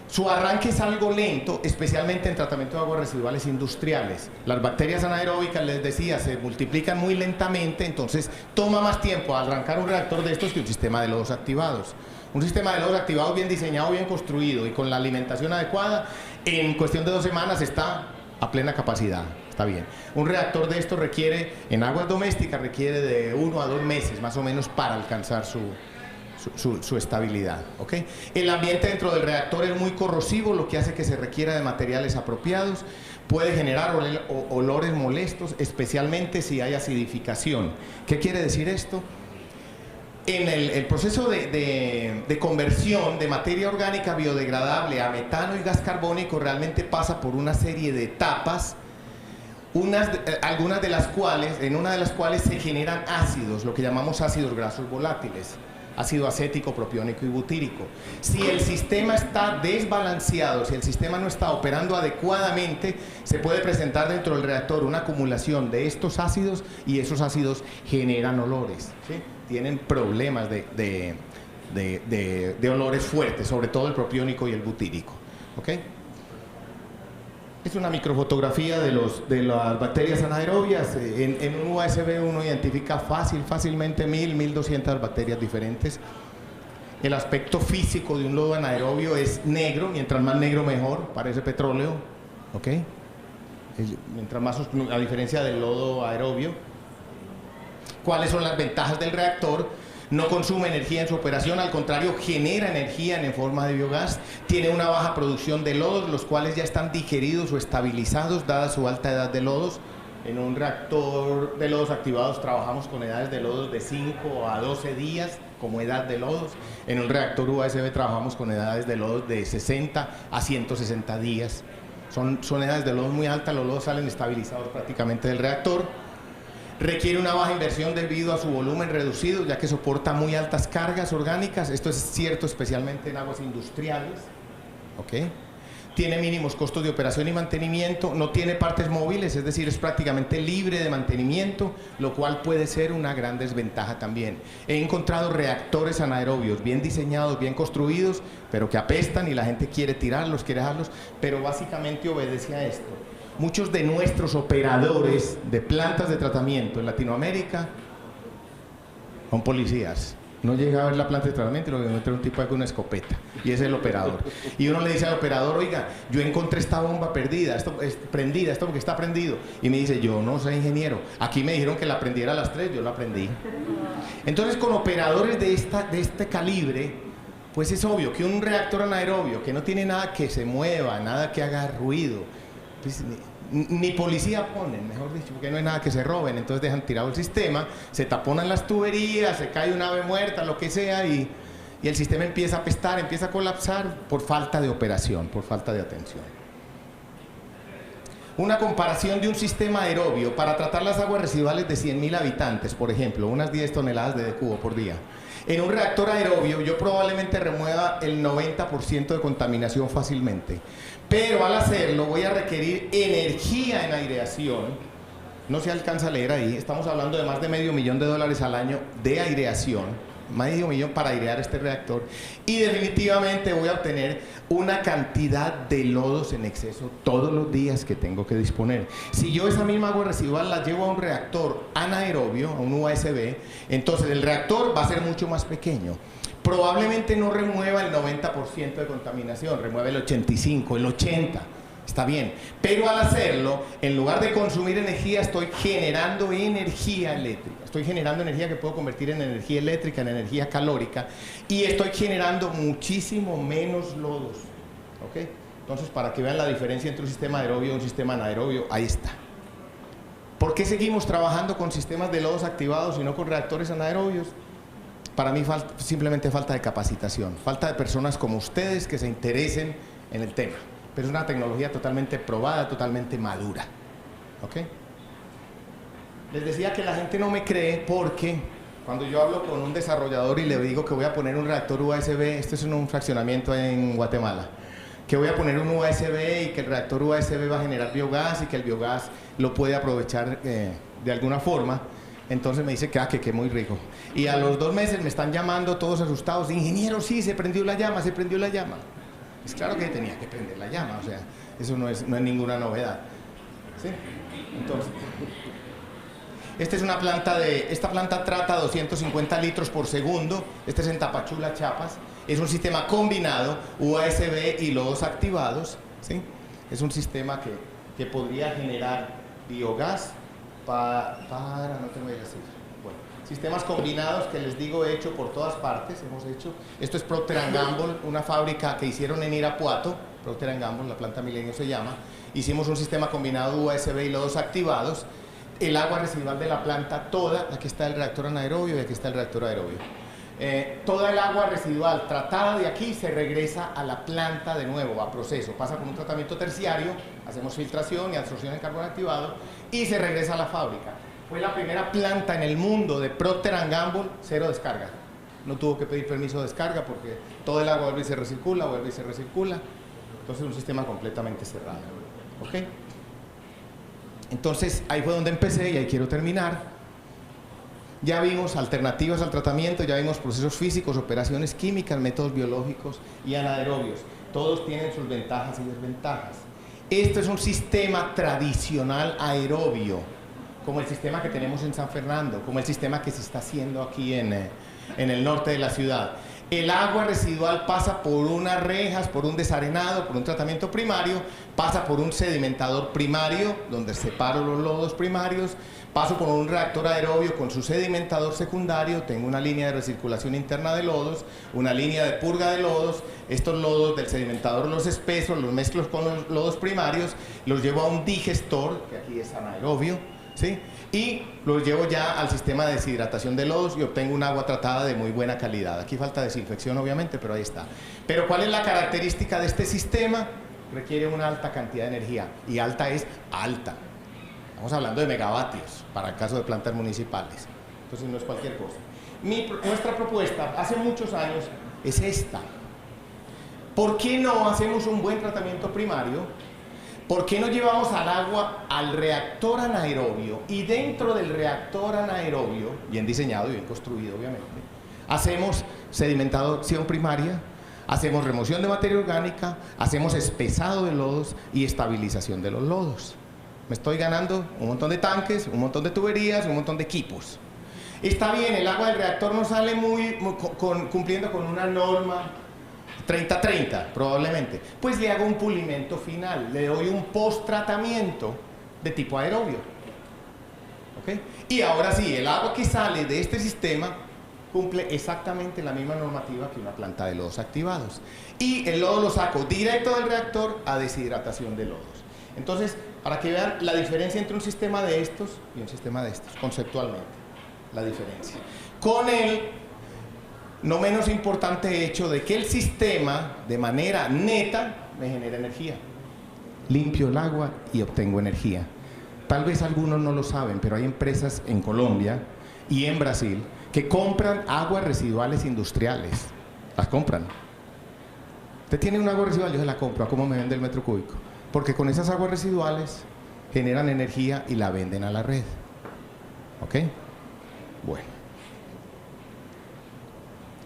Su arranque es algo lento, especialmente en tratamiento de aguas residuales industriales. Las bacterias anaeróbicas, les decía, se multiplican muy lentamente, entonces toma más tiempo arrancar un reactor de estos que un sistema de lodos activados. Un sistema de lodos activados bien diseñado, bien construido y con la alimentación adecuada, en cuestión de 2 semanas está a plena capacidad. Está bien. Un reactor de estos requiere, en aguas domésticas, requiere de 1 a 2 meses más o menos para alcanzar su estabilidad. ¿Okay? El ambiente dentro del reactor es muy corrosivo, lo que hace que se requiera de materiales apropiados. Puede generar olores molestos, especialmente si hay acidificación. ¿Qué quiere decir esto? en el proceso de conversión de materia orgánica biodegradable a metano y gas carbónico realmente pasa por una serie de etapas, algunas de las cuales, en una de las cuales se generan ácidos, lo que llamamos ácidos grasos volátiles, ácido acético, propiónico y butírico. Si el sistema está desbalanceado, si el sistema no está operando adecuadamente, se puede presentar dentro del reactor una acumulación de estos ácidos y esos ácidos generan olores, ¿sí? Tienen problemas de olores fuertes, sobre todo el propiónico y el butírico, ¿ok? Es una microfotografía de las bacterias anaerobias. En un USB uno identifica fácilmente 1200 bacterias diferentes. El aspecto físico de un lodo anaerobio es negro, mientras más negro mejor, parece petróleo, ¿ok? Mientras más, a diferencia del lodo aerobio. ¿Cuáles son las ventajas del reactor? No consume energía en su operación, al contrario, genera energía en forma de biogás, tiene una baja producción de lodos, los cuales ya están digeridos o estabilizados, dada su alta edad de lodos. En un reactor de lodos activados trabajamos con edades de lodos de 5 a 12 días como edad de lodos. En un reactor USB trabajamos con edades de lodos de 60 a 160 días. Son edades de lodos muy altas, los lodos salen estabilizados prácticamente del reactor. Requiere una baja inversión debido a su volumen reducido, ya que soporta muy altas cargas orgánicas. Esto es cierto especialmente en aguas industriales, ¿ok? Tiene mínimos costos de operación y mantenimiento, no tiene partes móviles, es decir, es prácticamente libre de mantenimiento, lo cual puede ser una gran desventaja también. He encontrado reactores anaerobios bien diseñados, bien construidos, pero que apestan y la gente quiere tirarlos, quiere dejarlos, pero básicamente obedece a esto. Muchos de nuestros operadores de plantas de tratamiento en Latinoamérica son policías. No llega a ver la planta de tratamiento y lo que encuentra un tipo con una escopeta, y es el operador. Y uno le dice al operador, oiga, yo encontré esta bomba perdida, esto porque está prendido. Y me dice, yo no soy ingeniero, aquí me dijeron que la prendiera a las 3, yo la prendí. Entonces, con operadores de este calibre, pues es obvio que un reactor anaerobio que no tiene nada que se mueva, nada que haga ruido, pues, ni policía ponen, mejor dicho, porque no hay nada que se roben, entonces dejan tirado el sistema, se taponan las tuberías, se cae un ave muerta, lo que sea, y el sistema empieza a apestar, empieza a colapsar por falta de operación, por falta de atención. Una comparación de un sistema aerobio para tratar las aguas residuales de 100.000 habitantes, por ejemplo, unas 10 toneladas de cubo por día. En un reactor aerobio yo probablemente remueva el 90% de contaminación fácilmente, pero al hacerlo voy a requerir energía en aireación. No se alcanza a leer ahí, estamos hablando de más de $500,000 al año de aireación, $500,000 para airear este reactor, y definitivamente voy a obtener una cantidad de lodos en exceso todos los días que tengo que disponer. Si yo esa misma agua residual la llevo a un reactor anaerobio, a un USB, entonces el reactor va a ser mucho más pequeño. Probablemente no remueva el 90% de contaminación, remueve el 85%, el 80%. Está bien, pero al hacerlo, en lugar de consumir energía, estoy generando energía eléctrica. Estoy generando energía que puedo convertir en energía eléctrica, en energía calórica, y estoy generando muchísimo menos lodos. ¿Ok? Entonces, para que vean la diferencia entre un sistema aerobio y un sistema anaerobio, ahí está. ¿Por qué seguimos trabajando con sistemas de lodos activados y no con reactores anaerobios? Para mí simplemente falta de capacitación, falta de personas como ustedes que se interesen en el tema. Pero es una tecnología totalmente probada, totalmente madura. ¿Ok? Les decía que la gente no me cree porque cuando yo hablo con un desarrollador y le digo que voy a poner un reactor USB, esto es un fraccionamiento en Guatemala, que voy a poner un USB y que el reactor USB va a generar biogás y que el biogás lo puede aprovechar de alguna forma, entonces me dice que muy rico. Y a los 2 meses me están llamando todos asustados, ingeniero, sí, se prendió la llama, se prendió la llama. Es claro que tenía que prender la llama, o sea, eso no es ninguna novedad. ¿Sí? Entonces, esta planta trata 250 litros por segundo, este es en Tapachula, Chiapas, es un sistema combinado, USB y lodos activados, ¿sí? Es un sistema que podría generar biogás no te voy a decir. Bueno, sistemas combinados que les digo he hecho por todas partes, hemos hecho. Esto es Procter & Gamble, una fábrica que hicieron en Irapuato, Procter & Gamble, la planta Milenio se llama. Hicimos un sistema combinado USB y lodos activados. El agua residual de la planta toda, aquí está el reactor anaerobio y aquí está el reactor aerobio. toda el agua residual tratada de aquí se regresa a la planta de nuevo, a proceso, pasa por un tratamiento terciario, hacemos filtración y absorción en carbón activado y se regresa a la fábrica. Fue la primera planta en el mundo de Procter & Gamble, cero descarga. No tuvo que pedir permiso de descarga porque todo el agua vuelve y se recircula, vuelve y se recircula. Entonces un sistema completamente cerrado. ¿Ok? Entonces ahí fue donde empecé y ahí quiero terminar. Ya vimos alternativas al tratamiento, ya vimos procesos físicos, operaciones químicas, métodos biológicos y anaerobios. Todos tienen sus ventajas y desventajas. Este es un sistema tradicional aerobio, como el sistema que tenemos en San Fernando, como el sistema que se está haciendo aquí en el norte de la ciudad. El agua residual pasa por unas rejas, por un desarenado, por un tratamiento primario, pasa por un sedimentador primario, donde separo los lodos primarios, paso por un reactor aerobio con su sedimentador secundario, tengo una línea de recirculación interna de lodos, una línea de purga de lodos, estos lodos del sedimentador los espeso, los mezclo con los lodos primarios, los llevo a un digestor, que aquí es anaerobio, ¿sí? Y los llevo ya al sistema de deshidratación de lodos y obtengo un agua tratada de muy buena calidad. Aquí falta desinfección obviamente, pero ahí está. Pero ¿cuál es la característica de este sistema? Requiere una alta cantidad de energía, y alta es alta. Estamos hablando de megavatios para el caso de plantas municipales. Entonces no es cualquier cosa. Nuestra propuesta hace muchos años es esta. ¿Por qué no hacemos un buen tratamiento primario? ¿Por qué no llevamos al agua al reactor anaerobio y dentro del reactor anaerobio, bien diseñado y bien construido obviamente, hacemos sedimentación primaria, hacemos remoción de materia orgánica, hacemos espesado de lodos y estabilización de los lodos? Me estoy ganando un montón de tanques, un montón de tuberías, un montón de equipos. Está bien, el agua del reactor no sale cumpliendo con una norma 30-30 probablemente, pues le hago un pulimento final, le doy un post-tratamiento de tipo aerobio. ¿Okay? Y ahora sí, el agua que sale de este sistema cumple exactamente la misma normativa que una planta de lodos activados. Y el lodo lo saco directo del reactor a deshidratación de lodos. Entonces, para que vean la diferencia entre un sistema de estos y un sistema de estos, conceptualmente, la diferencia. Con el no menos importante hecho de que el sistema, de manera neta, me genera energía. Limpio el agua y obtengo energía. Tal vez algunos no lo saben, pero hay empresas en Colombia y en Brasil que compran aguas residuales industriales. Las compran. Usted tiene un agua residual, yo se la compro. ¿A cómo me vende el metro cúbico? Porque con esas aguas residuales generan energía y la venden a la red. ¿Ok? Bueno.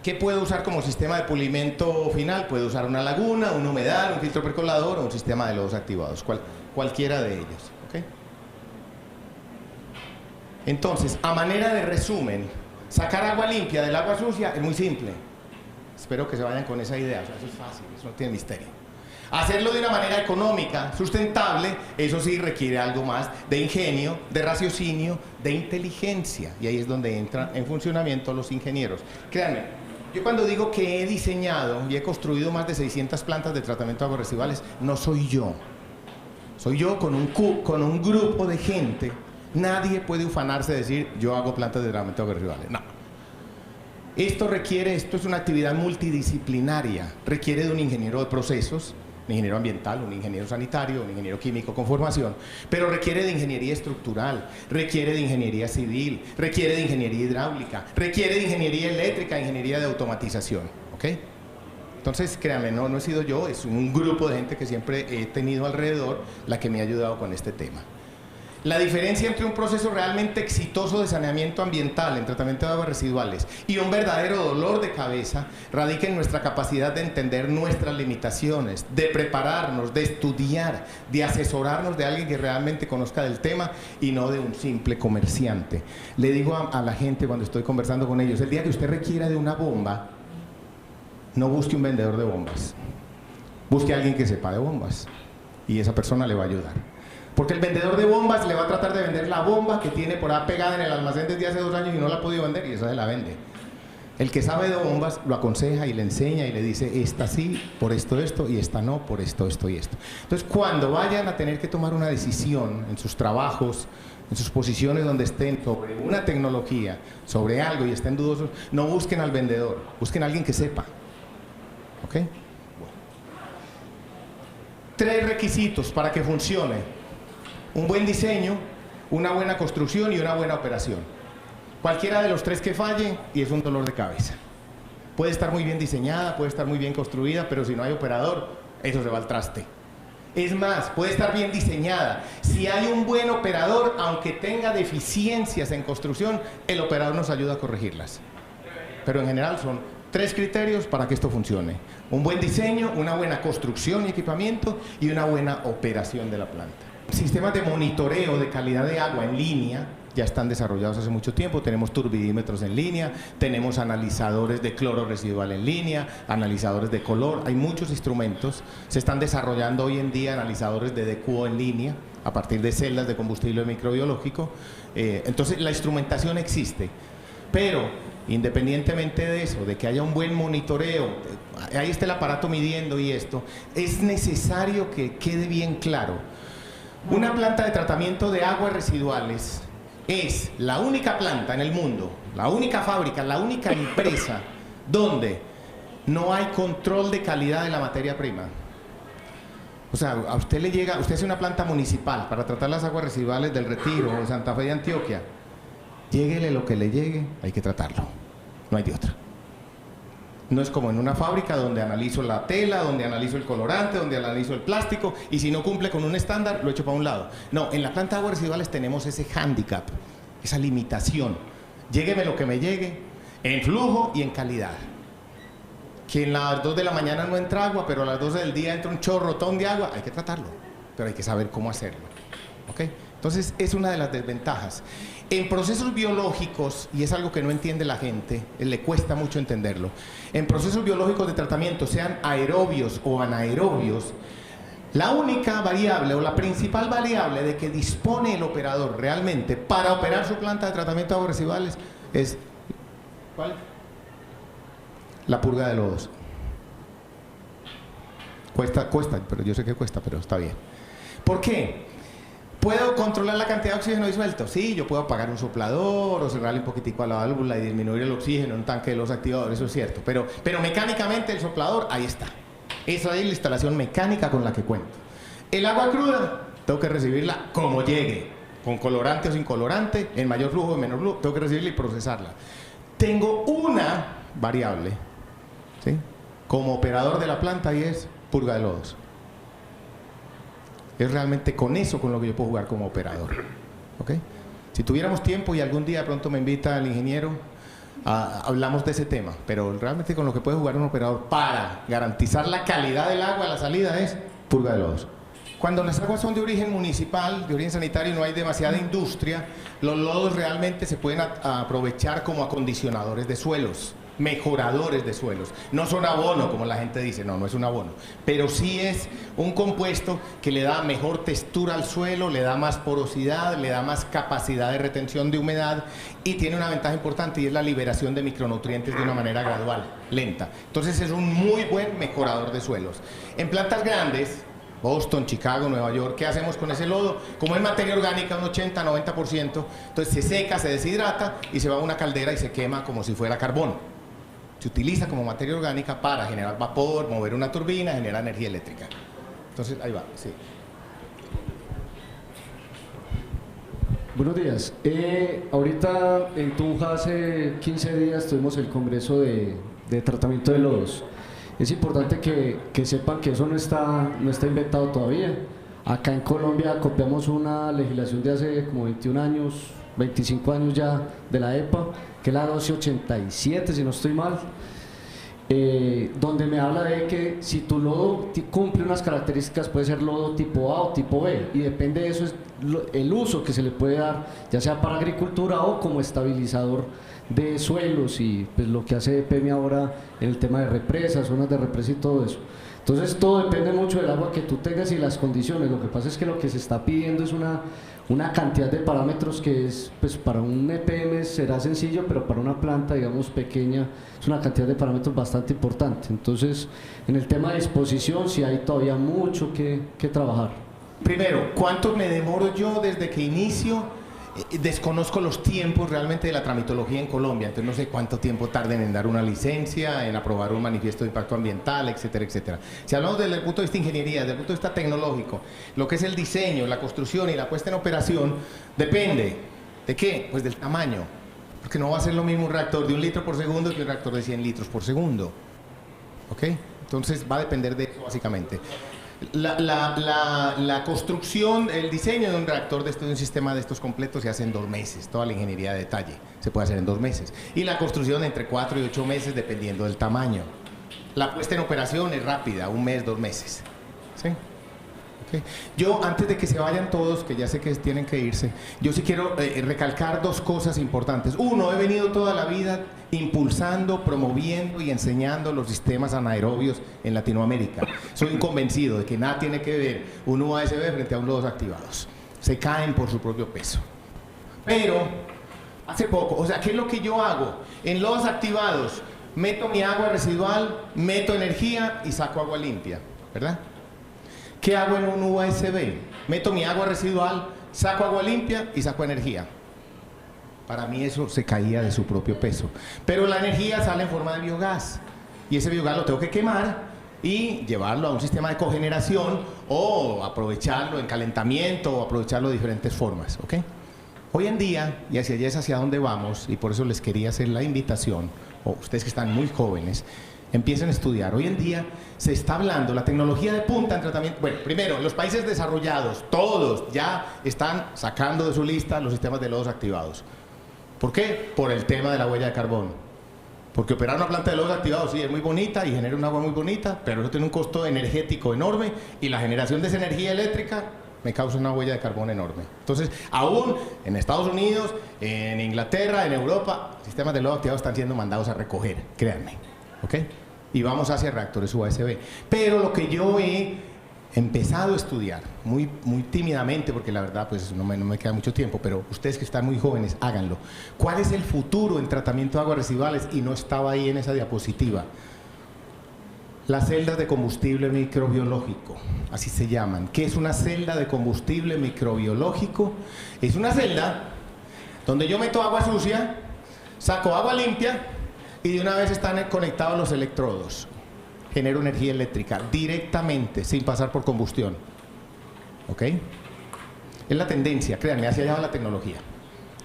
¿Qué puedo usar como sistema de pulimento final? Puedo usar una laguna, un humedal, un filtro percolador o un sistema de lodos activados, cualquiera de ellos. ¿Okay? Entonces, a manera de resumen, sacar agua limpia del agua sucia es muy simple. Espero que se vayan con esa idea, o sea, eso es fácil, eso no tiene misterio. Hacerlo de una manera económica, sustentable, eso sí requiere algo más de ingenio, de raciocinio, de inteligencia. Y ahí es donde entran en funcionamiento los ingenieros. Créanme, yo cuando digo que he diseñado y he construido más de 600 plantas de tratamiento de aguas residuales, no soy yo. Soy yo con un grupo de gente. Nadie puede ufanarse de decir, yo hago plantas de tratamiento de aguas residuales. No. Esto es una actividad multidisciplinaria. Requiere de un ingeniero de procesos, un ingeniero ambiental, un ingeniero sanitario, un ingeniero químico con formación, pero requiere de ingeniería estructural, requiere de ingeniería civil, requiere de ingeniería hidráulica, requiere de ingeniería eléctrica, ingeniería de automatización. ¿Ok? Entonces, créanme, no he sido yo, es un grupo de gente que siempre he tenido alrededor la que me ha ayudado con este tema. La diferencia entre un proceso realmente exitoso de saneamiento ambiental en tratamiento de aguas residuales y un verdadero dolor de cabeza radica en nuestra capacidad de entender nuestras limitaciones, de prepararnos, de estudiar, de asesorarnos de alguien que realmente conozca del tema y no de un simple comerciante. Le digo a la gente cuando estoy conversando con ellos, el día que usted requiera de una bomba, no busque un vendedor de bombas, busque a alguien que sepa de bombas y esa persona le va a ayudar. Porque el vendedor de bombas le va a tratar de vender la bomba que tiene por ahí pegada en el almacén desde hace 2 años y no la ha podido vender y esa se la vende. El que sabe de bombas lo aconseja y le enseña y le dice, esta sí, por esto, esto, y esta no, por esto, esto y esto. Entonces, cuando vayan a tener que tomar una decisión en sus trabajos, en sus posiciones donde estén sobre una tecnología, sobre algo y estén dudosos, no busquen al vendedor, busquen a alguien que sepa. ¿Ok? Bueno. 3 requisitos para que funcione: un buen diseño, una buena construcción y una buena operación. Cualquiera de los 3 que falle y es un dolor de cabeza. Puede estar muy bien diseñada, puede estar muy bien construida, pero si no hay operador, eso se va al traste. Es más, puede estar bien diseñada. Si hay un buen operador, aunque tenga deficiencias en construcción, el operador nos ayuda a corregirlas. Pero en general son 3 criterios para que esto funcione: un buen diseño, una buena construcción y equipamiento y una buena operación de la planta. Sistemas de monitoreo de calidad de agua en línea ya están desarrollados hace mucho tiempo. Tenemos turbidímetros en línea, tenemos analizadores de cloro residual en línea, analizadores de color. Hay muchos instrumentos. Se están desarrollando hoy en día analizadores de DQO en línea a partir de celdas de combustible microbiológico. Entonces la instrumentación existe, pero independientemente de eso, de que haya un buen monitoreo, ahí está el aparato midiendo y esto, es necesario que quede bien claro. Una planta de tratamiento de aguas residuales es la única planta en el mundo, la única fábrica, la única empresa donde no hay control de calidad de la materia prima. O sea, a usted le llega, usted hace una planta municipal para tratar las aguas residuales del Retiro o de Santa Fe de Antioquia. Lléguele lo que le llegue, hay que tratarlo. No hay de otra. No es como en una fábrica donde analizo la tela, donde analizo el colorante, donde analizo el plástico, y si no cumple con un estándar, lo echo para un lado. No, en la planta de aguas residuales tenemos ese hándicap, esa limitación. Llégueme lo que me llegue, en flujo y en calidad. Que en las 2 de la mañana no entra agua, pero a las 12 del día entra un chorrotón de agua, hay que tratarlo, pero hay que saber cómo hacerlo. ¿Ok? Entonces, es una de las desventajas. En procesos biológicos, y es algo que no entiende la gente, le cuesta mucho entenderlo, en procesos biológicos de tratamiento, sean aerobios o anaerobios, la única variable o la principal variable de que dispone el operador realmente para operar su planta de tratamiento de aguas residuales es, ¿cuál? La purga de lodos. Cuesta, pero yo sé que cuesta, pero está bien. ¿Por qué? ¿Puedo controlar la cantidad de oxígeno disuelto? Sí, yo puedo apagar un soplador o cerrarle un poquitico a la válvula y disminuir el oxígeno en un tanque de los activadores, eso es cierto. Pero mecánicamente el soplador, ahí está. Esa es la instalación mecánica con la que cuento. El agua cruda, tengo que recibirla como llegue, con colorante o sin colorante, en mayor flujo o en menor flujo, tengo que recibirla y procesarla. Tengo una variable, ¿sí?, como operador de la planta, y es purga de lodos. Es realmente con eso con lo que yo puedo jugar como operador. ¿Ok? Si tuviéramos tiempo y algún día de pronto me invita el ingeniero, hablamos de ese tema, pero realmente con lo que puede jugar un operador para garantizar la calidad del agua a la salida es purga de lodos. Cuando las aguas son de origen municipal, de origen sanitario, y no hay demasiada industria, los lodos realmente se pueden aprovechar como acondicionadores de suelos, mejoradores de suelos. No son abono, como la gente dice, no es un abono, pero sí es un compuesto que le da mejor textura al suelo, le da más porosidad, le da más capacidad de retención de humedad, y tiene una ventaja importante, y es la liberación de micronutrientes de una manera gradual, lenta. Entonces es un muy buen mejorador de suelos. En plantas grandes, Boston, Chicago, Nueva York, ¿qué hacemos con ese lodo? Como es materia orgánica, un 80-90%, entonces se seca, se deshidrata y se va a una caldera y se quema como si fuera carbón. Se utiliza como materia orgánica para generar vapor, mover una turbina, generar energía eléctrica. Entonces, ahí va, sí. Buenos días. Ahorita en Tunja hace 15 días tuvimos el Congreso de Tratamiento de Lodos. Es importante que sepan que eso no está inventado todavía. Acá en Colombia copiamos una legislación de hace como 21 años, 25 años ya, de la EPA, que es la 1287, si no estoy mal, donde me habla de que si tu lodo cumple unas características, puede ser lodo tipo A o tipo B, y depende de eso es el uso que se le puede dar, ya sea para agricultura o como estabilizador de suelos, y pues lo que hace EPEMI ahora en el tema de represas, zonas de represa y todo eso. Entonces todo depende mucho del agua que tú tengas y las condiciones. Lo que pasa es que lo que se está pidiendo es una cantidad de parámetros que es, pues para un EPM será sencillo, pero para una planta, digamos, pequeña, es una cantidad de parámetros bastante importante. Entonces, en el tema de disposición sí hay todavía mucho que trabajar. Primero, ¿cuánto me demoro yo desde que inicio? Desconozco los tiempos realmente de la tramitología en Colombia, entonces no sé cuánto tiempo tarden en dar una licencia, en aprobar un manifiesto de impacto ambiental, etcétera, etcétera. Si hablamos desde el punto de vista de ingeniería, desde el punto de vista tecnológico, lo que es el diseño, la construcción y la puesta en operación, depende ¿de qué? Pues del tamaño, porque no va a ser lo mismo un reactor de 1 litro por segundo que un reactor de 100 litros por segundo, ¿ok? Entonces va a depender de eso básicamente. La construcción, el diseño de un reactor de un sistema de estos completos se hace en 2 meses, toda la ingeniería de detalle se puede hacer en 2 meses y la construcción entre 4 y 8 meses dependiendo del tamaño. La puesta en operación es rápida, 1 mes, 2 meses, ¿sí? Okay. Yo, antes de que se vayan todos, que ya sé que tienen que irse, yo sí quiero recalcar 2 cosas importantes. Uno, he venido toda la vida impulsando, promoviendo y enseñando los sistemas anaerobios en Latinoamérica. Soy un convencido de que nada tiene que ver un UASB frente a un lodos activados. Se caen por su propio peso. Pero, hace poco, o sea, ¿qué es lo que yo hago? En lodos activados, meto mi agua residual, meto energía y saco agua limpia, ¿verdad? ¿Qué hago en un UASB? Meto mi agua residual, saco agua limpia y saco energía. Para mí eso se caía de su propio peso. Pero la energía sale en forma de biogás. Y ese biogás lo tengo que quemar y llevarlo a un sistema de cogeneración o aprovecharlo en calentamiento o aprovecharlo de diferentes formas, ¿ok? Hoy en día, y hacia allá es hacia donde vamos, y por eso les quería hacer la invitación, o ustedes que están muy jóvenes, empiecen a estudiar. Hoy en día se está hablando, la tecnología de punta en tratamiento, bueno, primero, los países desarrollados, todos ya están sacando de su lista los sistemas de lodos activados. ¿Por qué? Por el tema de la huella de carbono. Porque operar una planta de lodos activados sí es muy bonita y genera un agua muy bonita, pero eso tiene un costo energético enorme y la generación de esa energía eléctrica me causa una huella de carbono enorme. Entonces, aún en Estados Unidos, en Inglaterra, en Europa, sistemas de lodos activados están siendo mandados a recoger, créanme. ¿Ok? Y vamos hacia reactores UASB. Pero lo que yo he empezado a estudiar, muy tímidamente, porque la verdad pues no me queda mucho tiempo, pero ustedes que están muy jóvenes, háganlo. ¿Cuál es el futuro en tratamiento de aguas residuales? Y no estaba ahí en esa diapositiva. Las celdas de combustible microbiológico, así se llaman. ¿Qué es una celda de combustible microbiológico? Es una celda donde yo meto agua sucia, saco agua limpia, y de una vez están conectados los electrodos. Genero energía eléctrica directamente, sin pasar por combustión. ¿Ok? Es la tendencia, créanme, hacia allá va la tecnología.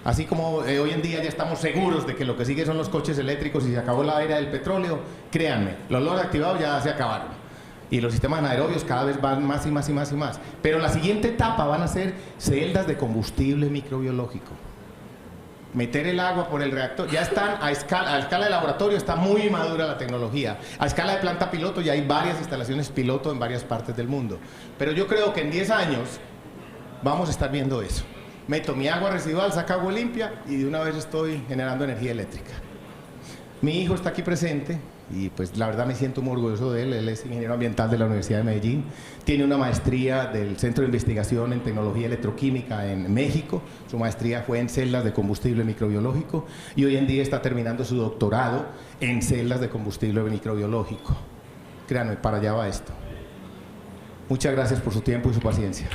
Así como hoy en día ya estamos seguros de que lo que sigue son los coches eléctricos y se acabó la era del petróleo, créanme, los lodos activados ya se acabaron. Y los sistemas anaerobios cada vez van más y más y más y más. Pero la siguiente etapa van a ser celdas de combustible microbiológico. Meter el agua por el reactor, ya están a escala de laboratorio, está muy madura la tecnología. A escala de planta piloto ya hay varias instalaciones piloto en varias partes del mundo. Pero yo creo que en 10 años vamos a estar viendo eso. Meto mi agua residual, saco agua limpia y de una vez estoy generando energía eléctrica. Mi hijo está aquí presente y pues la verdad me siento muy orgulloso de él. Él es ingeniero ambiental de la Universidad de Medellín, tiene una maestría del Centro de Investigación en Tecnología Electroquímica en México. Su maestría fue en celdas de combustible microbiológico y hoy en día está terminando su doctorado en celdas de combustible microbiológico. Créanme, para allá va esto. Muchas gracias por su tiempo y su paciencia.